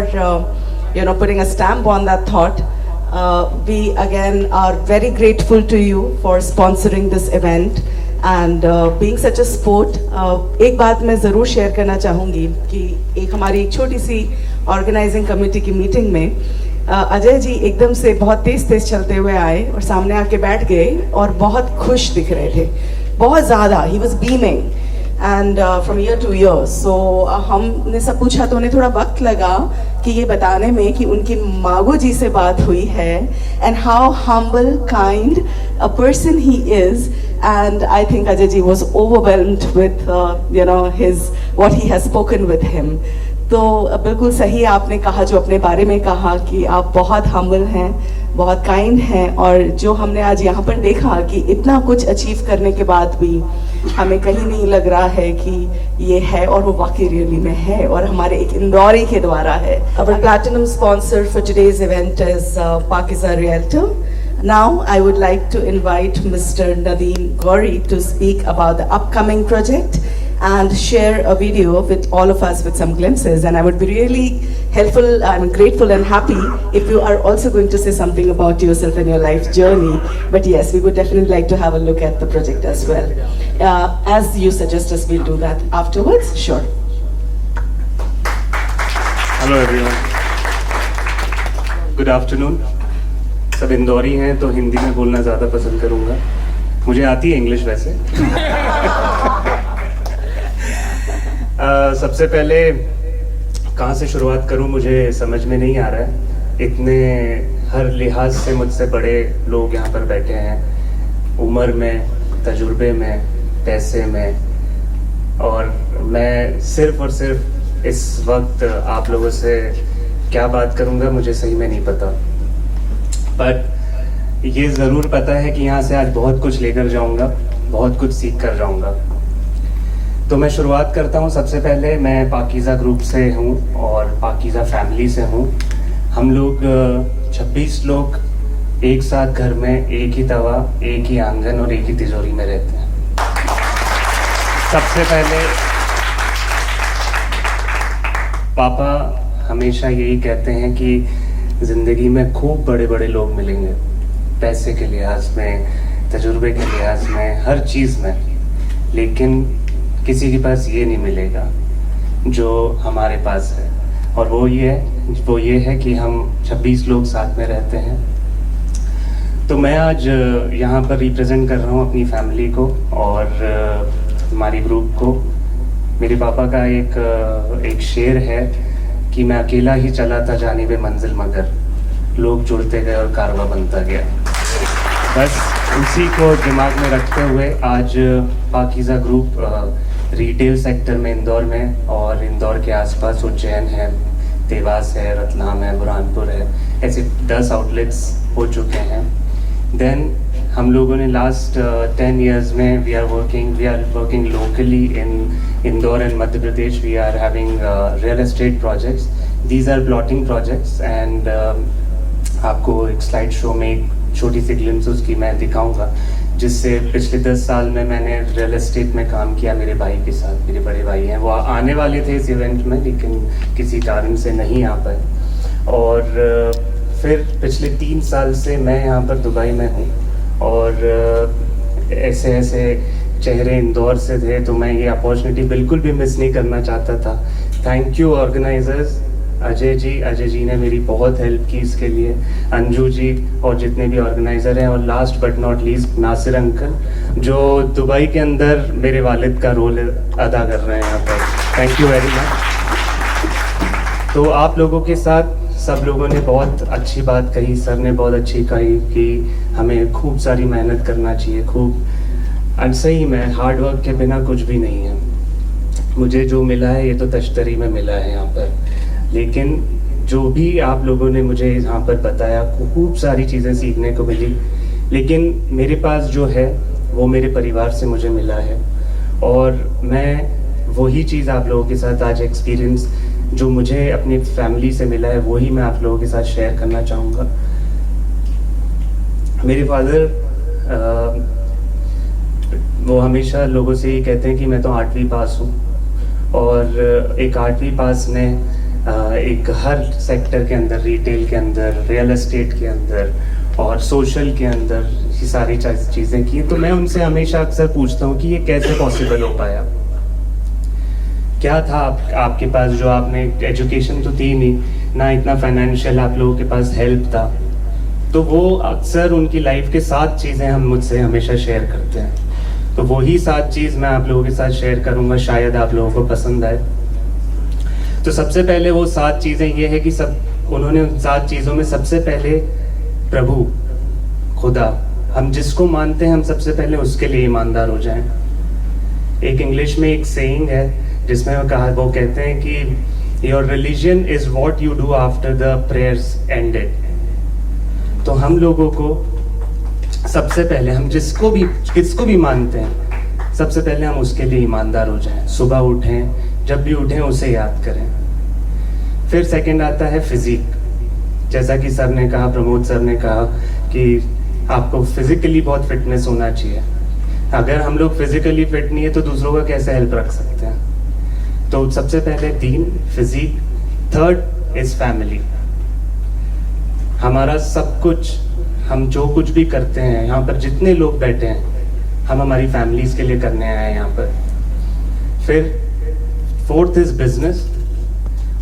putting a stamp on that thought. We again are very grateful to you for sponsoring this event and being such a sport. एक बात मैं ज़रूर share करना चाहूँगी कि एक हमारी एक छोटी सी ऑर्गेनाइजिंग कमेटी की मीटिंग में अजय जी एकदम से बहुत तेज चलते हुए आए और सामने आके बैठ गए और बहुत खुश दिख रहे थे, बहुत ज़्यादा। He was beaming and from year to year. So हमने सब पूछा तो उन्हें थोड़ा वक्त लगा कि ये बताने में कि उनकी मागो जी से बात हुई है and how humble kind a person he is. And I think Ajay ji was overwhelmed with his what he has spoken with him. तो बिल्कुल सही आपने कहा जो अपने बारे में कहा कि आप बहुत हम्बल हैं, बहुत काइंड हैं, और जो हमने आज यहाँ पर देखा कि इतना कुछ अचीव करने के बाद भी हमें कहीं नहीं लग रहा है कि ये है, और वो वाकई रियली में है और हमारे एक इंदौरी के द्वारा है। Our platinum sponsor for today's event is Pakiza Realtor. Now I would like to invite Mr. Nadeem Gauri to speak about the upcoming project and share a video with all of us with some glimpses. And I would be really helpful, I'm grateful and happy if you are also going to say something about yourself and your life journey. But yes, we would definitely like to have a look at the project as well. As you suggest us, we'll do that afterwards. Sure. Hello everyone. Good afternoon. सब इंदौरी हैं तो हिंदी में बोलना ज़्यादा पसंद करूँगा, मुझे आती है इंग्लिश वैसे। सबसे पहले कहाँ से शुरुआत करूँ मुझे समझ में नहीं आ रहा है। इतने हर लिहाज से मुझसे बड़े लोग यहाँ पर बैठे हैं, उम्र में, तजुर्बे में, पैसे में, और मैं सिर्फ और सिर्फ इस वक्त आप लोगों से क्या बात करूँगा मुझे सही में नहीं पता। बट ये ज़रूर पता है कि यहाँ से आज बहुत कुछ लेकर जाऊँगा, बहुत कुछ सीख कर जाऊँगा। तो मैं शुरुआत करता हूँ। सबसे पहले मैं पाकीज़ा ग्रुप से हूँ और पाकीज़ा फैमिली से हूँ। हम लोग 26 लोग एक साथ घर में एक ही तवा, एक ही आंगन और एक ही तिजोरी में रहते हैं। सबसे पहले पापा हमेशा यही कहते हैं कि ज़िंदगी में खूब बड़े बड़े लोग मिलेंगे, पैसे के लिहाज में, तजुर्बे के लिहाज में, हर चीज़ में, लेकिन किसी के पास ये नहीं मिलेगा जो हमारे पास है। और वो ये है कि हम 26 लोग साथ में रहते हैं। तो मैं आज यहाँ पर रिप्रेजेंट कर रहा हूँ अपनी फैमिली को और हमारी ग्रुप को। मेरे पापा का एक शेर है कि मैं अकेला ही चला था जानिबे मंजिल, मगर लोग जुड़ते गए और कारवा बनता गया। बस उसी को दिमाग में रखते हुए आज पाकीज़ा ग्रुप रिटेल सेक्टर में इंदौर में और इंदौर के आसपास उज्जैन है, देवास है, रतलाम है, बुरहानपुर है, ऐसे 10 आउटलेट्स हो चुके हैं। देन हम लोगों ने लास्ट 10 years में we are working locally in Indore and Madhya Pradesh. We are having real estate projects, these are plotting projects and आपको एक स्लाइड शो में एक छोटी सी ग्लिम्स उसकी मैं दिखाऊंगा, जिससे पिछले 10 साल में मैंने रियल एस्टेट में काम किया मेरे भाई के साथ। मेरे बड़े भाई हैं, वो आने वाले थे इस इवेंट में लेकिन किसी कारण से नहीं आ पाए। और फिर पिछले 3 साल से मैं यहाँ पर दुबई में हूँ और ऐसे चेहरे इंदौर से थे, तो मैं ये अपॉर्चुनिटी बिल्कुल भी मिस नहीं करना चाहता था। Thank you organisers, Ajay ji ने मेरी बहुत हेल्प की इसके लिए, अंजू जी और जितने भी ऑर्गेनाइज़र हैं, और last but not least Nasir uncle जो दुबई के अंदर मेरे वालिद का रोल अदा कर रहे हैं यहाँ पर। Thank you very much. तो आप लोगों के साथ सब लोगों ने बहुत अच्छी बात कही, सर ने बहुत अच्छी कही कि हमें खूब सारी मेहनत करना चाहिए, खूब सही में हार्ड वर्क के बिना कुछ भी नहीं है। मुझे जो मिला है ये तो तश्तरी में मिला है यहाँ पर, लेकिन जो भी आप लोगों ने मुझे यहाँ पर बताया खूब सारी चीज़ें सीखने को मिली, लेकिन मेरे पास जो है वो मेरे परिवार से मुझे मिला है, और मैं वही चीज़ आप लोगों के साथ आज एक्सपीरियंस जो मुझे अपनी फैमिली से मिला है वही मैं आप लोगों के साथ शेयर करना चाहूँगा। मेरे फादर वो हमेशा लोगों से ये कहते हैं कि मैं तो 8वीं पास हूँ, और एक 8वीं पास ने एक हर सेक्टर के अंदर, रिटेल के अंदर, रियल एस्टेट के अंदर और सोशल के अंदर ये सारी चीज़ें की। तो मैं उनसे हमेशा अक्सर पूछता हूँ कि ये कैसे पॉसिबल हो पाया, क्या था आपके पास जो आपने, एजुकेशन तो थी नहीं ना, इतना फाइनेंशियल आप लोगों के पास हेल्प था। तो वो अक्सर उनकी लाइफ के 7 चीज़ें हम मुझसे हमेशा शेयर करते हैं, तो वही 7 चीज़ मैं आप लोगों के साथ शेयर करूँगा, शायद आप लोगों को पसंद आए। तो सबसे पहले वो 7 चीज़ें ये है कि उन्होंने उन 7 चीज़ों में सबसे पहले प्रभु खुदा, हम जिसको मानते हैं हम सबसे पहले उसके लिए ईमानदार हो जाएं। एक इंग्लिश में एक सेइंग है जिसमें वो कहते हैं कि your religion is what you do after the prayers ended. तो हम लोगों को सबसे पहले, हम किसको भी मानते हैं, सबसे पहले हम उसके लिए ईमानदार हो जाएं। सुबह उठें, जब भी उठें उसे याद करें। फिर सेकंड आता है फिजिक, जैसा कि सर ने कहा, प्रमोद सर ने कहा कि आपको फिजिकली बहुत फिटनेस होना चाहिए। अगर हम लोग फिजिकली फिट नहीं है तो दूसरों का कैसे हेल्प रख सकते हैं। तो सबसे पहले दीन, फिजिक। Third is family. हमारा सब कुछ, हम जो कुछ भी करते हैं यहाँ पर जितने लोग बैठे हैं, हम हमारी फैमिलीज के लिए करने आए हैं यहाँ पर। फिर फोर्थ इज बिजनेस।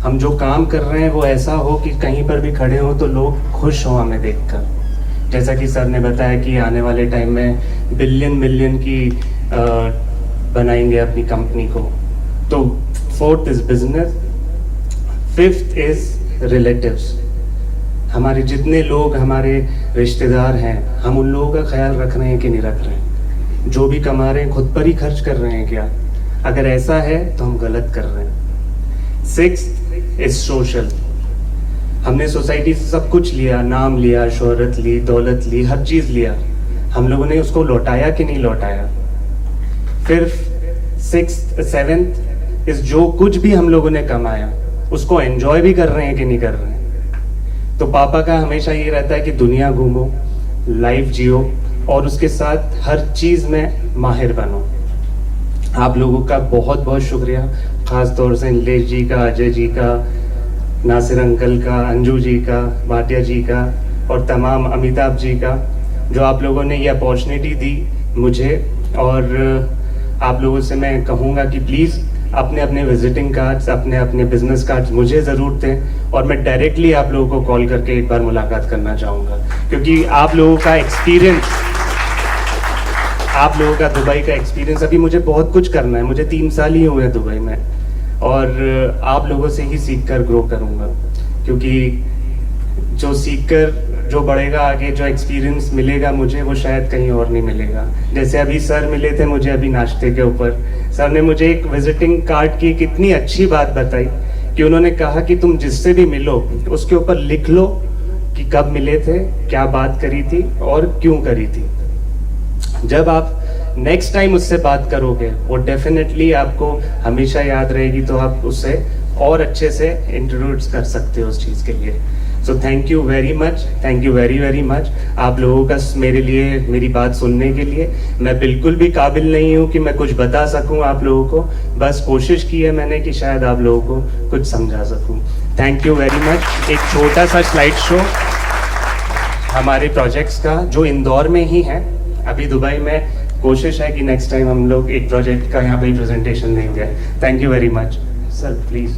हम जो काम कर रहे हैं वो ऐसा हो कि कहीं पर भी खड़े हो तो लोग खुश हो हमें देखकर। जैसा कि सर ने बताया कि आने वाले टाइम में बिलियन मिलियन की बनाएंगे अपनी कंपनी को। तो fourth is business. Fifth is relatives. हमारे जितने लोग हमारे रिश्तेदार हैं, हम उन लोगों का ख्याल रख रहे हैं कि नहीं रख रहे हैं। जो भी कमा रहे हैं खुद पर ही खर्च कर रहे हैं क्या? अगर ऐसा है तो हम गलत कर रहे हैं। Sixth is social. हमने सोसाइटी से सब कुछ लिया, नाम लिया, शोहरत ली, दौलत ली, हर चीज़ लिया, हम लोगों ने उसको लौटाया कि नहीं लौटाया। फिर सेवेंथ इज जो कुछ भी हम लोगों ने कमाया उसको एंजॉय भी कर रहे हैं कि नहीं कर रहे हैं। तो पापा का हमेशा ये रहता है कि दुनिया घूमो, लाइफ जियो और उसके साथ हर चीज़ में माहिर बनो। आप लोगों का बहुत बहुत शुक्रिया, ख़ास तौर से नीलेश जी का, अजय जी का, नासिर अंकल का, अंजू जी का, भाटिया जी का और तमाम अमिताभ जी का, जो आप लोगों ने ये अपॉर्चुनिटी दी मुझे। और आप लोगों से मैं कहूँगा कि प्लीज़ अपने अपने विजिटिंग कार्ड्स, अपने अपने बिजनेस कार्ड्स मुझे ज़रूर दें और मैं डायरेक्टली आप लोगों को कॉल करके एक बार मुलाकात करना चाहूँगा, क्योंकि आप लोगों का एक्सपीरियंस, आप लोगों का दुबई का एक्सपीरियंस, अभी मुझे बहुत कुछ करना है। मुझे 3 साल ही हुए हैं दुबई में और आप लोगों से ही सीख कर ग्रो करूँगा, क्योंकि जो सीख कर जो बढ़ेगा आगे, जो एक्सपीरियंस मिलेगा मुझे, वो शायद कहीं और नहीं मिलेगा। जैसे अभी सर मिले थे मुझे अभी नाश्ते के ऊपर, सर ने मुझे एक विजिटिंग कार्ड की कितनी अच्छी बात बताई कि उन्होंने कहा कि तुम जिससे भी मिलो उसके ऊपर लिख लो कि कब मिले थे, क्या बात करी थी और क्यों करी थी। जब आप नेक्स्ट टाइम उससे बात करोगे वो डेफिनेटली आपको हमेशा याद रहेगी, तो आप उससे और अच्छे से इंट्रोड्यूस कर सकते हो उस चीज़ के लिए। सो thank you very much, thank you very very much आप लोगों का मेरे लिए, मेरी बात सुनने के लिए। मैं बिल्कुल भी काबिल नहीं हूँ कि मैं कुछ बता सकूँ आप लोगों को, बस कोशिश की है मैंने कि शायद आप लोगों को कुछ समझा सकूँ। Thank you very much. एक छोटा सा स्लाइड शो हमारे प्रोजेक्ट्स का जो इंदौर में ही है, अभी दुबई में कोशिश है कि नेक्स्ट टाइम हम लोग एक प्रोजेक्ट का यहाँ पे प्रेजेंटेशन देंगे। Thank you very much sir, please.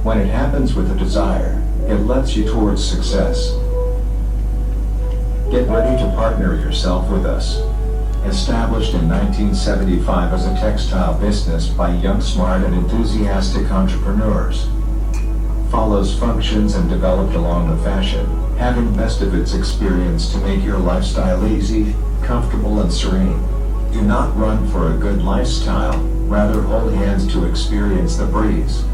When it happens with a desire, it lets you towards success. Get ready to partner yourself with us. Established in 1975 as a textile business by young, smart, and enthusiastic entrepreneurs. Follows functions and developed along the fashion, having best of its experience to make your lifestyle easy, comfortable, and serene. Do not run for a good lifestyle, rather hold hands to experience the breeze.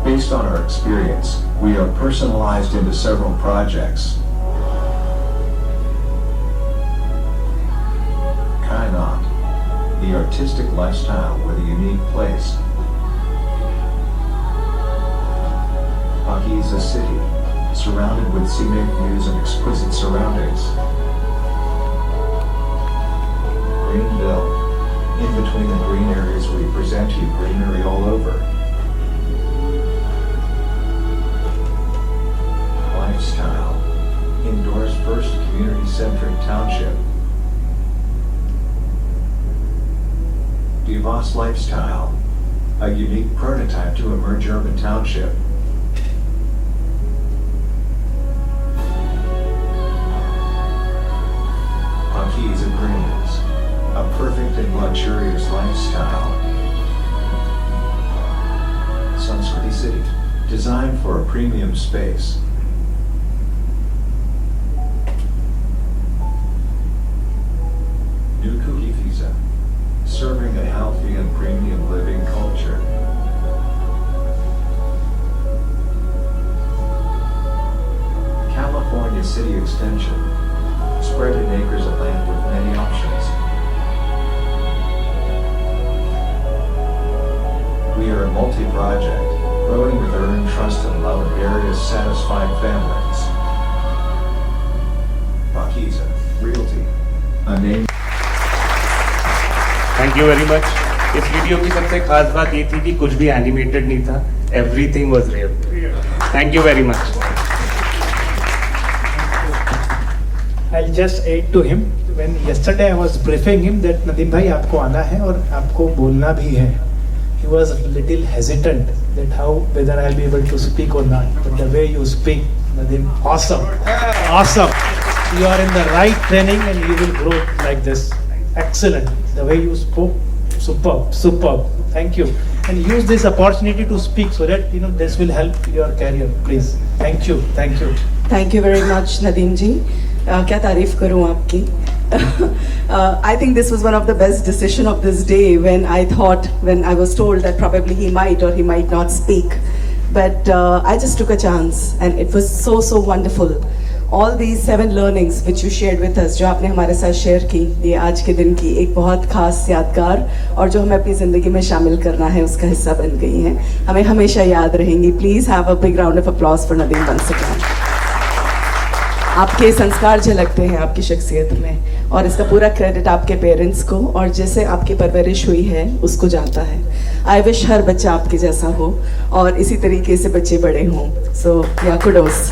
Based on our experience, we are personalized into several projects. Kainat, the artistic lifestyle with a unique place. Pakiza City, surrounded with scenic views and exquisite surroundings. Greenville, in between the green areas we present you greenery all over. Lifestyle, Indor's first community-centric township. Divas Lifestyle, a unique prototype to emerge urban township. Pakiza Greens, a perfect and luxurious lifestyle. Sanskriti City, designed for a premium space. New Kukifiza, serving a healthy and premium living culture. California City Extension, spread in acres of land with many options. We are a multi-project, growing with earned trust and love in various satisfied families. Pakiza Realty, a name. Thank you very much. इस video की सबसे खास बात ये थी कि कुछ भी एनिमेटेड नहीं था. Everything was real. Thank you very much. I'll just add to him. When yesterday I was briefing him that Nadeem bhai आपको आना है और आपको बोलना भी है. He was a little hesitant that how whether I'll be able to speak or not. But the way you speak, Nadeem, awesome, awesome. You are in the right training and you will grow like this. Excellent. The way you spoke, superb, superb. Thank you. And use this opportunity to speak so that this will help your career. Please. Thank you. Thank you. Thank you very much, Nadeem ji. क्या तारीफ करूँ आपकी. I think this was one of the best decision of this day when I was told that probably he might or he might not speak. But I just took a chance and it was so wonderful. All these 7 learnings which you shared with us, जो आपने हमारे साथ share की, ये आज के दिन की एक बहुत खास यादगार और जो हमें अपनी ज़िंदगी में शामिल करना है उसका हिस्सा बन गई हैं. हमें हमेशा याद रहेंगी. Please have a big round of applause for Nadeem once again. आपके संस्कार झलकते हैं आपकी शख्सियत में और इसका पूरा क्रेडिट आपके पेरेंट्स को और जैसे आपकी परवरिश हुई है उसको जाता है. आई विश हर बच्चा आपके जैसा हो और इसी तरीके से बच्चे बड़े हों. सो या कुडोस.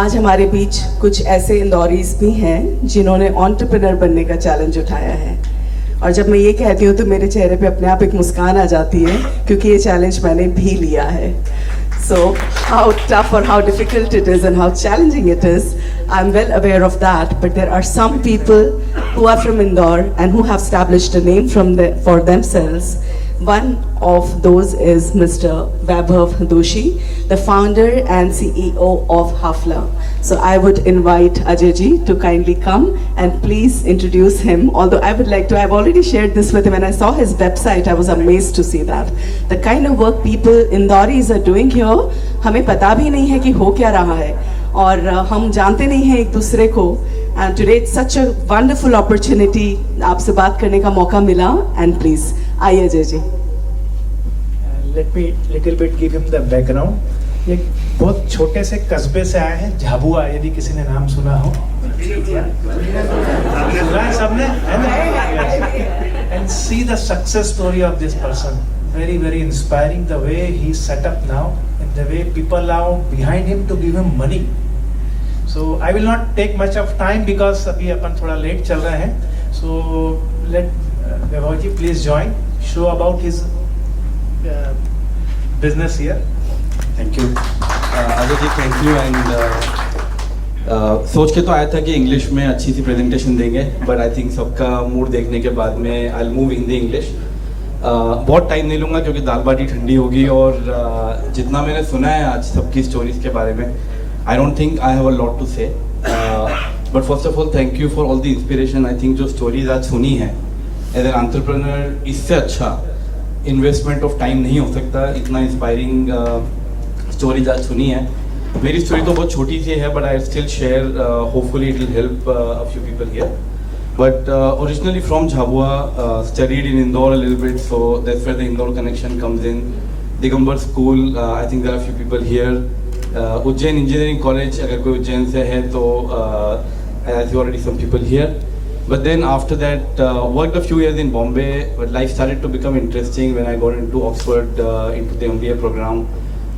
आज हमारे बीच कुछ ऐसे इंदौरीज भी हैं जिन्होंने एंटरप्रेन्योर बनने का चैलेंज उठाया है और जब मैं ये कहती हूँ तो मेरे चेहरे पे अपने आप एक मुस्कान आ जाती है क्योंकि ये चैलेंज मैंने भी लिया है. So how tough or how difficult it is and how challenging it is, I'm well aware of that. But there are some people who are from Indore and who have established a name for themselves. One of those is Mr. Vaibhav Doshi, the founder and CEO of Hafla. So I would invite Ajay ji to kindly come and please introduce him. Although I would like to, I've already shared this with him. When I saw his website, I was amazed to see that. The kind of work people Indoris are doing here, हमें पता भी नहीं है कि हो क्या रहा है और हम जानते नहीं हैं एक दूसरे को. And today it's such a wonderful opportunity. आपसे बात करने का मौका मिला and please, आइए Ajay ji. Let me little bit give him the background. ये बहुत छोटे से कस्बे से आए हैं, झाबुआ, यदि किसी ने नाम सुना हो. सुना है सबने, है ना? And see the success story of this person. Very inspiring the way he set up now and the way people are behind him to give him money. So I will not take much of time because अभी अपन थोड़ा late चल रहे हैं. So let Vaibhavji please join, show about his business here. Thank you Ajay ji, thank you. And सोच के तो आया था कि इंग्लिश में अच्छी सी प्रेजेंटेशन देंगे, बट आई थिंक सबका मूड देखने के बाद में I will move Hindi English. बहुत टाइम नहीं लूँगा क्योंकि दाल बाटी ठंडी होगी, और जितना मैंने सुना है आज सबकी स्टोरीज के बारे में, I don't think I have a lot to say. But first of all thank you for all the inspiration. I think जो स्टोरीज आज सुनी है एज एन एंटरप्रेन्योर, इससे अच्छा इन्वेस्टमेंट ऑफ टाइम नहीं हो सकता। इतना इंस्पायरिंग स्टोरीज आज सुनी है। मेरी स्टोरी तो बहुत छोटी सी है, but I still share, hopefully it will help a few people here. But originally from Jhabua, studied in Indore a little bit, so that's where the Indore connection comes in. Digambar School, I think there are a few people here. Ujjain Engineering College, अगर कोई उज्जैन से है तो I see already some people here. But then after that, worked a few years in Bombay, but life started to become interesting when I got into Oxford, into the MBA program.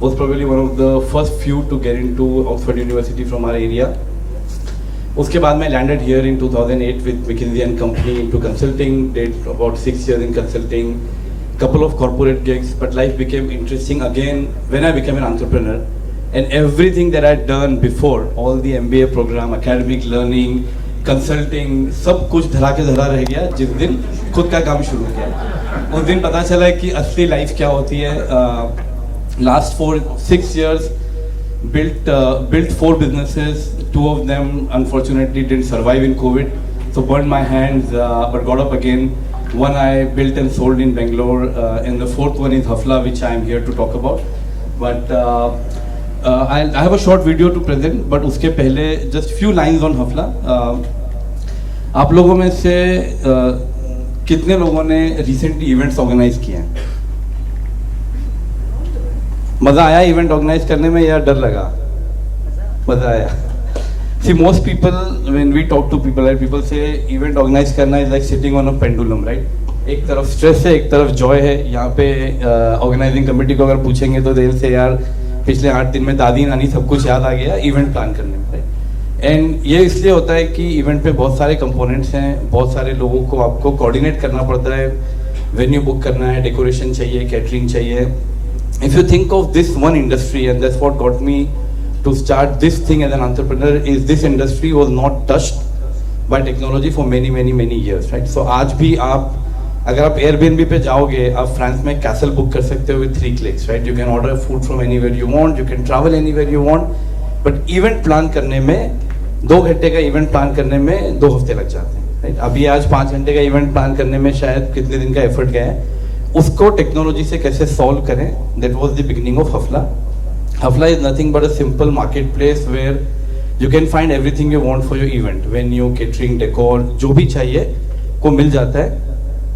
Was probably one of the first few to get into Oxford University from our area. उसके बाद मैं landed here in 2008 with McKinsey and Company into consulting, did about 6 years in consulting, couple of corporate gigs, but life became interesting again when I became an entrepreneur, and everything that I'd done before, all the MBA program, academic learning, consulting, सब कुछ धरा के धरा रह गया जिस दिन खुद का काम शुरू किया। उस दिन पता चला कि असली लाइफ क्या होती है। Last 4-6 years built 4 businesses. 2 of them unfortunately didn't survive in COVID, so burned my hands, but got up again. One I built and sold in Bangalore, and the 4th one is Hafla, which I am here to talk about. But I have a short video to present, but उसके पहले just few lines on Hafla. आप लोगों में से कितने लोगों ने recently events organize किए हैं? मज़ा आया इवेंट ऑर्गेनाइज करने में या डर लगा? मज़ा आया। See, most people, when we talk to people, right, people say event organize करना is like sitting on a pendulum, right? एक तरफ स्ट्रेस है, एक तरफ जॉय है। यहाँ पे ऑर्गेनाइजिंग कमेटी को अगर पूछेंगे तो देर से यार पिछले 8 दिन में दादी नानी सब कुछ याद आ गया इवेंट प्लान करने में, राइट? एंड ये इसलिए होता है कि इवेंट पे बहुत सारे कंपोनेंट्स हैं, बहुत सारे लोगों को आपको कोऑर्डिनेट करना पड़ता है। वेन्यू बुक करना है, डेकोरेशन चाहिए, कैटरिंग चाहिए। If you think of this one industry, and that's what got me to start this thing as an entrepreneur, is this industry was not touched by technology for many years, right? So आज भी आप अगर आप Airbnb पे जाओगे, आप France में castle book कर सकते हो with 3 clicks, right? You can order food from anywhere you want, you can travel anywhere you want, but event plan करने में 2 घंटे का इवेंट प्लान करने में 2 हफ्ते लग जाते हैं, right? अभी आज 5 घंटे का इवेंट प्लान करने में शायद कितने दिन का एफर्ट गया है, उसको टेक्नोलॉजी से कैसे सॉल्व करें, that was the beginning of Hafla. Hafla is nothing but a simple market place where you can find everything you want for your event, venue, catering, decor, जो भी चाहिए को मिल जाता है।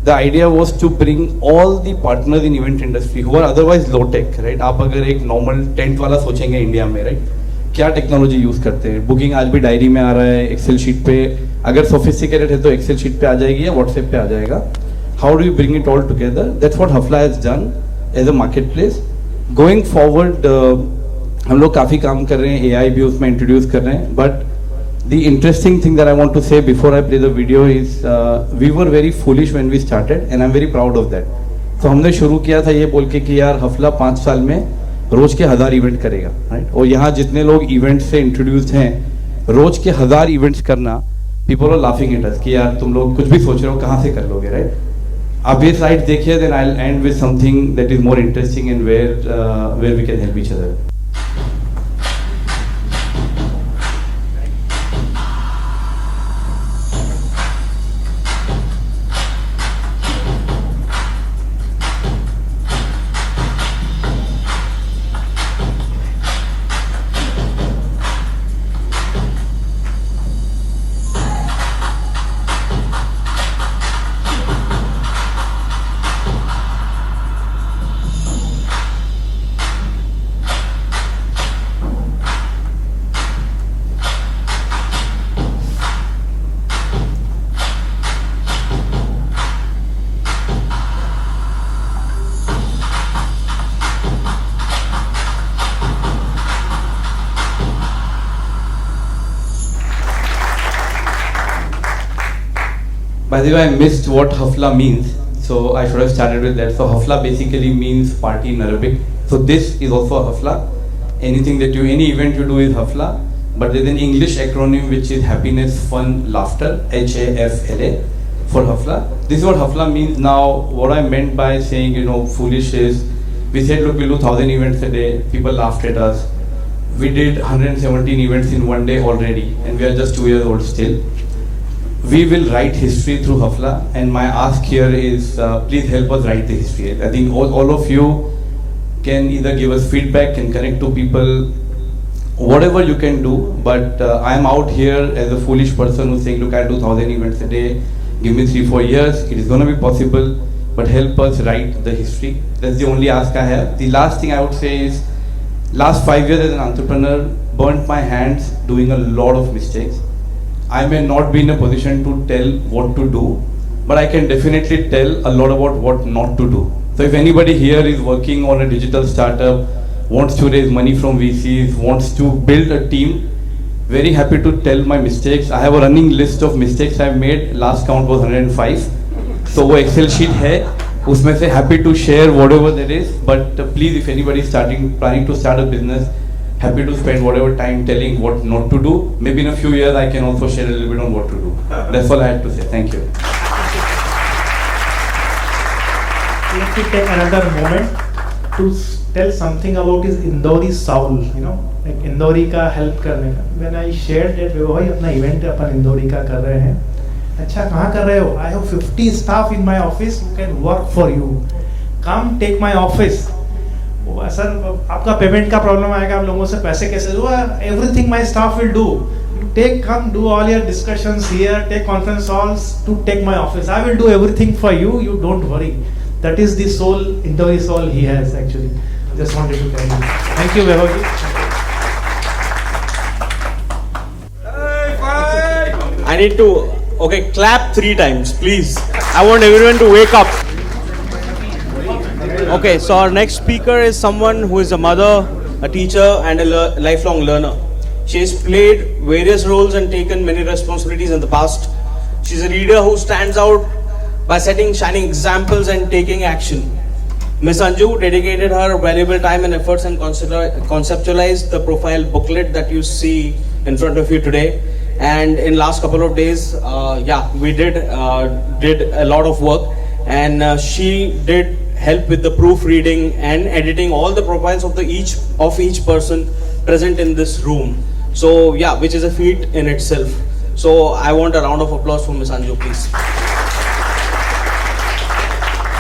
The idea was to bring all the partners in event industry who are otherwise low tech, right? आप अगर एक नॉर्मल टेंट वाला सोचेंगे इंडिया में, राइट, क्या टेक्नोलॉजी यूज करते हैं? बुकिंग आज भी डायरी में आ रहा है, एक्सेल शीट पे, अगर सोफिस्टिकेटेड है तो एक्सेल शीट पे आ जाएगी या व्हाट्सएप पे आ जाएगा। How do you bring it all together? That's what Hafla has done as a marketplace. Going forward, हम लोग काफ़ी काम कर रहे हैं, AI भी उसमें इंट्रोड्यूस कर रहे हैं, but the interesting thing that I want to say before I play the video is we were very foolish when we started and I'm very proud of that. तो हमने शुरू किया था ये बोल के कि यार हफला 5 साल में रोज के 1000 इवेंट करेगा, राइट? और यहाँ जितने लोग इवेंट से इंट्रोड्यूस्ड हैं, रोज के 1000 इवेंट्स करना, people are laughing at us कि यार तुम लोग कुछ भी सोच रहे हो, कहाँ से कर लोगे, राइट? आप ये स्लाइड देखिए, then I'll end with something that is more interesting and where we can help each other. By the way, I missed what hafla means, so I should have started with that. So hafla basically means party in Arabic. So this is also a hafla. Anything that any event you do is hafla. But there's an English acronym which is happiness, fun, laughter, HAFLA for hafla. This is what hafla means. Now, what I meant by saying, foolish is, we said, look, we'll do 1,000 events a day. People laughed at us. We did 117 events in one day already, and we are just 2 years old still. We will write history through hafla, and my ask here is, please help us write the history. I think all of you can either give us feedback, can connect to people, whatever you can do, but I'm out here as a foolish person who's saying, look, I'll do 1,000 events a day, give me 3-4 years, it is going to be possible, but help us write the history. That's the only ask I have. The last thing I would say is, last 5 years as an entrepreneur, burnt my hands doing a lot of mistakes. I may not be in a position to tell what to do, but I can definitely tell a lot about what not to do. So if anybody here is working on a digital startup, wants to raise money from VCs, wants to build a team, very happy to tell my mistakes. I have a running list of mistakes I've made. Last count was 105. So वो Excel sheet है, उसमें से happy to share whatever there is. But please, if anybody is planning to start a business, happy to spend whatever time telling what not to do. Maybe in a few years I can also share a little bit on what to do. That's all I had to say. Thank you. Let me take another moment to tell something about his Indori soul, like Indori का help करने का. When I shared that, भाई अपना event अपन Indori का कर रहे हैं. अच्छा कहाँ कर रहे हो? I have 50 staff in my office who can work for you. Come take my office. Sir आपका पेमेंट का प्रॉब्लम आएगा, आप लोगों से पैसे कैसे दो? Everything my staff will do. Come do all your discussions here, take conference calls to take my office. I will do everything for you. You don't worry. That is the soul, Indori soul he has actually. Just wanted to tell you. Thank you, Vaibhavji. I need to, clap 3 times, please. I want everyone to wake up. Okay, so our next speaker is someone who is a mother, a teacher, and a lifelong learner. She has played various roles and taken many responsibilities in the past. She's a leader who stands out by setting shining examples and taking action. Ms. Anju dedicated her valuable time and efforts and conceptualized the profile booklet that you see in front of you today. And in last couple of days, we did a lot of work, and she did help with the proofreading and editing all the profiles of each person present in this room. So which is a feat in itself. So I want a round of applause for Ms. Anju, please.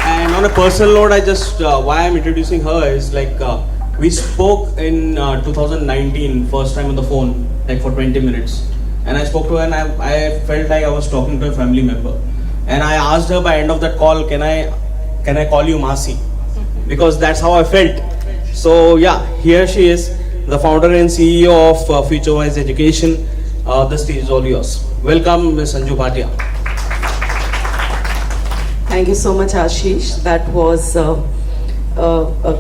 And on a personal note, why I'm introducing her is we spoke in 2019, first time on the phone, for 20 minutes. And I spoke to her and I felt like I was talking to a family member. And I asked her by end of that call, can I call you Masi? Because that's how I felt. So here she is, the founder and CEO of FutureWise Education. The stage is all yours. Welcome, Ms. Anju Bhatia. Thank you so much, Ashish. That was a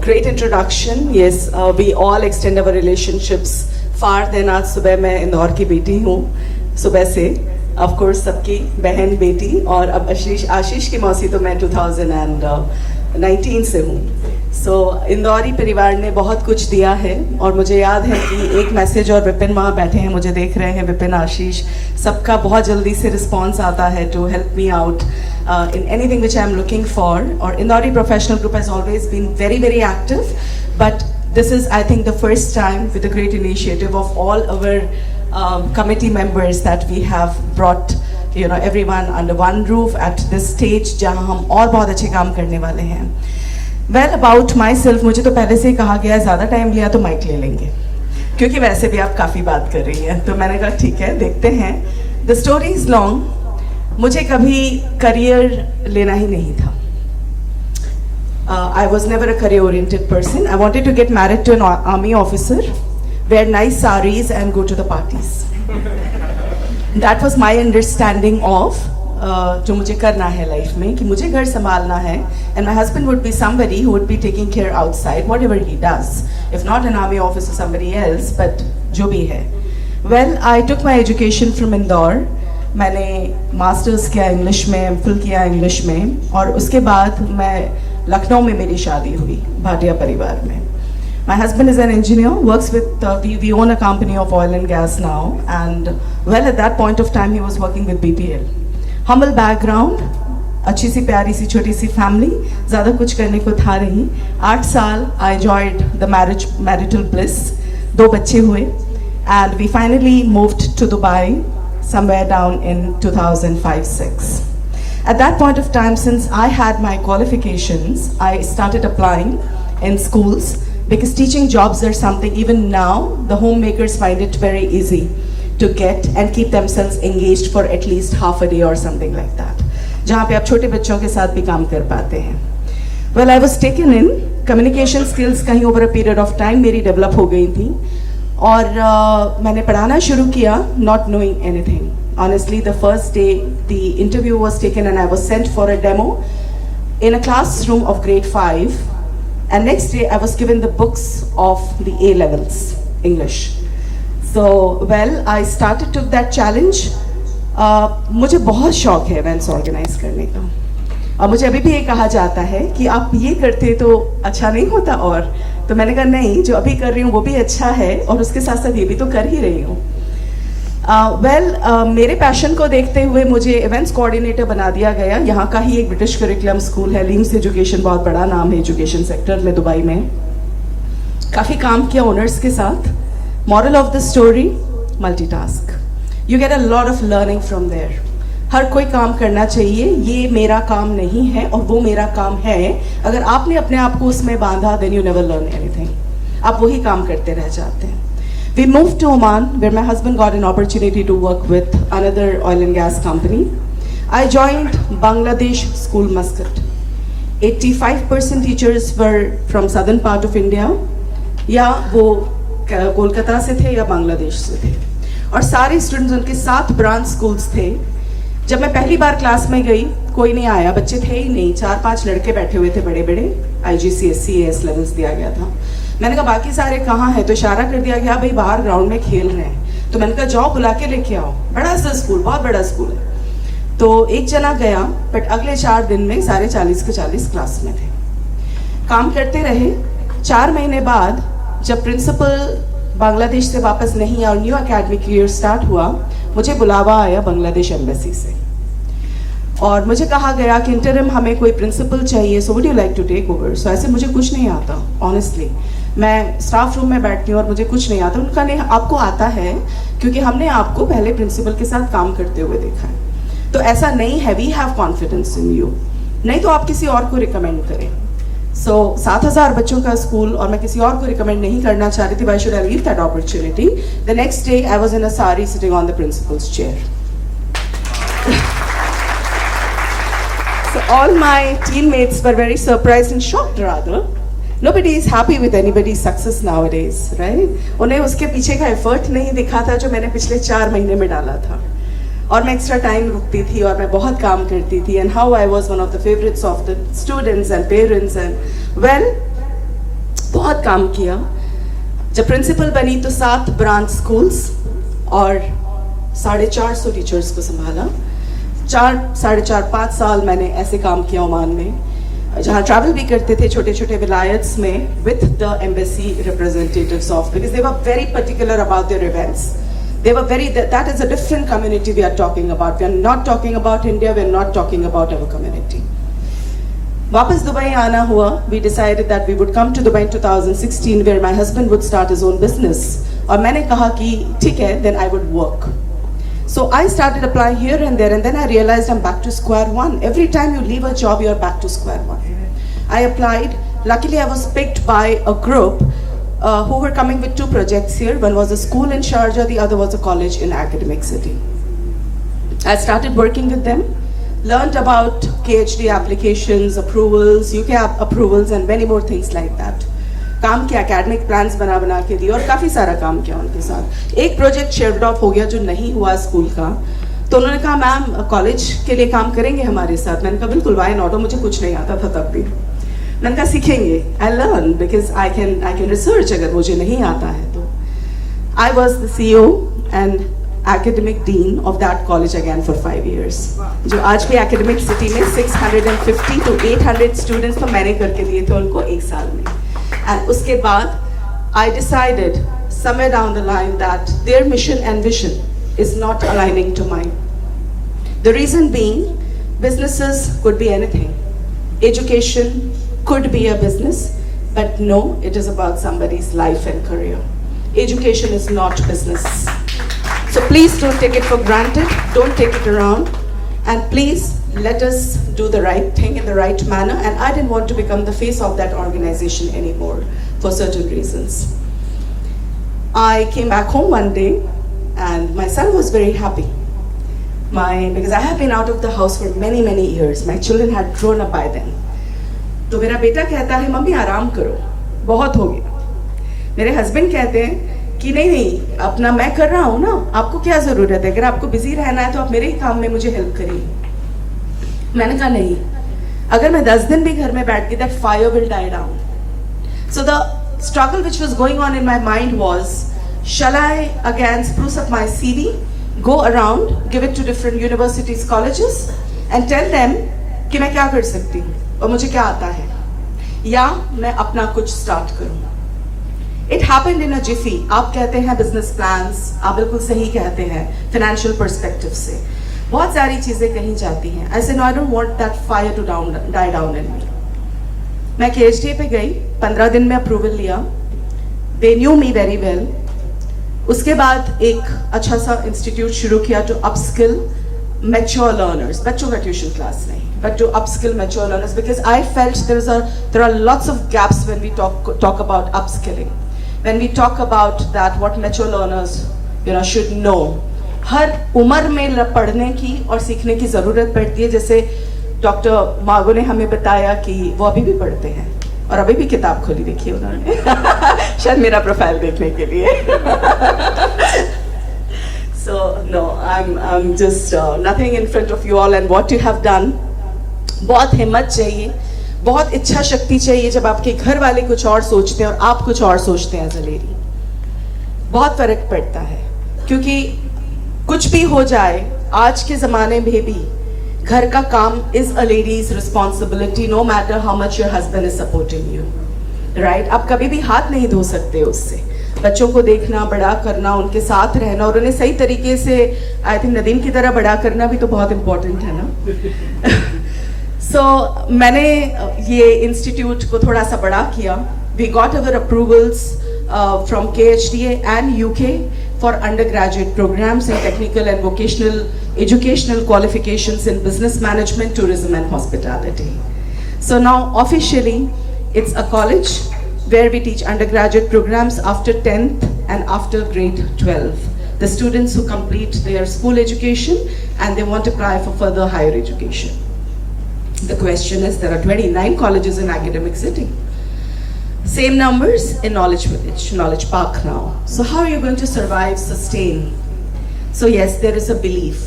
great introduction. Yes, we all extend our relationships far than आज सुबह मैं इंदौर की बेटी हूँ सुबह से, of course सबकी बहन बेटी, और अब आशीष की मौसी तो मैं 2019 से हूँ. So इंदौरी परिवार ने बहुत कुछ दिया है, और मुझे याद है कि एक मैसेज, और विपिन वहाँ बैठे हैं, मुझे देख रहे हैं, विपिन, आशीष, सबका बहुत जल्दी से रिस्पॉन्स आता है to help me out in anything which I am looking for. और Indori Professional Group has always been very, very active, but this is, I think, the first time with a great initiative of all our committee members that we have brought, everyone under one roof at this stage, जहाँ हम और बहुत अच्छे काम करने वाले हैं. Well, about myself, मुझे तो पहले से ही कहा गया है, ज़्यादा टाइम लिया तो माइक ले लेंगे, क्योंकि वैसे भी आप काफ़ी बात कर रही हैं, तो मैंने कहा ठीक है, देखते हैं. The story is long. मुझे कभी करियर लेना ही नहीं था. I was never a career-oriented person. I wanted to get married to an army officer, wear nice saris and go to the parties. That was my understanding of जो मुझे करना है life में, कि मुझे घर संभालना है, and my husband would be somebody who would be taking care outside, whatever he does. If not an army officer, somebody else, but जो भी है. Well, I took my education from Indore. मैंने मास्टर्स किया English में, MPhil किया English में, और उसके बाद मैं लखनऊ में मेरी शादी हुई भाटिया परिवार में. My husband is an engineer, works with, we own a company of oil and gas now, and well at that point of time he was working with BPL. Humble background, अच्छी सी प्यारी सी छोटी सी फैमिली, ज़्यादा कुछ करने को था नहीं. 8 साल I enjoyed the marital bliss, 2 बच्चे हुए, and we finally moved to Dubai somewhere down in 2005-06. At that point of time, since I had my qualifications, I started applying in schools, because teaching jobs are something, even now, the homemakers find it very easy to get and keep themselves engaged for at least half a day or something like that. जहाँ पे आप छोटे बच्चों के साथ भी काम कर पाते हैं. Well, I was taken in. Communication skills कहीं over a period of time मेरी develop हो गई थी, और मैंने पढ़ाना शुरू किया, not knowing anything. Honestly, the first day the interview was taken and I was sent for a demo in a classroom of grade 5. And next day I was given the books of the A levels English. So well, I started took that challenge. मुझे बहुत शौक है events organise करने का, और मुझे अभी भी ये कहा जाता है कि आप ये करते तो अच्छा नहीं होता, और तो मैंने कहा नहीं, जो अभी कर रही हूँ वो भी अच्छा है और उसके साथ साथ ये भी तो कर ही रही हूँ. मेरे पैशन को देखते हुए मुझे इवेंट्स कोऑर्डिनेटर बना दिया गया. यहाँ का ही एक ब्रिटिश करिकुलम स्कूल है, लीम्स एजुकेशन, बहुत बड़ा नाम है एजुकेशन सेक्टर में दुबई में. काफ़ी काम किया ओनर्स के साथ. Moral of the story, multitask. You get a lot of learning from there. हर कोई काम करना चाहिए, ये मेरा काम नहीं है और वो मेरा काम है. अगर आपने अपने आप को उसमें बांधा, then you never learn anything. आप वही काम करते रह जाते हैं. We moved to Oman, where my husband got an opportunity to work with another oil and gas company. I joined Bangladesh School Muscat. 85% teachers were from southern part of India, या वो कोलकाता से थे या बांग्लादेश से थे, और सारे स्टूडेंट्स, उनके 7 ब्रांच स्कूल्स थे. जब मैं पहली बार क्लास में गई, कोई नहीं आया, बच्चे थे ही नहीं, 4-5 लड़के बैठे हुए थे बड़े बड़े. IGCSE AS लेवल्स दिया गया था. मैंने कहा बाकी सारे कहाँ हैं, तो इशारा कर दिया गया भाई बाहर ग्राउंड में खेल रहे हैं. तो मैंने कहा जाओ बुला के लेके आओ, बड़ा सा स्कूल, बहुत बड़ा स्कूल है. तो एक जना गया, बट अगले 4 दिन में सारे 40 के 40 क्लास में थे. काम करते रहे. 4 महीने बाद जब प्रिंसिपल बांग्लादेश से वापस नहीं आया और न्यू एकेडमिक ईयर स्टार्ट हुआ, मुझे बुलावा आया बांग्लादेश एम्बेसी से, और मुझे कहा गया कि इंटरिम हमें कोई प्रिंसिपल चाहिए, so would you like to take over. So ऐसे मुझे कुछ नहीं आता, ऑनेस्टली. मैं स्टाफ रूम में बैठती हूँ और मुझे कुछ नहीं आता. उनका नहीं, आपको आता है क्योंकि हमने आपको पहले प्रिंसिपल के साथ काम करते हुए देखा है, तो ऐसा नहीं है. We have confidence in you, नहीं तो आप किसी और को रिकमेंड करें. सो 7000 बच्चों का स्कूल, और मैं किसी और को रिकमेंड नहीं करना चाह रही थी. Why should I leave that opportunity. The next day I was in a sari sitting on the principles chair. So all my teammates were very surprised and shocked rather. Nobody is happy with anybody's success nowadays, right? उन्हें उसके पीछे का effort नहीं दिखा था जो मैंने पिछले 4 महीने में डाला था, और मैं एक्स्ट्रा टाइम रुकती थी और मैं बहुत काम करती थी. And how I was one of the favorites of the students and parents, and well, बहुत काम किया. जब प्रिंसिपल बनी तो 7 ब्रांच स्कूल्स और 450 टीचर्स को संभाला. 4-4.5 साल मैंने ऐसे काम किया ओमान में, जहाँ ट्रैवल भी करते थे छोटे छोटे विलायत्स में with the embassy representatives of, because they were very particular about their events. They were very, that is a different community we are talking about. We are not talking about India, we are not talking about our community. वापस Dubai आना हुआ. We decided that we would come to Dubai in 2016, where my husband would start his own business. और मैंने कहा कि ठीक है, then I would work. So I started applying here and there, and then I realized I'm back to square one. Every time you leave a job, you're back to square one. I applied. Luckily, I was picked by a group who were coming with 2 projects here. One was a school in Sharjah, the other was a college in academic city. I started working with them, learned about KHD applications, approvals, UK approvals, and many more things like that. काम किया, academic plans बना के दिए, और काफ़ी सारा काम किया उनके साथ. एक प्रोजेक्ट शेल्ड ऑफ हो गया जो नहीं हुआ स्कूल का, तो उन्होंने कहा मैम कॉलेज के लिए काम करेंगे हमारे साथ. मैंने कहा बिल्कुल, वाई नॉट. मुझे कुछ नहीं आता था तब भी. मैंने कहा सीखेंगे, I learn, because I can research अगर मुझे नहीं आता है तो. I was the CEO and academic dean of that college again for 5 years. जो आज भी academic city में 650 to 800 students तो मैंने करके दिए थे उनको एक साल में. And उसके बाद I decided somewhere down the line that their mission and vision is not aligning to mine. The reason being, businesses could be anything. Education could be a business, but no, it is about somebody's life and career. Education is not business. So please don't take it for granted, don't take it around, and please let us do the right thing in the right manner. And I didn't want to become the face of that organization anymore for certain reasons. I came back home one day and my son was very happy. Because I have been out of the house for many, many years. My children had grown up by then. तो मेरा बेटा कहता है mummy आराम करो, बहुत हो गया. मेरे हस्बैंड कहते हैं कि नहीं नहीं अपना मैं कर रहा हूँ ना, आपको क्या ज़रूरत है, अगर आपको बिजी रहना है तो आप मेरे ही काम में मुझे हेल्प करिए. मैंने कहा नहीं, अगर मैं 10 दिन भी घर में बैठ के that fire will die down. So the struggle which was going on in my mind was, shall I again spruce up my CV, go around, give it to different universities, colleges and tell them कि मैं क्या कर सकती हूँ और मुझे क्या आता है, या मैं अपना कुछ स्टार्ट करूँ. It happened in a jiffy. आप कहते हैं business plans, आप बिल्कुल सही कहते हैं, financial perspective से बहुत सारी चीज़ें कही जाती हैं. I said no, I don't want that fire to die down in me. मैं KHDA पे गई, 15 दिन में अप्रूवल लिया. They knew me very well. उसके बाद एक अच्छा सा इंस्टीट्यूट शुरू किया to upskill mature learners, बच्चों का ट्यूशन क्लास नहीं, but to upskill mature learners, because I felt there are lots of gaps when we talk about upskilling. When we talk about that, what mature learners should know. हर उम्र में पढ़ने की और सीखने की ज़रूरत पड़ती है. जैसे डॉक्टर मागो ने हमें बताया कि वो अभी भी पढ़ते हैं और अभी भी किताब खोली देखी उन्होंने शायद मेरा प्रोफाइल देखने के लिए. So no, I'm just nothing in front of you all, and what you have done. बहुत हिम्मत चाहिए, बहुत इच्छा शक्ति चाहिए जब आपके घर वाले कुछ और सोचते हैं और आप कुछ और सोचते हैं. एज अ लेडी बहुत फर्क पड़ता है, क्योंकि कुछ भी हो जाए आज के ज़माने में भी घर का काम is a lady's responsibility, no matter how much your husband is supporting you, right? आप कभी भी हाथ नहीं धो सकते उससे. बच्चों को देखना, बड़ा करना, उनके साथ रहना और उन्हें सही तरीके से आई थिंक नदीम की तरह बड़ा करना भी तो बहुत इम्पोर्टेंट है ना. So मैंने ये इंस्टीट्यूट को थोड़ा सा बड़ा किया. We got our approvals from KHDA and UK for undergraduate programs in technical and vocational educational qualifications in business management, tourism and hospitality. So now officially it's a college where we teach undergraduate programs after 10th and after grade 12. The students who complete their school education and they want to apply for further higher education. The question is, there are 29 colleges in academic city. Same numbers in Knowledge Village, Knowledge Park now. So how are you going to survive, sustain? So yes, there is a belief.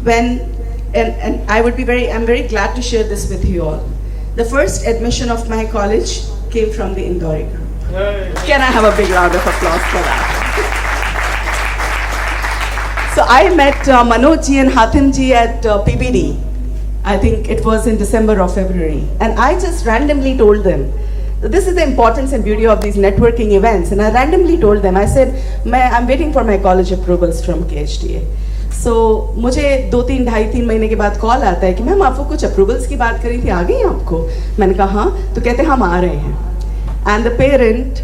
And I'm very glad to share this with you all. The first admission of my college came from the Indori group. Can I have a big round of applause for that? So I met Manoj ji and Hatim ji at PBD. I think it was in December or February. And I just randomly told them, this is the importance and beauty of these networking events. And I randomly told them, I said, I'm waiting for my college approvals from KHDA. So मुझे 2-3 महीने के बाद call आता है कि ma'am आपको कुछ approvals की बात करी थी, आ गई आपको? मैंने कहा हाँ. तो कहते हैं हम आ रहे हैं. And the parent,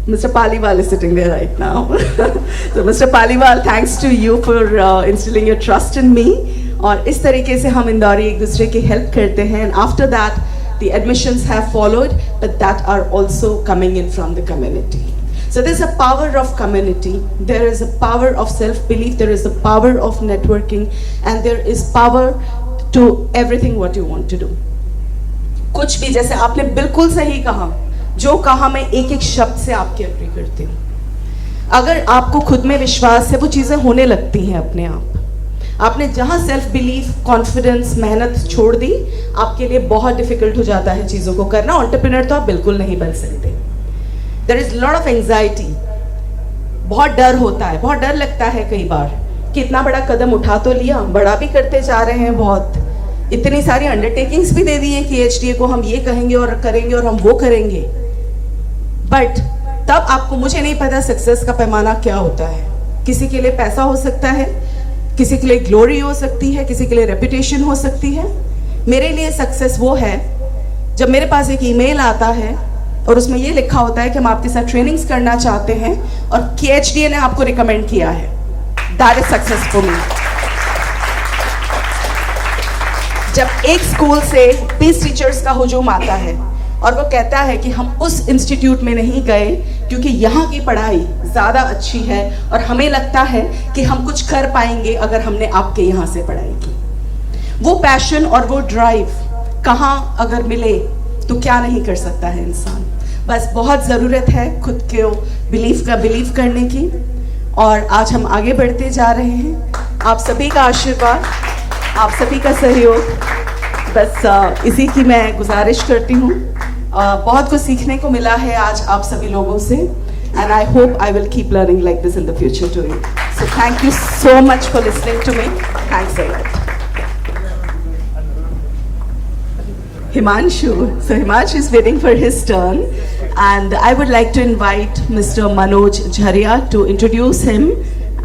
Mr. Paliwal is sitting there right now. So Mr. Paliwal, thanks to you for instilling your trust in me. और इस तरीके से हम इंदौरी एक दूसरे की हेल्प करते हैं. And after that, the admissions have followed, but that are also coming in from the community. So there's a power of community, there is a power of self-belief, there is a power of networking, and there is power to everything what you want to do. कुछ भी, जैसे आपने बिल्कुल सही कहा, जो कहा मैं एक एक शब्द से आपके अग्री करती हूँ. अगर आपको खुद में विश्वास है, वो चीज़ें होने लगती हैं अपने आप. आपने जहाँ सेल्फ बिलीफ, कॉन्फिडेंस, मेहनत छोड़ दी, आपके लिए बहुत डिफिकल्ट हो जाता है चीज़ों को करना. एंटरप्रेन्योर तो आप बिल्कुल नहीं बन सकते. There is a lot of anxiety बहुत डर होता है, बहुत डर लगता है कई बार कि इतना बड़ा कदम उठा तो लिया, बड़ा भी करते जा रहे हैं, बहुत इतनी सारी अंडरटेकिंग्स भी दे दी हैं कि एचडीए को हम ये कहेंगे और करेंगे और हम वो करेंगे, बट तब आपको, मुझे नहीं पता सक्सेस का पैमाना क्या होता है। किसी के लिए पैसा हो सकता है, किसी के लिए ग्लोरी हो सकती है, किसी के लिए रेपुटेशन हो सकती है। मेरे लिए सक्सेस वो है जब मेरे पास एक ईमेल आता है और उसमें ये लिखा होता है कि हम आपके साथ ट्रेनिंग्स करना चाहते हैं और KHDA ने आपको रिकमेंड किया है। That is success for me. जब एक स्कूल से 20 टीचर्स का हुजूम आता है और वो कहता है कि हम उस इंस्टीट्यूट में नहीं गए क्योंकि यहाँ की पढ़ाई ज़्यादा अच्छी है और हमें लगता है कि हम कुछ कर पाएंगे अगर हमने आपके यहाँ से पढ़ाई की। वो पैशन और वो ड्राइव कहाँ अगर मिले तो क्या नहीं कर सकता है इंसान। बस बहुत ज़रूरत है खुद को बिलीव करने की, और आज हम आगे बढ़ते जा रहे हैं। आप सभी का आशीर्वाद, आप सभी का सहयोग, बस इसी की मैं गुजारिश करती हूँ। बहुत कुछ सीखने को मिला है आज आप सभी लोगों से, and I hope I will keep learning like this in the future to you. So thank you so much for listening to me. Thanks a lot. Himanshu. So Himanshu is waiting for his turn, and I would like to invite Mr. Manoj Jharia to introduce him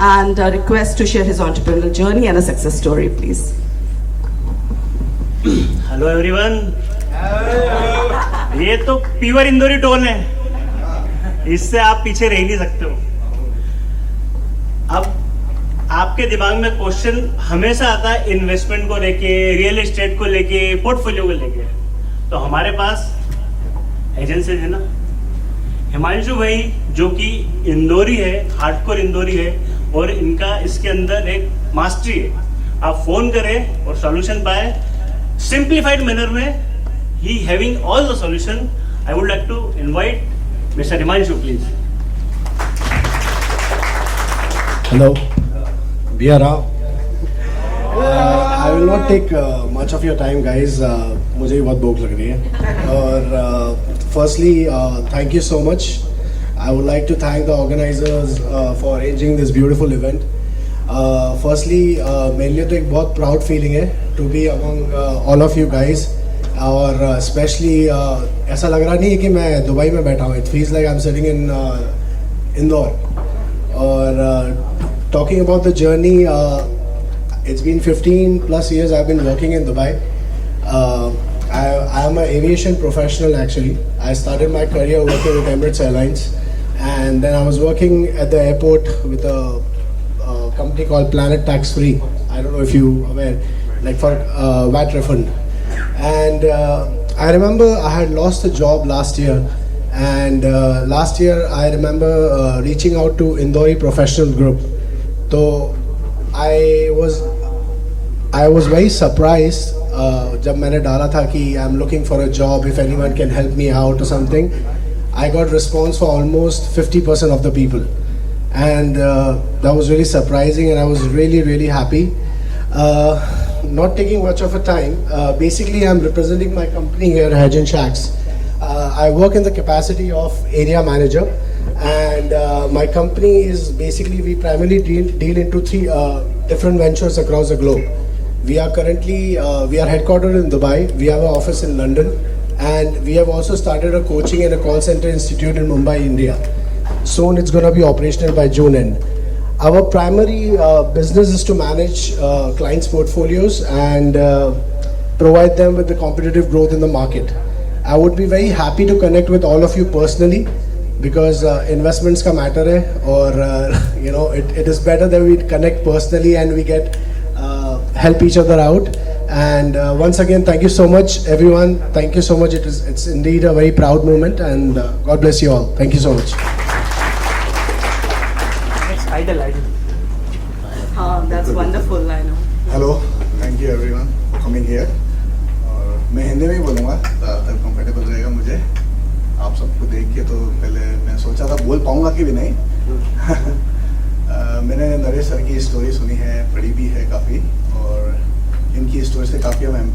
and request to share his entrepreneurial journey and a success story, please. Hello everyone. ये तो pure Indori tone है, इससे आप पीछे रह नहीं सकते हो। अब आपके दिमाग में क्वेश्चन हमेशा आता है इन्वेस्टमेंट को लेके, रियल एस्टेट को लेके, पोर्टफोलियो को लेके। तो हमारे पास एजेंसी है ना, हिमांशु भाई जो कि इंदौरी है, हार्डकोर इंदौरी है, और इनका इसके अंदर एक मास्टरी है। आप फोन करें और सॉल्यूशन पाए सिंप्लीफाइड मैनर में। He having all the solution. I would like to invite mister Himanshu please. Hello Bia Rao. I will not take much of your time, guys. मुझे भी बहुत भूख लग रही है। और firstly, thank you so much. I would like to thank the organizers for arranging this beautiful event. Firstly, मेरे लिए तो एक बहुत proud feeling है to be among all of you guys. और especially ऐसा लग रहा नहीं है कि मैं दुबई में बैठा हूँ। It feels like I'm sitting in Indore. और talking about the journey, it's been 15 plus years I've been working in Dubai. I am an aviation professional actually. I started my career working with Emirates Airlines, and then I was working at the airport with a company called Planet Tax Free. I don't know if you are aware, like for VAT refund. And I remember I had lost a job last year, and last year I remember reaching out to Indori Professional Group. So I was very surprised जब मैंने डाला था कि I'm looking for a job, if anyone can help me out or something. I got response for almost 50% of the people, and that was really surprising, and I was really happy. Not taking much of a time, basically I'm representing my company here, Hajj & Shacks. I work in the capacity of area manager, and my company is basically, we primarily deal into 3 different ventures across the globe. We are currently, we are headquartered in Dubai, we have an office in London, and we have also started a coaching and a call center institute in Mumbai, India. Soon it's going to be operational by June end. Our primary business is to manage clients' portfolios and provide them with the competitive growth in the market. I would be very happy to connect with all of you personally, because investments ka matter hai, or you know, it is better that we connect personally and we get help each other out. And once again, thank you so much everyone, thank you so much. It's indeed a very proud moment, and God bless you all. Thank you so much. Idol. That's wonderful, I know. Hello, thank you everyone for coming here. और मैं हिंदी में ही बोलूँगा, तब comfortable रहेगा मुझे। आप सबको देख के तो पहले मैं सोचा था बोल पाऊँगा कि भी नहीं। मैंने नरेश सर की स्टोरी सुनी है, पढ़ी भी है काफ़ी, और इनकी स्टोरी से काफ़ी हम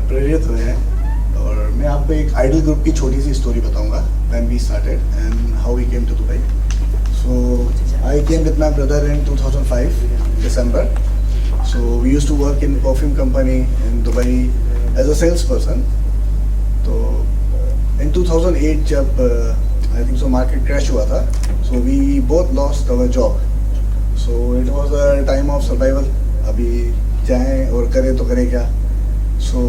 प्रेरित हुए हैं। और मैं आपको एक आइडल ग्रुप की छोटी सी स्टोरी बताऊँगा, when we started and how we came to Dubai. So I came with my brother in 2005 December. So we used to work in perfume company in Dubai as a salesperson. So in 2008 जब I think so market crash हुआ था, so we both lost our job. So it was a time of survival. अभी जाएं और करें तो करें क्या? So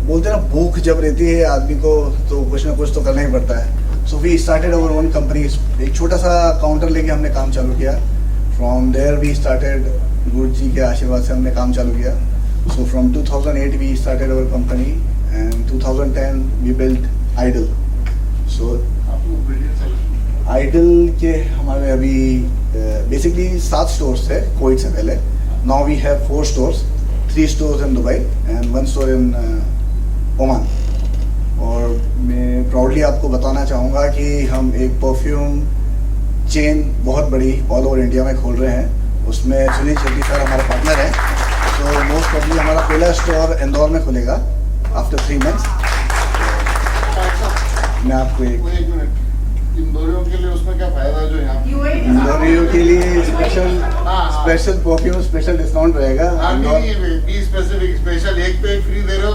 बोलते ना भूख जब रहती है आदमी को तो कुछ ना कुछ तो करना ही पड़ता है. So we started our own company. एक छोटा सा काउंटर लेके हमने काम चालू किया. From there we started, गुरु जी के आशीर्वाद से हमने काम चालू किया. So from 2008 we started our company and 2010 we built Idol. So Idol के हमारे अभी basically 7 stores थे कोविड से पहले. Now we have 4 stores, 3 stores in Dubai and 1 store in Oman. और मैं प्राउडली आपको बताना चाहूँगा कि हम एक परफ्यूम चेन बहुत बड़ी ऑल ओवर इंडिया में खोल रहे हैं. उसमें सुनील शेट्टी सर हमारे पार्टनर हैं. तो मोस्ट प्रॉब्ली हमारा पहला स्टोर इंदौर में खुलेगा आफ्टर 3 मंथ्स. मैं आपको एक मिनट, इंदौरियों के लिए उसमें क्या फायदा जो यहाँ इंदौरियों के लिए स्पेशल परफ्यूम स्पेशल डिस्काउंट रहेगा. स्पेशल एक पे एक फ्री दे रहे हो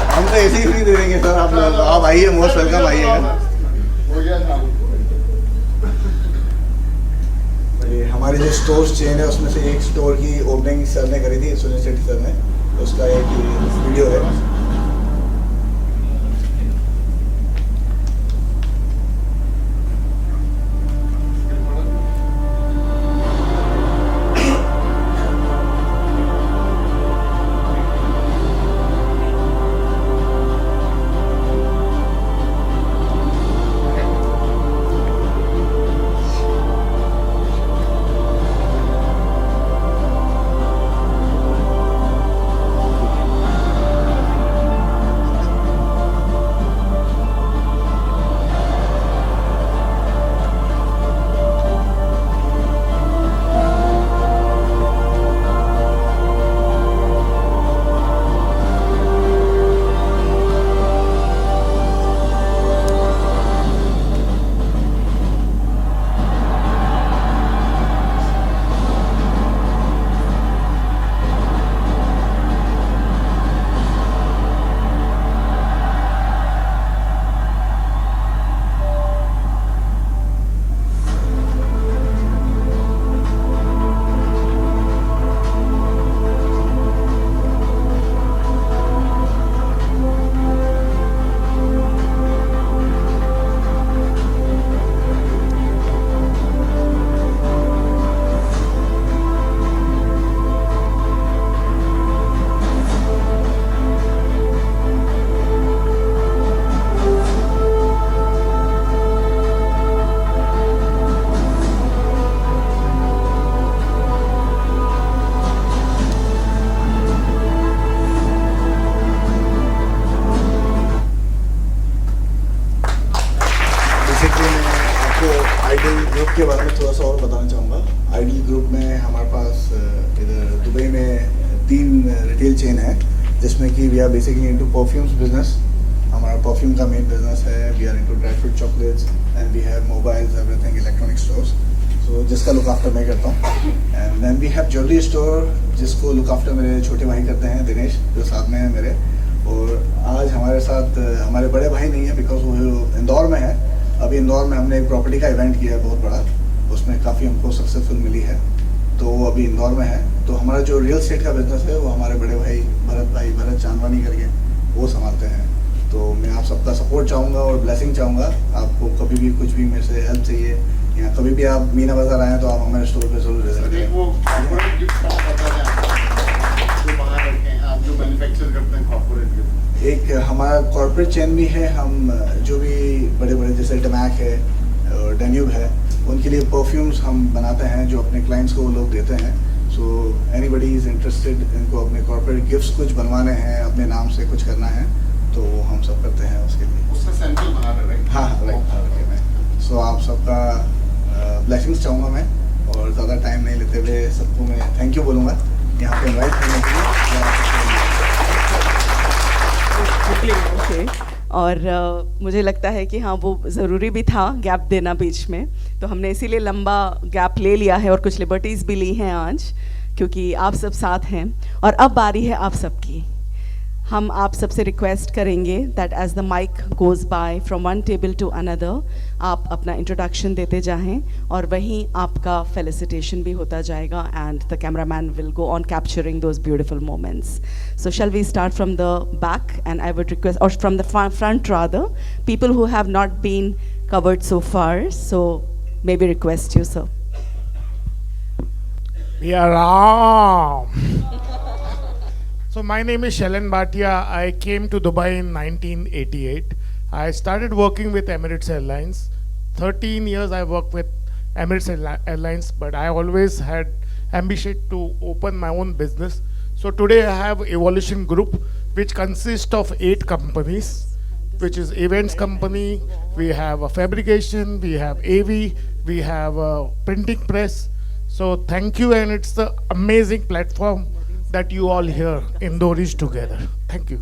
हम तो ऐसे ही फ्री दे देंगे सर. आप आइए, मोस्ट वेलकम आइएगा. हमारे जो स्टोर चेन है उसमें से एक स्टोर की ओपनिंग सर ने करी थी, सुनील शेट्टी सर ने. उसका एक वीडियो है. के बारे में थोड़ा सा और बताना चाहूँगा. आइडियल ग्रुप में हमारे पास इधर दुबई में 3 रिटेल चेन है जिसमें कि we are basically into perfumes business. हमारा परफ्यूम का मेन बिजनेस है. We are into dry fruit chocolates and we have mobiles everything electronic stores. So जिसका लुक आफ्टर मैं करता हूँ. And then we have jewellery store जिसको look after मेरे छोटे भाई करते हैं, दिनेश, जो साथ में है मेरे. और आज हमारे साथ हमारे बड़े भाई नहीं है बिकॉज वो इंदौर में है. अभी इंदौर में हमने एक प्रॉपर्टी का इवेंट किया है बहुत बड़ा, उसमें काफ़ी हमको सक्सेसफुल मिली है, तो वो अभी इंदौर में है. तो हमारा जो रियल एस्टेट का बिजनेस है वो हमारे बड़े भाई भरत चांदवानी करके वो संभालते हैं. तो मैं आप सबका सपोर्ट चाहूँगा और ब्लेसिंग चाहूँगा. आपको कभी भी कुछ भी मेरे से हेल्प चाहिए या कभी भी आप मीना बाजार आएँ तो आप हमारे स्टोर पर जरूर विजिट करें. एक हमारा कॉर्पोरेट चेन भी है. हम जो भी बड़े बड़े जैसे डमैक है और डेन्यूब है उनके लिए परफ्यूम्स हम बनाते हैं जो अपने क्लाइंट्स को वो लोग देते हैं. सो एनीबडी इज इंटरेस्टेड, इनको अपने कॉर्पोरेट गिफ्ट्स कुछ बनवाने हैं, अपने नाम से कुछ करना है तो हम सब करते हैं उसके लिए. उसका सैंपल बना रहे हैं. हाँ राइट. सो आप सबका ब्लेसिंग्स चाहूँगा मैं और ज़्यादा टाइम नहीं लेते हुए सबको मैं थैंक यू बोलूँगा यहाँ पे इन्वाइट करने के लिए. Okay. और मुझे लगता है कि हाँ वो ज़रूरी भी था गैप देना बीच में, तो हमने इसीलिए लंबा गैप ले लिया है और कुछ लिबर्टीज़ भी ली हैं आज, क्योंकि आप सब साथ हैं। और अब बारी है आप सबकी। हम आप सबसे रिक्वेस्ट करेंगे that as the mic goes by from one table to another, आप अपना इंट्रोडक्शन देते जाएं और वहीं आपका फेलिसिटेशन भी होता जाएगा and the cameraman will go on capturing those beautiful moments. So shall we start from the back and I would request, or from the front rather, people who have not been covered so far, so maybe request you, sir. Yeah, Ram. So my name is Shailen Bhatia. I came to Dubai in 1988. I started working with Emirates Airlines. 13 years I worked with Emirates Airlines, but I always had ambition to open my own business. So today I have Evolution Group, which consists of 8 companies, which is events company, we have a fabrication, we have AV, we have a printing press. So thank you, and it's the amazing platform that you all here, Indoris together. Thank you.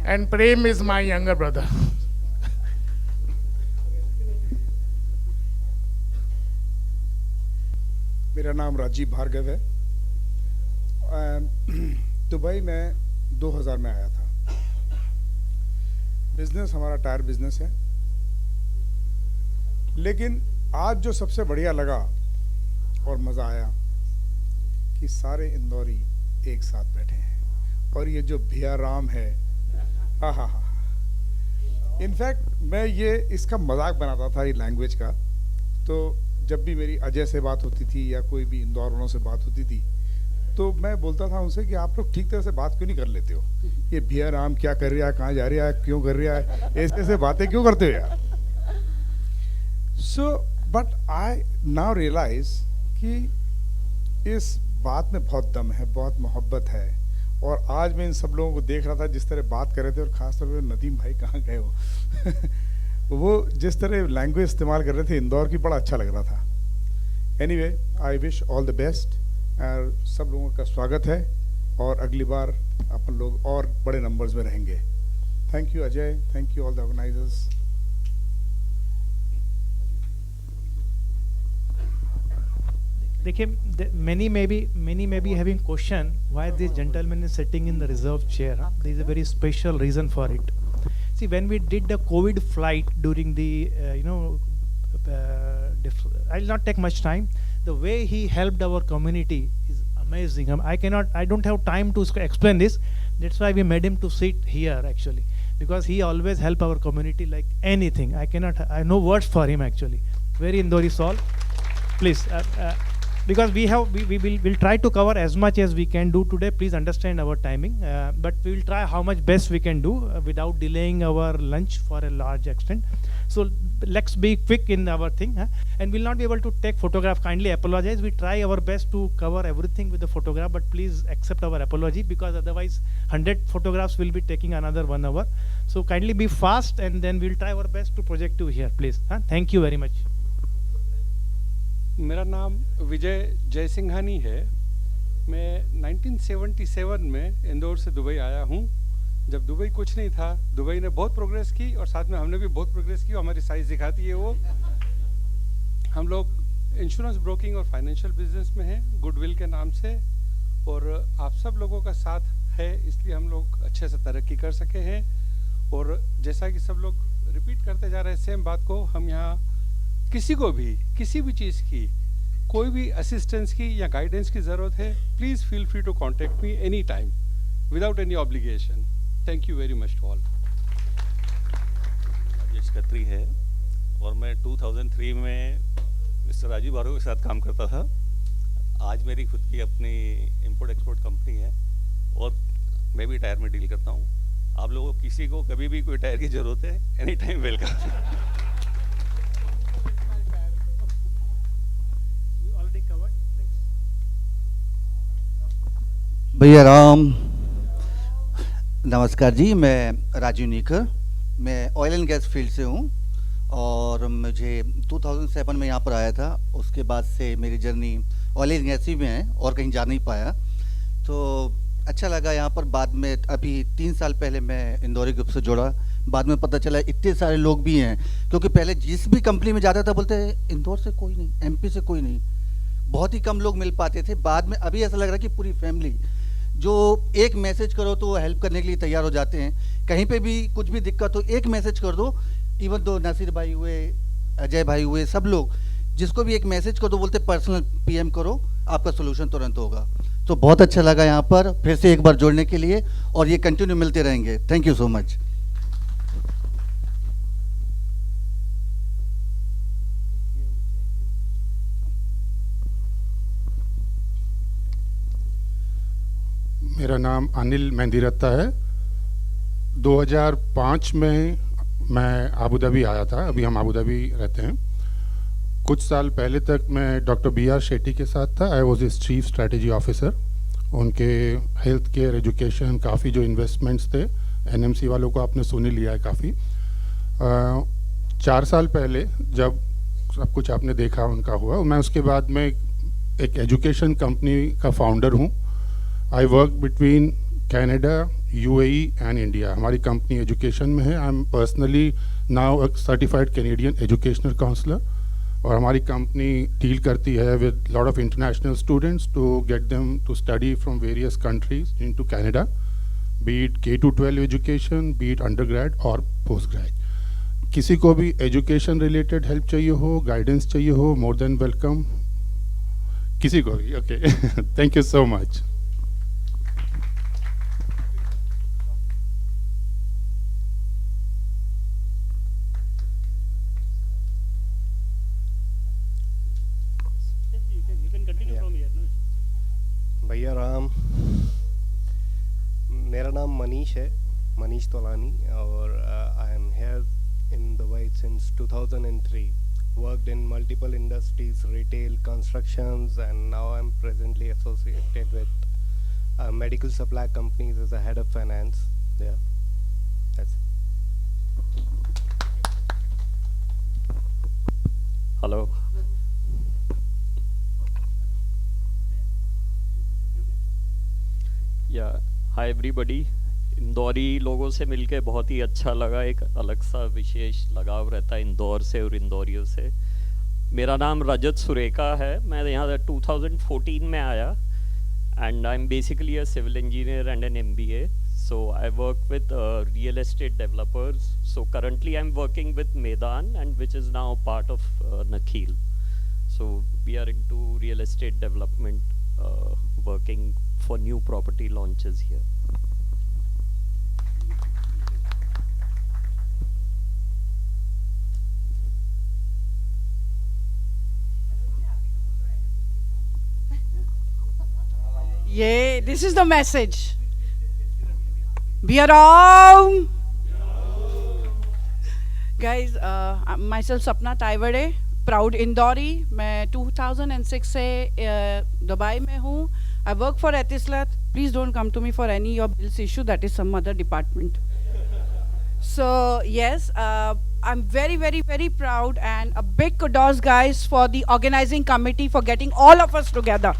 And Prem is my younger brother. मेरा नाम राजीव भार्गव है। Dubai में 2000 में आया था। Business हमारा tyre business है, लेकिन आज जो सबसे बढ़िया लगा और मज़ा आया कि सारे इंदौरी एक साथ बैठे हैं, और ये जो भैया राम है, हा हा हा। इनफैक्ट मैं ये इसका मजाक बनाता था, ये लैंग्वेज का। तो जब भी मेरी अजय से बात होती थी या कोई भी इंदौर वालों से बात होती थी, तो मैं बोलता था उनसे कि आप लोग ठीक तरह से बात क्यों नहीं कर लेते हो? ये भैया राम क्या कर रहा है, कहाँ जा रहा है, क्यों कर रहा है, ऐसे ऐसे बातें क्यों करते हो यार? So but I now realise कि इस बात में बहुत दम है, बहुत मोहब्बत है। और आज मैं इन सब लोगों को देख रहा था जिस तरह बात कर रहे थे, और ख़ास तौर पर नदीम भाई कहाँ गए हो वो जिस तरह लैंग्वेज इस्तेमाल कर रहे थे इंदौर की, बड़ा अच्छा लग रहा था। Anyway, I wish all the best, और सब लोगों का स्वागत है, और अगली बार अपन लोग और बड़े नंबर्स में रहेंगे। Thank you Ajay, thank you all the organisers. देखिए, many may be having question why this gentleman is sitting in the reserved chair. There is a very special reason for it. See, when we did the COVID flight during the I'll not take much time. The way he helped our community is amazing. I don't have time to explain this. That's why we made him to sit here actually, because he always help our community like anything. I have no words for him actually. Very Indori soul. Please, because we'll try to cover as much as we can do today. Please understand our timing, but we will try how much best we can do without delaying our lunch for a large extent. So let's be quick in our thing, and we'll not be able to take photograph. Kindly apologize. We try our best to cover everything with the photograph, but please accept our apology, because otherwise 100 photographs will be taking another 1 hour. So kindly be fast, and then we'll try our best to project you here, please. Thank you very much. मेरा नाम विजय जयसिंघानी है। मैं 1977 में इंदौर से Dubai आया हूँ। जब Dubai कुछ नहीं था, दुबई ने बहुत प्रोग्रेस की, और साथ में हमने भी बहुत प्रोग्रेस की। हमारी साइज़ दिखाती है वो। हम लोग इंश्योरेंस ब्रोकिंग और फाइनेंशियल बिजनेस में हैं, गुडविल के नाम से, और आप सब लोगों का साथ है, इसलिए हम लोग अच्छे से तरक्की कर सके हैं। और जैसा कि सब लोग रिपीट करते जा रहे हैं सेम बात को, हम यहाँ किसी को भी किसी भी चीज़ की, कोई भी असिस्टेंस की या गाइडेंस की ज़रूरत है, please feel free to contact me any time without any obligation. Thank you very much to all. Rajesh Khatri है, और मैं 2003 में मिस्टर राजीव भार्गव के साथ काम करता था। आज मेरी खुद की अपनी इंपोर्ट एक्सपोर्ट कंपनी है, और मैं भी टायर में डील करता हूँ। आप लोगों को किसी को कभी भी कोई टायर की ज़रूरत है, एनी टाइम वेलकम। भैया राम, नमस्कार जी। मैं राजीव नीकर, मैं ऑयल एंड गैस फील्ड से हूँ, और मुझे 2007 में यहाँ पर आया था। उसके बाद से मेरी जर्नी ऑयल एंड गैस ही में है, और कहीं जा नहीं पाया। तो अच्छा लगा यहाँ पर। बाद में अभी 3 साल पहले मैं इंदौरी ग्रुप से जुड़ा। बाद में पता चला इतने सारे लोग भी हैं, क्योंकि पहले जिस भी कंपनी में जाता था बोलते इंदौर से कोई नहीं, एमपी से कोई नहीं, बहुत ही कम लोग मिल पाते थे। बाद में अभी ऐसा लग रहा है कि पूरी फैमिली, जो एक मैसेज करो तो वो हेल्प करने के लिए तैयार हो जाते हैं। कहीं पे भी कुछ भी दिक्कत हो एक मैसेज कर दो, इवन दो नासिर भाई हुए, अजय भाई हुए, सब लोग जिसको भी एक मैसेज कर दो बोलते पर्सनल पीएम करो, आपका सोल्यूशन तुरंत होगा। तो बहुत अच्छा लगा यहाँ पर फिर से एक बार जुड़ने के लिए, और ये कंटिन्यू मिलते रहेंगे। Thank you so much. मेरा नाम अनिल मेहंदीरत्ता है। 2005 में मैं आबू धाबी आया था, अभी हम आबू धाबी रहते हैं। कुछ साल पहले तक मैं डॉक्टर BR शेट्टी के साथ था। I was his chief strategy officer. उनके हेल्थ केयर, एजुकेशन, काफ़ी जो इन्वेस्टमेंट्स थे, NMC वालों को आपने सुन ही लिया है काफ़ी। 4 साल पहले जब सब कुछ आपने देखा उनका हुआ, मैं उसके बाद में एक एजुकेशन कंपनी का फाउंडर हूँ। I work between Canada, UAE and India. हमारी कंपनी एजुकेशन में है। I am personally now a certified Canadian educational counsellor, और हमारी कंपनी डील करती है with lot of international students to get them to study from various countries into Canada, be it K to 12 education, be it undergrad और post grad. किसी को भी education related help चाहिए हो, गाइडेंस चाहिए हो, मोर देन वेलकम, किसी को भी। Okay, thank you so much. भैया राम, मेरा नाम मनीष है, मनीष तोलानी, और I am here in Dubai since 2003. Worked in multiple industries, retail, constructions, and now I'm presently associated with medical supply companies as a head of finance. Yeah, that's it. Hello. Hi everybody. Indori लोगों से मिलके बहुत ही अच्छा लगा। एक अलग सा विशेष लगाव रहता है इंदौर से और इंदौरियों से। मेरा नाम रजत सुरेखा है। मैं यहाँ 2014 में आया and I am basically a civil engineer and an MBA. So I work with real estate developers. So currently I'm working with Medan, and which is now part of Nakheel. So we are into real estate development, working for new property launches here. Yeah, this is the message. Be around. Guys, myself Sapna Taiwade, proud Indori. मैं 2006 से Dubai में हूँ. I work for Etisalat. Please don't come to me for any your bills issue. That is some other department. So yes, I'm very, very, very proud, and a big kudos, guys, for the organizing committee for getting all of us together.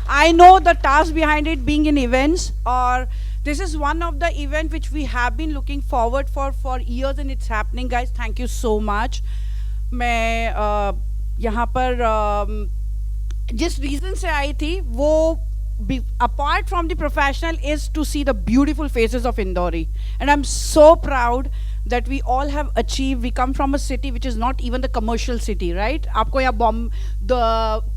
I know the task behind it being in events, or this is one of the event which we have been looking forward for years, and it's happening, guys. Thank you so much. मैं यहाँ पर जिस reason से आई थी वो apart from the professional is to see the beautiful faces of Indori, and I'm so proud that we all have achieved. We come from a city which is not even the commercial city, right? आपको यहाँ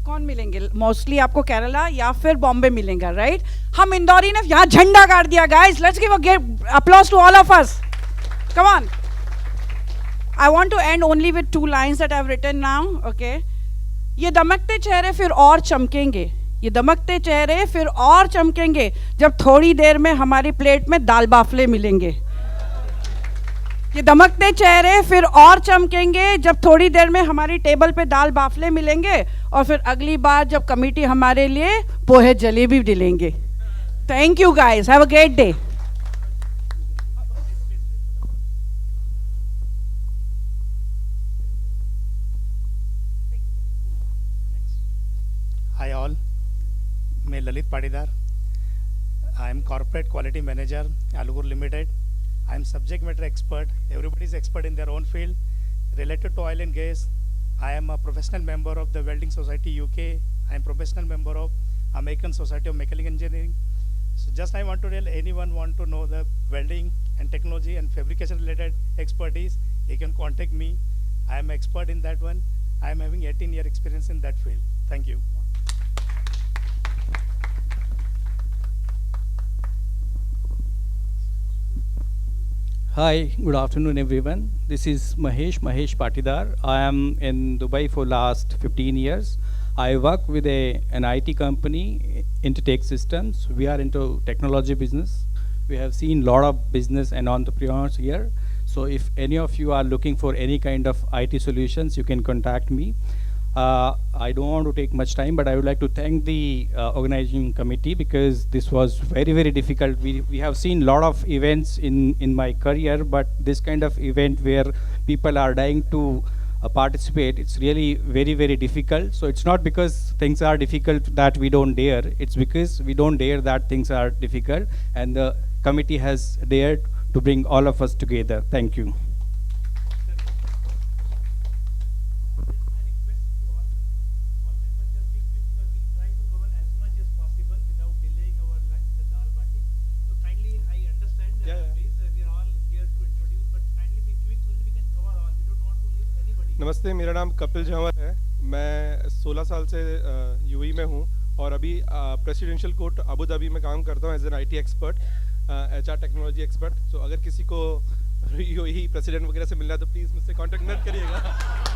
कौन मिलेंगे? Mostly आपको केरला या फिर बॉम्बे मिलेंगे, right? हम इंदौरी ने यहाँ झंडा गाड़ दिया, guys. Let's give a applause to all of us. Come on. I want to end only with 2 lines that I've written now. Okay. ये दमकते चेहरे फिर और चमकेंगे. ये दमकते चेहरे फिर और चमकेंगे जब थोड़ी देर में हमारी प्लेट में दाल बाफले मिलेंगे. ये दमकते चेहरे फिर और चमकेंगे जब थोड़ी देर में हमारी टेबल पे दाल बाफले मिलेंगे, और फिर अगली बार जब कमेटी हमारे लिए पोहे जलेबी दिलेंगे. Thank you guys, have a great day. Hi all, मैं Lalit Patidar. I am corporate quality manager Alupur limited. I'm subject matter expert. Everybody is expert in their own field. Related to oil and gas, I am a professional member of the Welding Society UK. I am professional member of American Society of Mechanical Engineering. So just I want to tell anyone want to know the welding and technology and fabrication related expertise, you can contact me. I am expert in that one. I am having 18-year experience in that field. Thank you. Hi, good afternoon everyone. This is Mahesh Patidar. I am in Dubai for last 15 years. I work with an IT company, Intertech Systems. We are into technology business. We have seen a lot of business and entrepreneurs here. So if any of you are looking for any kind of IT solutions, you can contact me. I don't want to take much time, but I would like to thank the organizing committee because this was very, very difficult. We have seen a lot of events in my career, but this kind of event where people are dying to participate, it's really very, very difficult. So it's not because things are difficult that we don't dare. It's because we don't dare that things are difficult. And the committee has dared to bring all of us together. Thank you. नमस्ते, मेरा नाम कपिल जंवर है। मैं 16 साल से UAE में हूँ और अभी प्रेसिडेंशियल कोर्ट अबू धाबी में काम करता हूँ as an IT expert, HR technology expert. तो अगर किसी को यूएई प्रेसिडेंट वगैरह से मिलना है तो प्लीज़ मुझसे कांटेक्ट मत करिएगा।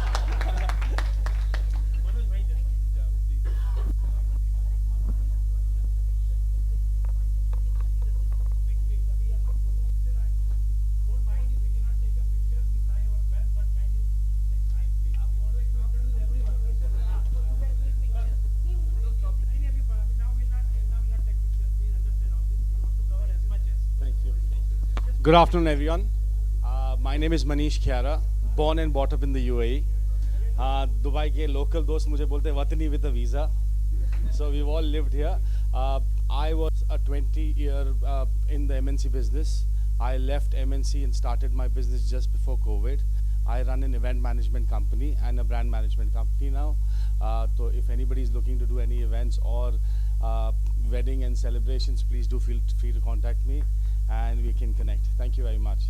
Good afternoon, everyone. My name is Manish Khyara, born and brought up in the UAE. Dubai के local दोस्त मुझे बोलते हैं वतनी with a visa. So we've all lived here. I was a 20-year in the MNC business. I left MNC and started my business just before COVID. I run an event management company and a brand management company now. So if anybody is looking to do any events or wedding and celebrations, please do feel free to contact me and we can connect. Thank you very much.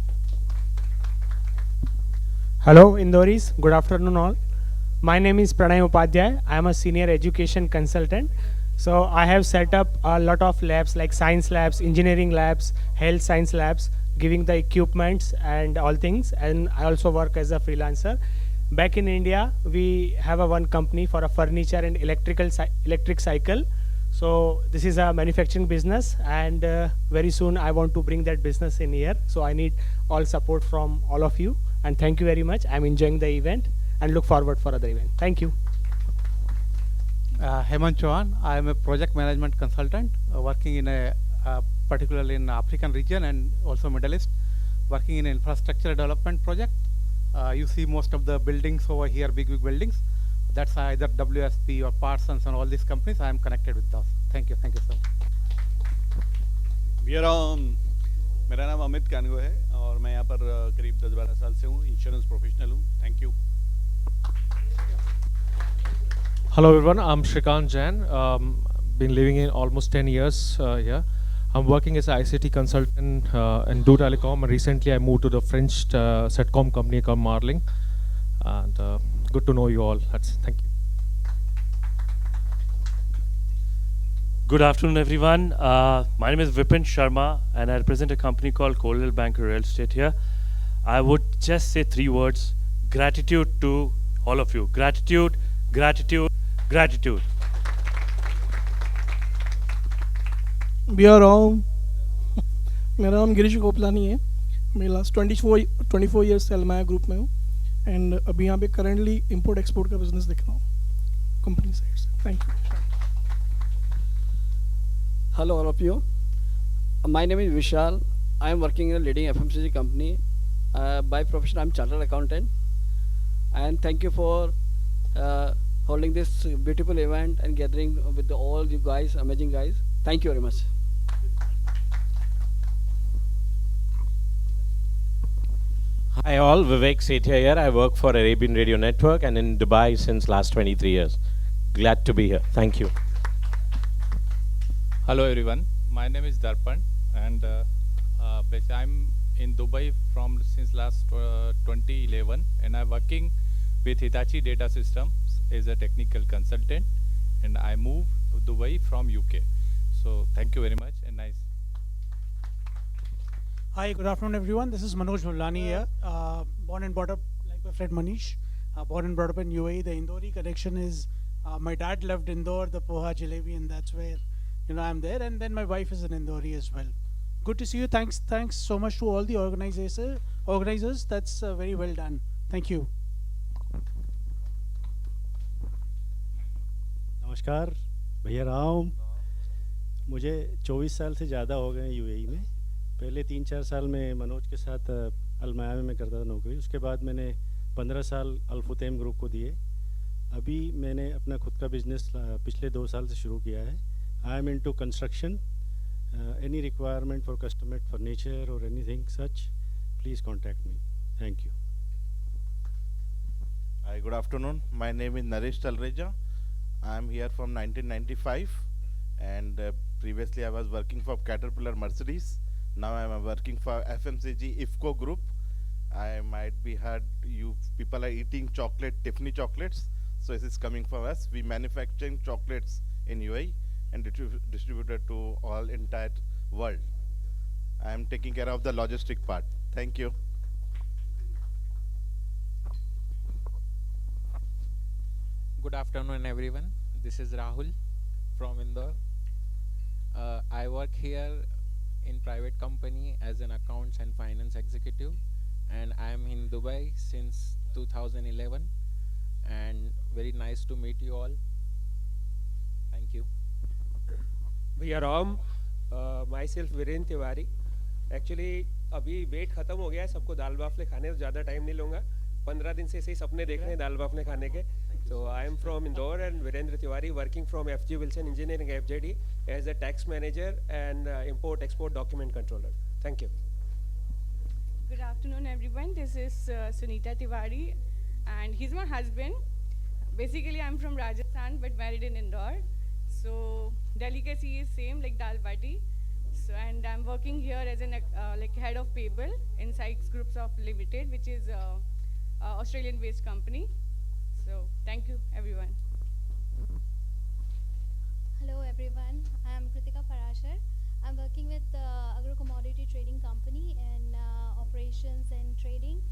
Hello Indoris, good afternoon all. My name is Pranay Upadhyay. I am a senior education consultant. So I have set up a lot of labs like science labs, engineering labs, health science labs, giving the equipments and all things. And I also work as a freelancer. Back in India, we have one company for a furniture and electric cycle. So this is a manufacturing business, and very soon I want to bring that business in here. So I need all support from all of you, and thank you very much. I'm enjoying the event and look forward for other event. Thank you. Hemant Chauhan. I am a project management consultant working in particularly in African region and also Middle East, working in infrastructure development project. You see most of the buildings over here, big buildings. That's either WSP or Parsons and all these companies. I am connected with those. Thank you sir. मेरा नाम अमित कानगो है और मैं यहाँ पर करीब 10-12 साल से हूँ, इंश्योरेंस प्रोफेशनल हूँ। Thank you. Hello everyone, I'm Shrikant Jain. Been living in almost 10 years here. I'm working as an ICT consultant in Do Telecom. Recently I moved to the French Setcom company called Marling. And good to know you all. Thank you. Good afternoon, everyone. My name is Vipin Sharma, and I represent a company called Coldwell Banker Real Estate here. I would just say 3 words: gratitude to all of you. Gratitude, gratitude, gratitude. मेरा नाम गिरीश गोपलानी है। मैं last 24 years से अलमाया group में हूँ and अभी यहाँ पे करेंटली इंपोर्ट एक्सपोर्ट का बिजनेस देख रहा हूँ कंपनी साइड से। Thank you. Hello all of you. My name is Vishal. I am working in a leading FMCG company. By profession I am chartered accountant. And thank you for holding this beautiful event and gathering with all you guys, amazing guys. Thank you very much. Hi all, Vivek Sethia here. I work for Arabian Radio Network and in Dubai since last 23 years. Glad to be here. Thank you. Hello everyone, my name is Darpan and I'm in Dubai from since last 2011 and I'm working with Hitachi Data Systems as a technical consultant and I moved to Dubai from UK. So thank you very much and nice. Hi, good afternoon everyone. This is Manoj Mulani here. Born and brought up like my friend Manish. Born and brought up in UAE. The Indori connection is my dad loved Indore, the poha jalebi, and that's where I'm there. And then my wife is an Indori as well. Good to see you. Thanks so much to all the organizers. That's very well done. Thank you. नमस्कार भैया राम। मुझे 24 साल से ज़्यादा हो गए UAE में। पहले 3-4 साल में मनोज के साथ अलमाया में करता था नौकरी, उसके बाद मैंने 15 साल अल्फुतैम ग्रुप को दिए। अभी मैंने अपना खुद का बिजनेस पिछले 2 साल से शुरू किया है। I am into construction, any requirement for customer furniture और anything such, please contact me. Thank you. Hi, good afternoon. My name is Naresh Talreja. I am here from 1995 and previously I was working for Caterpillar Mercedes. Now I am working for FMCG IFCO Group. I might be heard you people are eating chocolate, Tiffany chocolates. So this is coming from us. We manufacturing chocolates in UAE and distributed to all entire world. I am taking care of the logistic part. Thank you. Good afternoon everyone. This is Rahul from Indore. I work here in private company as an accounts and finance executive and I am in Dubai since 2011 and very nice to meet you all. Thank you. भैया Ram, myself Virendra Tiwari. Actually अभी wait खत्म हो गया है, सबको दाल बाफले खाने, तो ज़्यादा टाइम नहीं लूँगा. 15 दिन से ऐसे ही सपने देख रहे हैं दाल बाफले खाने के. So I am from Indore and Virendra Tiwari working from FG Wilson Engineering FJD as a tax manager and import-export document controller. Thank you. Good afternoon everyone. This is Sunita Tiwari and he's my husband. Basically I'm from Rajasthan but married in Indore. So delicacy is same like dal bati. So and I'm working here as an like head of payable in Sykes Groups of Limited, which is Australian based company. So thank you everyone. Hello everyone, I am Kritika Parashar. I'm working with agro commodity trading company in operations and trading,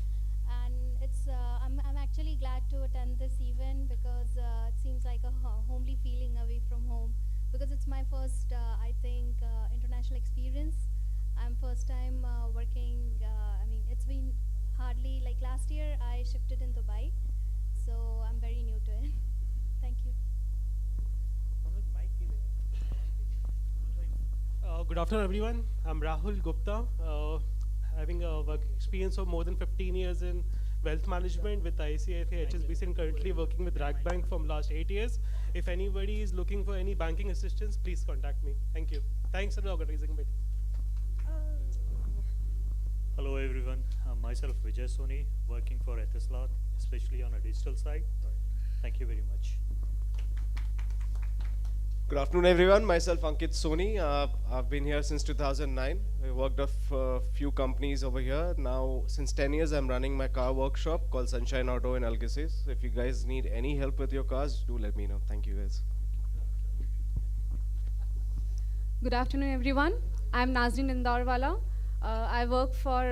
and it's I'm actually glad to attend this event because it seems like a homely feeling away from home, because it's my first I think international experience. I'm first time working, I mean it's been hardly like last year I shifted in Dubai. So I'm very new to it. Thank you. Good afternoon everyone. I'm Rahul Gupta, having a work experience of more than 15 years in wealth management with ICICI HSBC and currently working with RAC Bank from last 8 years. If anybody is looking for any banking assistance, please contact me. Thank you. Thanks for the organizing meeting. Hello everyone, myself Vijay Soni, working for Etisalat, especially on a digital side. Thank you very much. Good afternoon everyone, myself Ankit Soni. I've been here since 2009. I worked at a few companies over here. Now since 10 years I'm running my car workshop called Sunshine Auto in Algeciras. So if you guys need any help with your cars, do let me know. Thank you guys. Good afternoon everyone, I'm Nazreen Indarwala. I work for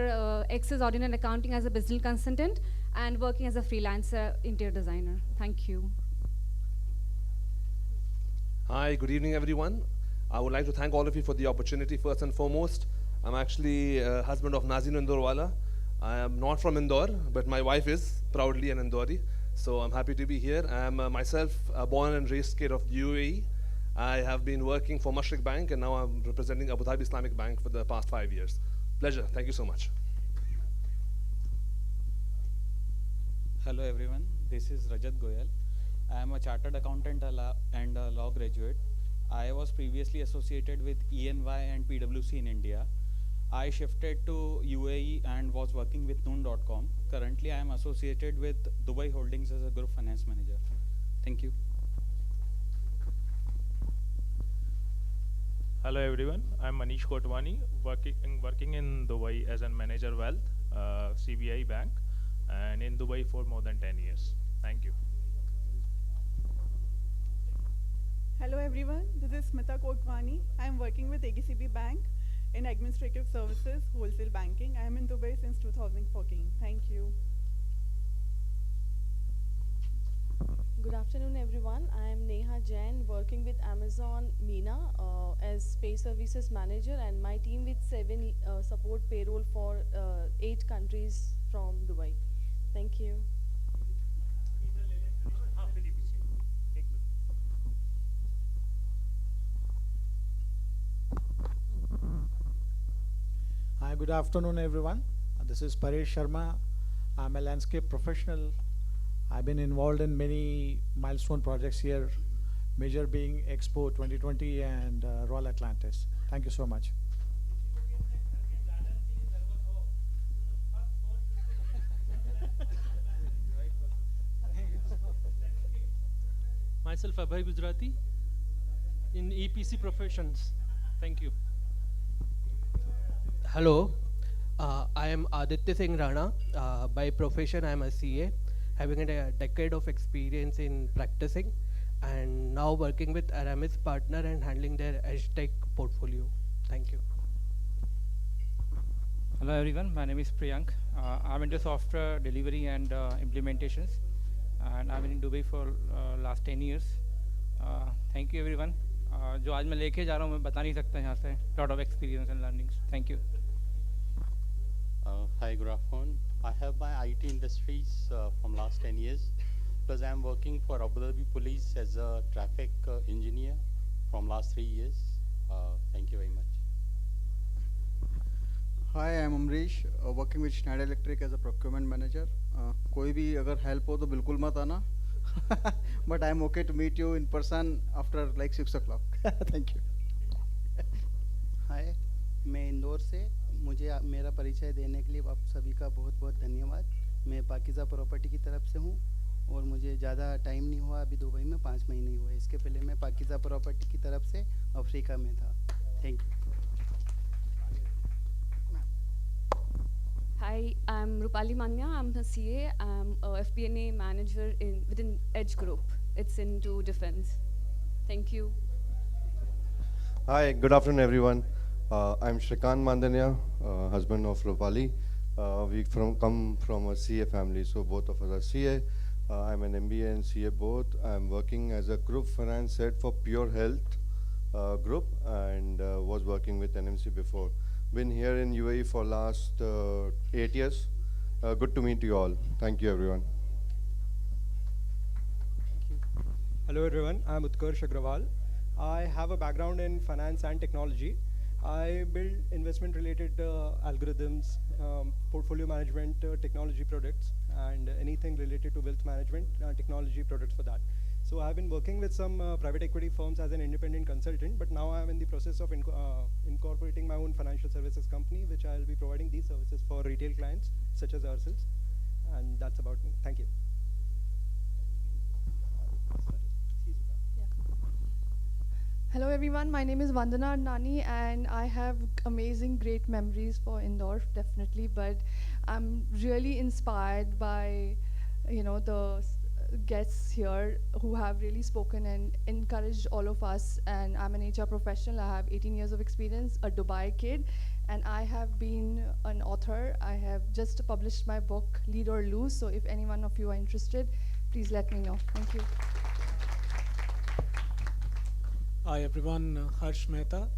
Access Audit and Accounting as a business consultant and working as a freelancer interior designer. Thank you. Hi, good evening everyone. I would like to thank all of you for the opportunity first and foremost. I'm actually husband of Nazreen Indorwala. I am not from Indore, but my wife is proudly an Indori. So I'm happy to be here. I am myself born and raised kid of UAE. I have been working for Mashriq Bank and now I'm representing Abu Dhabi Islamic Bank for the past 5 years. Pleasure. Thank you so much. Hello everyone. This is Rajat Goyal. I am a chartered accountant and a law graduate. I was previously associated with ENY and PwC in India. I shifted to UAE and was working with Noon.com. Currently, I am associated with Dubai Holdings as a group finance manager. Thank you. Hello everyone, I'm Manish Kotwani, working in Dubai as a manager wealth, CBI bank, and in Dubai for more than 10 years. Thank you. Hello everyone, this is Smita Kotwani. I am working with AGCB Bank in administrative services, wholesale banking. I am in Dubai since 2014. Thank you. Good afternoon, everyone. I am Neha Jain, working with Amazon MENA as Pay Services Manager, and my team with 7 support payroll for 8 countries from Dubai. Thank you. Hi, good afternoon, everyone. This is Paresh Sharma. I'm a landscape professional. I've been involved in many milestone projects here, major being Expo 2020 and Royal Atlantis. Thank you so much. Myself, Abhay Gujrati, in EPC professions. Thank you. Hello, I am Aditya Singh Rana. By profession, I am a CA, having a decade of experience in practicing, and now working with Aramis partner and handling their EdTech portfolio. Thank you. Hello everyone, my name is Priyank. I'm into software delivery and implementations, and I've been in Dubai for last 10 years. Thank you everyone. जो आज मैं लेके जा रहा हूँ मैं बता नहीं सकता यहाँ से. Lot of experience and learnings. Thank you. Hi, good afternoon. I have my IT industries from last 10 years. Plus, I am working for Abu Dhabi Police as a traffic engineer from last 3 years. Thank you very much. Hi, I am Amrish, working with Schneider Electric as a procurement manager. कोई भी अगर help हो तो बिल्कुल मत आना. But I am okay to meet you in person after like 6 o'clock. Thank you. हाय, मैं इंदौर से. मुझे मेरा परिचय देने के लिए आप सभी का बहुत बहुत धन्यवाद. मैं पाकिज़ा प्रॉपर्टी की तरफ से हूँ और मुझे ज़्यादा टाइम नहीं हुआ, अभी दुबई में 5 महीने हुए. इसके पहले मैं पाकिज़ा प्रॉपर्टी की तरफ से अफ्रीका में था. Thank you. Hi, I'm Rupali Manya. I'm the CA. I'm a FP&A manager within Edge Group. It's into defense. Thank you. Hi, good afternoon, everyone. I'm Shrikant Mandania, husband of Rupali. We come from a CA family, so both of us are CA. I'm an MBA and CA both. I'm working as a group finance head for Pure Health group and was working with NMC before. Been here in UAE for last 8 years. Good to meet you all. Thank you, everyone. Hello everyone, I am Utkarsh Agrawal. I have a background in finance and technology. I build investment related algorithms, portfolio management, technology products, and anything related to wealth management, technology products for that. So I have been working with some private equity firms as an independent consultant, but now I am in the process of incorporating my own financial services company, which I will be providing these services for retail clients such as ourselves. And that's about me. Thank you. Hello everyone, my name is Vandana Nani and I have amazing great memories for Indore, definitely, but I'm really inspired by the guests here who have really spoken and encouraged all of us. And I'm an HR professional. I have 18 years of experience, a Dubai kid, and I have been an author. I have just published my book, Lead or Lose. So if any one of you are interested, please let me know. Thank you. Hi everyone, Harsh Mehta.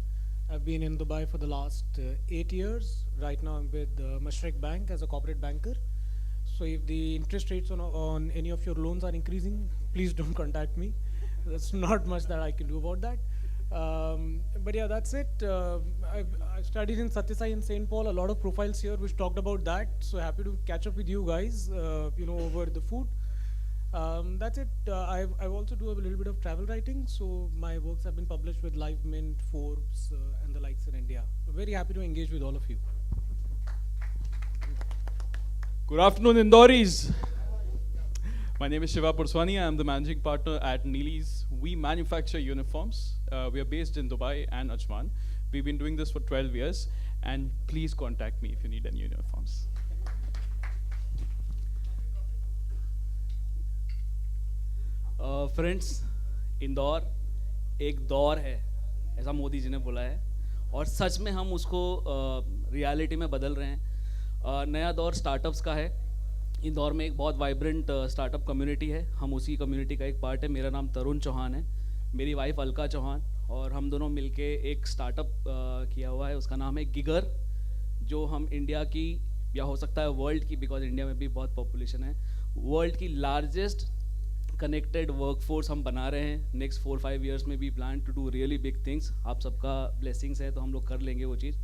I've been in Dubai for the last 8 years. Right now I'm with Mashreq Bank as a corporate banker. So if the interest rates on any of your loans are increasing, please don't contact me. There's not much that I can do about that. But yeah, that's it. I studied in Satyasai in St. Paul. A lot of profiles here which talked about that. So happy to catch up with you guys, over the food. That's it. I've also do a little bit of travel writing, so my works have been published with Live Mint, Forbes, and the likes in India. Very happy to engage with all of you. Good afternoon, Indoris. My name is Shiva Purswani. I am the managing partner at Neely's. We manufacture uniforms. We are based in Dubai and Ajman. We've been doing this for 12 years, and please contact me if you need any uniforms. Friends Indore एक दौर है, ऐसा मोदी जी ने बोला है, और सच में हम उसको रियलिटी में बदल रहे हैं। नया दौर स्टार्टअप्स का है। इंदौर में एक बहुत वाइब्रेंट स्टार्टअप कम्युनिटी है, हम उसी कम्युनिटी का एक पार्ट है। मेरा नाम तरुण चौहान है, मेरी वाइफ अलका चौहान, और हम दोनों मिलके एक स्टार्टअप किया हुआ है, उसका नाम है गिगर, जो हम इंडिया की, या हो सकता है वर्ल्ड की, बिकॉज इंडिया में भी बहुत पॉपुलेशन है, वर्ल्ड की लार्जेस्ट कनेक्टेड वर्कफोर्स हम बना रहे हैं। नेक्स्ट 4-5 ईयर्स में we plan to do really big things. आप सबका ब्लेसिंग्स है तो हम लोग कर लेंगे वो चीज़,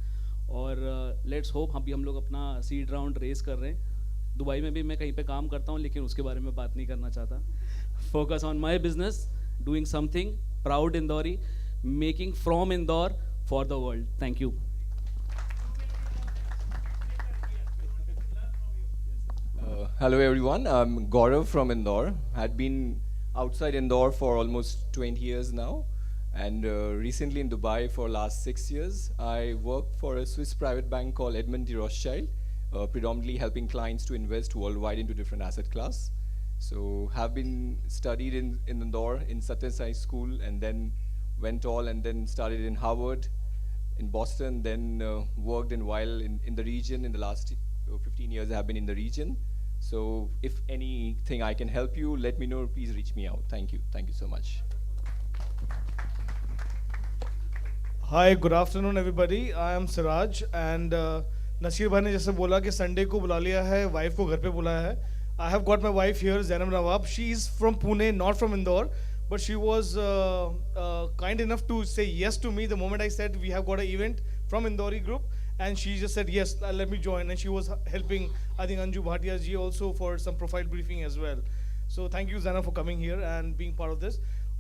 और लेट्स होप। अभी हम लोग अपना सीड राउंड रेस कर रहे हैं। दुबई में भी मैं कहीं पे काम करता हूँ, लेकिन उसके बारे में बात नहीं करना चाहता। Focus on my business, doing something proud Indori, making from Indore for the world. Thank you. Hello everyone, I'm Gaurav from Indore. Had been outside Indore for almost 20 years now, and recently in Dubai for last 6 years. I work for a Swiss private bank called Edmund de Rothschild, predominantly helping clients to invest worldwide into different asset class. So have been studied in Indore in Satyam Sai School, and then went all and then started in Harvard, in Boston, then worked in while in the region. In the last 15 years I have been in the region. So if anything I can help you, let me know, please reach me out. Thank you so much. Hi, good afternoon everybody. I am Siraj, and Nasir भाई ने जैसे बोला कि Sunday को बुला लिया है, wife को घर पे बुलाया है. I have got my wife here, Zainab Nawab. She is from Pune, not from Indore, but she was kind enough to say yes to me the moment I said we have got an event from Indori group, and she just said yes, let me join. And she was helping, I think, Anju Bhatia ji also for some profile briefing as well. So thank you, Zainab, for coming here and being part of this.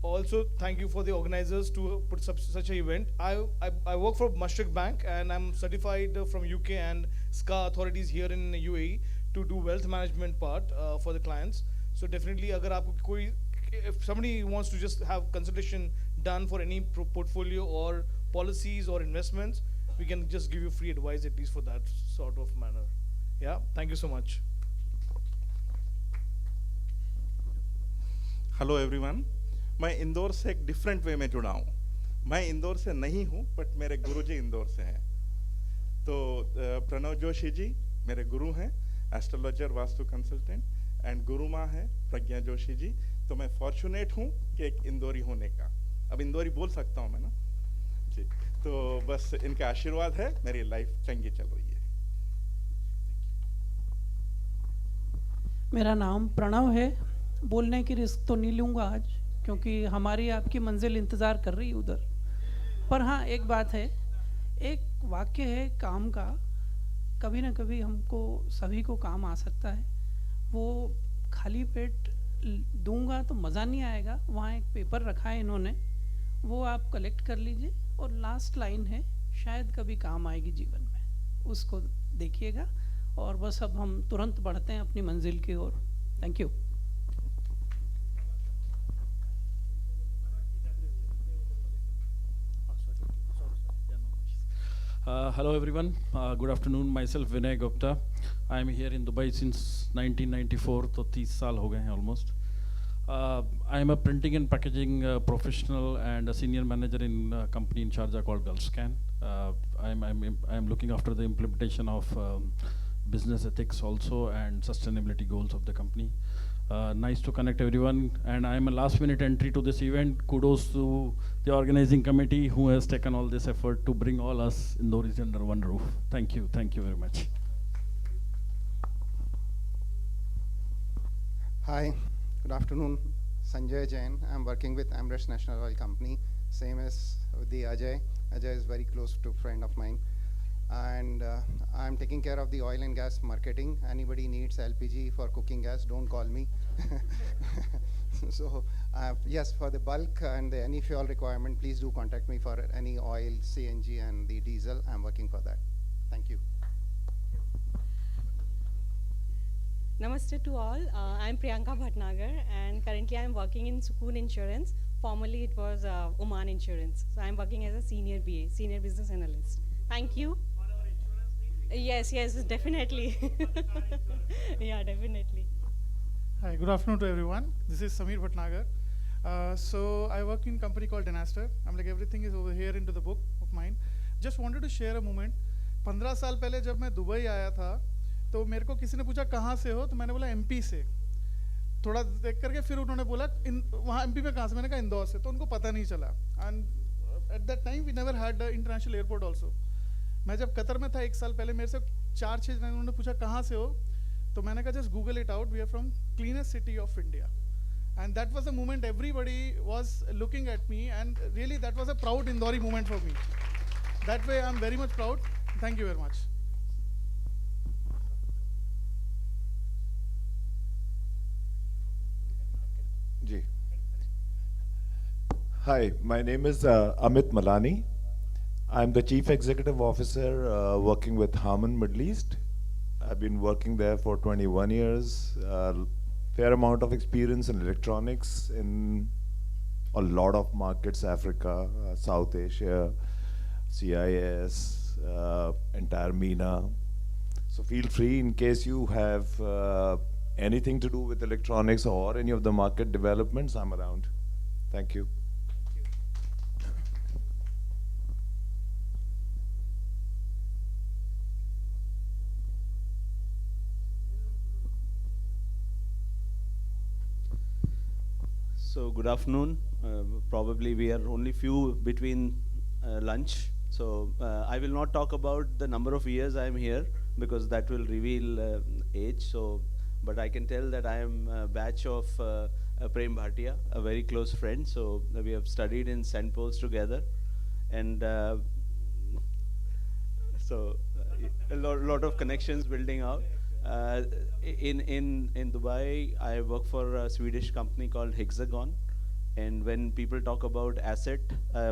Also, thank you for the organizers to put such an event. I work for Mashriq Bank, and I'm certified from UK and SCA authorities here in UAE to do wealth management part for the clients. So definitely, if somebody wants to just have consultation done for any portfolio or policies or investments, we can just give you free advice, at least for that sort of manner. Yeah, thank you so much. Hello everyone, मैं इंदौर से एक different way में जुड़ा हूँ. मैं इंदौर से नहीं हूँ, बट मेरे गुरुजी इंदौर से हैं. तो प्रणव जोशी जी मेरे गुरु हैं, एस्ट्रोलॉजर, वास्तु कंसल्टेंट, एंड गुरु माँ है प्रज्ञा जोशी जी. तो मैं फॉर्चुनेट हूँ कि एक इंदौरी होने का. अब इंदौरी बोल सकता हूँ मैं ना जी. तो बस इनका आशीर्वाद है, मेरी लाइफ चंगी चल रही है. मेरा नाम प्रणव है. बोलने की रिस्क तो नहीं लूँगा आज, क्योंकि हमारी आपकी मंजिल इंतज़ार कर रही है उधर. पर हाँ, एक बात है, एक वाक्य है काम का, कभी ना कभी हमको सभी को काम आ सकता है. वो खाली पेट दूंगा तो मज़ा नहीं आएगा. वहाँ एक पेपर रखा है इन्होंने, वो आप कलेक्ट कर लीजिए, और लास्ट लाइन है, शायद कभी काम आएगी जीवन में, उसको देखिएगा. और बस अब हम तुरंत बढ़ते हैं अपनी मंजिल की ओर. Thank you. Hello everyone, good afternoon. Myself Vinay Gupta. I am here in Dubai since 1994, तो 30 साल हो गए हैं almost. I am a printing and packaging professional and a senior manager in a company in Sharjah called Gulfscan. I am looking after the implementation of business ethics also and sustainability goals of the company. Nice to connect everyone, and I am a last minute entry to this event. Kudos to the organizing committee who has taken all this effort to bring all us Indoris under one roof. Thank you very much. Hi, good afternoon. Sanjay Jain. I'm working with Emirates National Oil Company, same as the Ajay. Ajay is very close to friend of mine, and I'm taking care of the oil and gas marketing. Anybody needs LPG for cooking gas, don't call me. So yes, for the bulk and any fuel requirement, please do contact me for any oil, CNG, and the diesel. I'm working for that. Thank you. Namaste to all. I'm Priyanka Bhatnagar, and currently I'm working in Sukoon Insurance. Formerly it was Oman Insurance. So I'm working as a senior BA, senior business analyst. Thank you. Yes, definitely. Yeah, definitely. Hi, good afternoon to everyone. This is Samir Bhatnagar. So I work in a company called Dynaster. I'm like everything is over here into the book of mine. Just wanted to share a moment. 15 साल पहले जब मैं Dubai आया था तो मेरे को किसी ने पूछा कहाँ से हो, तो मैंने बोला एमपी से. थोड़ा देख करके फिर उन्होंने बोला वहाँ एमपी में कहाँ से, मैंने कहा इंदौर से, तो उनको पता नहीं चला. And at that time we never had international airport also. मैं जब कतर में था 1 साल पहले, मेरे से 4-6 जन उन्होंने पूछा कहाँ से हो, तो मैंने कहा just google it out, we are from cleanest city of India. And that was a moment everybody was looking at me, and really that was a proud Indori moment for me. That way I'm very much proud. Thank you very much. Ji. Hi, my name is Amit Malani. I'm the Chief Executive Officer working with Harman Middle East. I've been working there for 21 years. Fair amount of experience in electronics in a lot of markets, Africa, South Asia, CIS, entire MENA. So feel free in case you have anything to do with electronics or any of the market developments, I'm around. Thank you. So good afternoon. Probably we are only few between lunch. So I will not talk about the number of years I am here because that will reveal age. So, but I can tell that I am a batch of Prem Bhatia, a very close friend. So we have studied in St. Paul's together, and so a lot of connections building out. In Dubai, I work for a Swedish company called Hexagon, and when people talk about asset,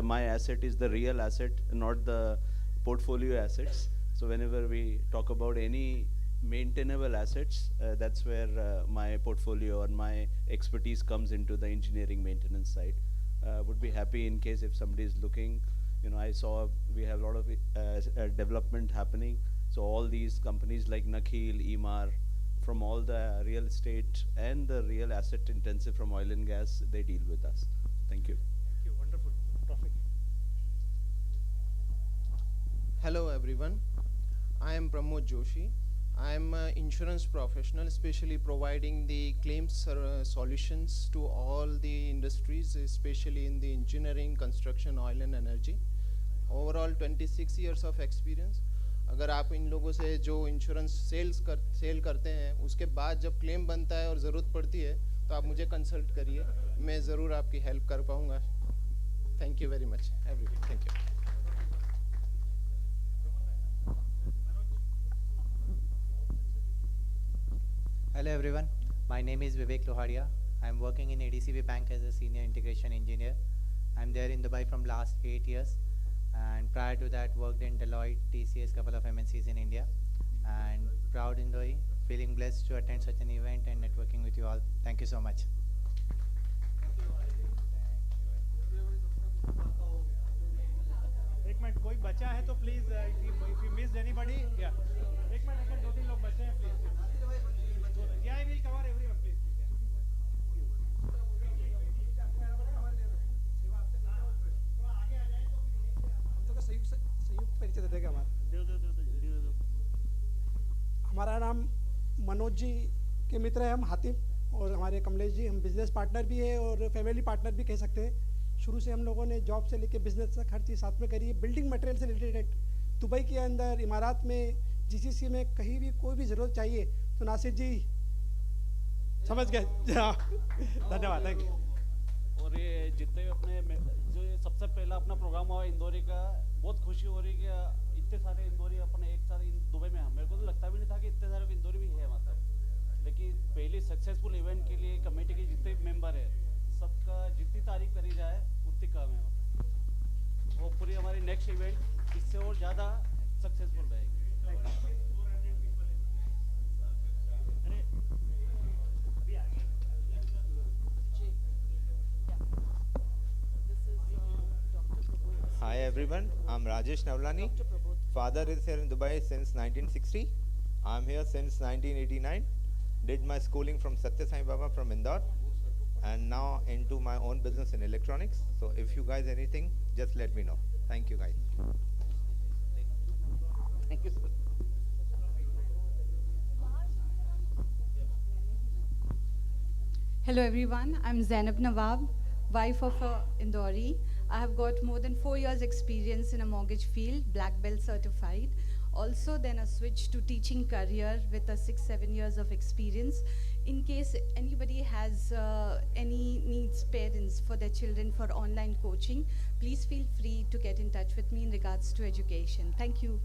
my asset is the real asset, not the portfolio assets. So whenever we talk about any maintainable assets, that's where my portfolio and my expertise comes into the engineering maintenance side. Would be happy in case if somebody is looking. You know, I saw we have a lot of development happening. So all these companies like Nakhil, Emar, from all the real estate and the real asset intensive from oil and gas, they deal with us. Thank you. Thank you. Wonderful. Perfect. Hello everyone. I am Pramod Joshi. I am an insurance professional, especially providing the claims solutions to all the industries, especially in the engineering, construction, oil and energy. Overall 26 years of experience. अगर आप इन लोगों से जो insurance cell करते हैं उसके बाद जब क्लेम बनता है और ज़रूरत पड़ती है तो आप मुझे कंसल्ट करिए, मैं ज़रूर आपकी हेल्प कर पाऊँगा. Thank you very much everyone. Thank you. Hello everyone, my name is Vivek Loharia. I am working in ADCB Bank as a senior integration engineer. I am there in Dubai from last 8 years, and prior to that worked in Deloitte, TCS, couple of MNCs in India, and proud Indori, feeling blessed to attend such an event and networking with you all. Thank you so much. एक minute कोई बचा है तो please if you missed anybody, yeah. एक minute अगर 2-3 लोग बचे हैं please. Yeah, I will cover everyone, please. संयुक्त परिचय दे देगा हमारा नाम मनोज जी के मित्र हैं हम, हातिम, और हमारे कमलेश जी, हम बिजनेस पार्टनर भी है और फैमिली पार्टनर भी कह सकते हैं. शुरू से हम लोगों ने जॉब से लेके बिजनेस तक हर चीज़ साथ में करी है. बिल्डिंग मटेरियल से रिलेटेड दुबई के अंदर, इमारात में, जीसीसी में कहीं भी कोई भी ज़रूरत चाहिए तो नासिर जी समझ गए. धन्यवाद. Thank you. और ये जितने भी अपने जो ये सबसे पहला अपना प्रोग्राम हुआ इंदौरी का, बहुत खुशी हो रही है कि इतने सारे इंदौरी अपने एक साथ दुबई में इससे और ज़्यादा सक्सेसफुल रहेगी। Hi everyone, I'm Rajesh Navlani. Father is here in Dubai since 1960. I'm here since 1989. Did my schooling from Satya Sai Baba from Indore, and now into my own business in electronics. So if you guys anything, just let me know. Thank you guys. Thank you, sir. Hello everyone, I'm Zainab Nawab, wife of a Indori. I have got more than 4 years experience in a mortgage field, black belt certified. Also then a switch to teaching career with a 6-7 years of experience. In case anybody has any needs, parents for their children for online coaching, please feel free to get in touch with me in regards to education. Thank you.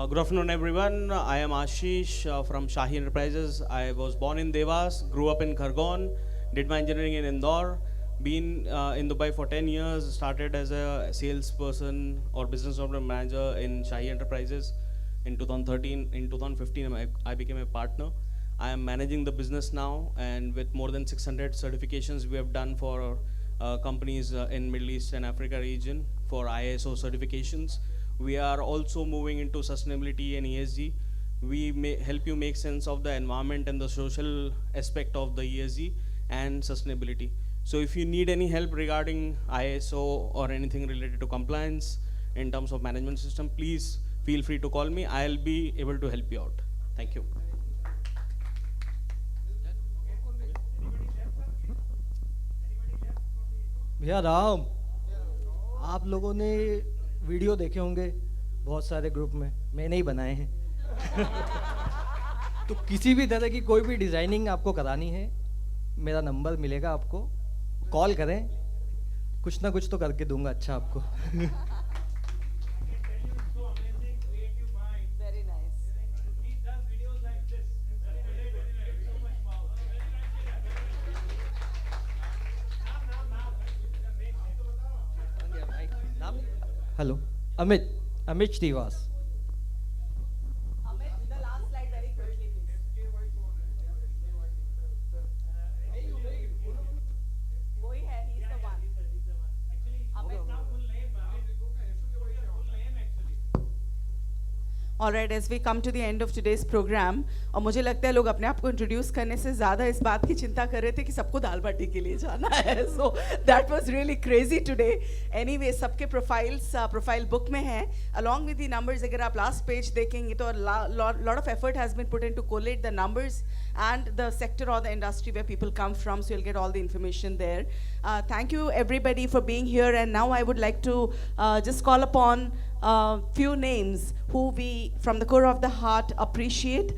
Good afternoon, everyone. I am Ashish from Shahi Enterprises. I was born in Devas, grew up in Khargon, did my engineering in Indore, been in Dubai for 10 years, started as a salesperson or business development manager in Shahi Enterprises in 2013. In 2015, I became a partner. I am managing the business now, and with more than 600 certifications we have done for companies in Middle East and Africa region for ISO certifications. We are also moving into sustainability and ESG. We may help you make sense of the environment and the social aspect of the ESG and sustainability. So if you need any help regarding ISO or anything related to compliance in terms of management system, please feel free to call me. I'll be able to help you out. Thank you. भैया राम, आप लोगों ने video देखे होंगे बहुत सारे group में, मैंने ही बनाए हैं। तो किसी भी तरह की कोई भी डिज़ाइनिंग आपको करानी है, मेरा नंबर मिलेगा आपको, कॉल करें, कुछ ना कुछ तो करके दूंगा अच्छा आपको। Hello, Amit Shrivas. Alright, as we come to the end of today's program, और मुझे लगता है लोग अपने आप को इंट्रोड्यूस करने से ज़्यादा इस बात की चिंता कर रहे थे कि सबको दाल बाटी के लिए जाना है. So that was really crazy today. Anyway, सबके profiles profile book में हैं. Along with the numbers, अगर आप last page देखेंगे तो lot of effort has been put in to collate the numbers and the sector or the industry where people come from, so you'll get all the information there. Thank you everybody for being here, and now I would like to just call upon few names who we from the core of the heart appreciate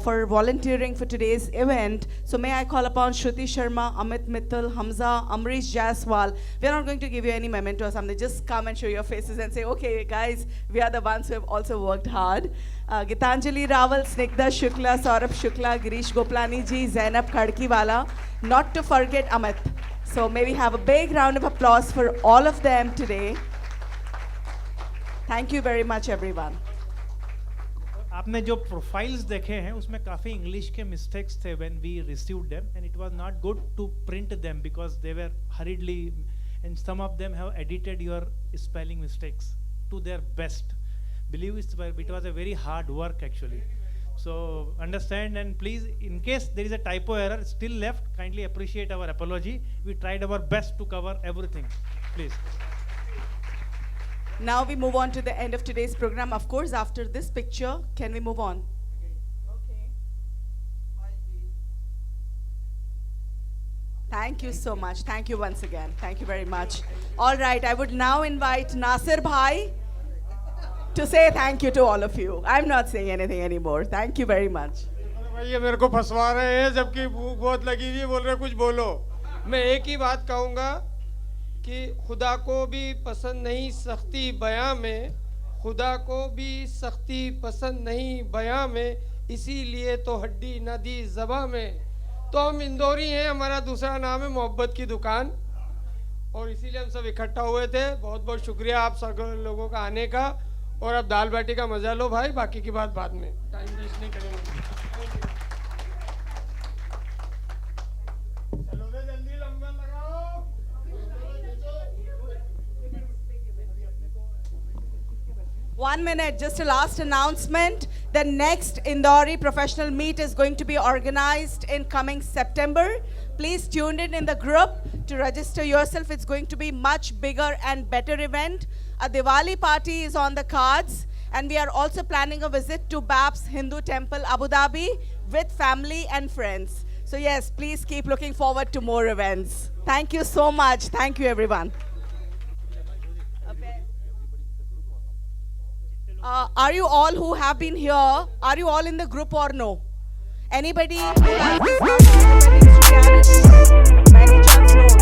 for volunteering for today's event. So may I call upon Shruti Sharma, Amit Mittal, Hamza, Amrish Jaswal. We're not going to give you any memento or something, just come and show your faces and say, okay guys, we are the ones who have also worked hard. Gitanjali Rawal, Snigdha Shukla, Saurabh Shukla, Girish Goplani ji, Zainab Khadkiwala, not to forget Amit. So may we have a big round of applause for all of them today. Thank you very much everyone. आपने जो profiles देखे हैं उसमें काफी English के mistakes थे when we received them, and it was not good to print them because they were hurriedly, and some of them have edited your spelling mistakes to their best. Believe it was a very hard work actually. So understand, and please, in case there is a typo error still left, kindly appreciate our apology. We tried our best to cover everything. Please. Now we move on to the end of today's program. Of course, after this picture, can we move on? Thank you so much. Thank you once again. Thank you very much. All right, I would now invite Nasir Bhai to say thank you to all of you. I'm not saying anything anymore. Thank you very much. ये मेरे को फंसवा रहे हैं जबकि भूख बहुत लगी हुई है, बोल रहे कुछ बोलो। मैं एक ही बात कहूँगा कि खुदा को भी पसंद नहीं सख्ती बयां में, खुदा को भी सख्ती पसंद नहीं बयां में, इसीलिए तो हड्डी न दी ज़बां में। तो हम इंदौरी हैं, हमारा दूसरा नाम है मोहब्बत की दुकान। और इसीलिए हम सब इकट्ठा हुए थे। बहुत बहुत शुक्रिया आप सब लोगों का आने का, और अब दाल बाटी का मजा लो भाई, बाकी की बात बाद में, टाइम वेस्ट नहीं करेंगे। चलो रे जल्दी लंबा लगाओ। 1 minute, just a last announcement. The next Indori professional meet is going to be organized in coming September. Please tune in the group to register yourself. It's going to be much bigger and better event. A Diwali party is on the cards, and we are also planning a visit to Bab's Hindu Temple, Abu Dhabi, with family and friends. So yes, please keep looking forward to more events. Thank you so much. Thank you, everyone. Are you all who have been here, are you all in the group or no? Anybody who has this house needs to carry? Many chance no.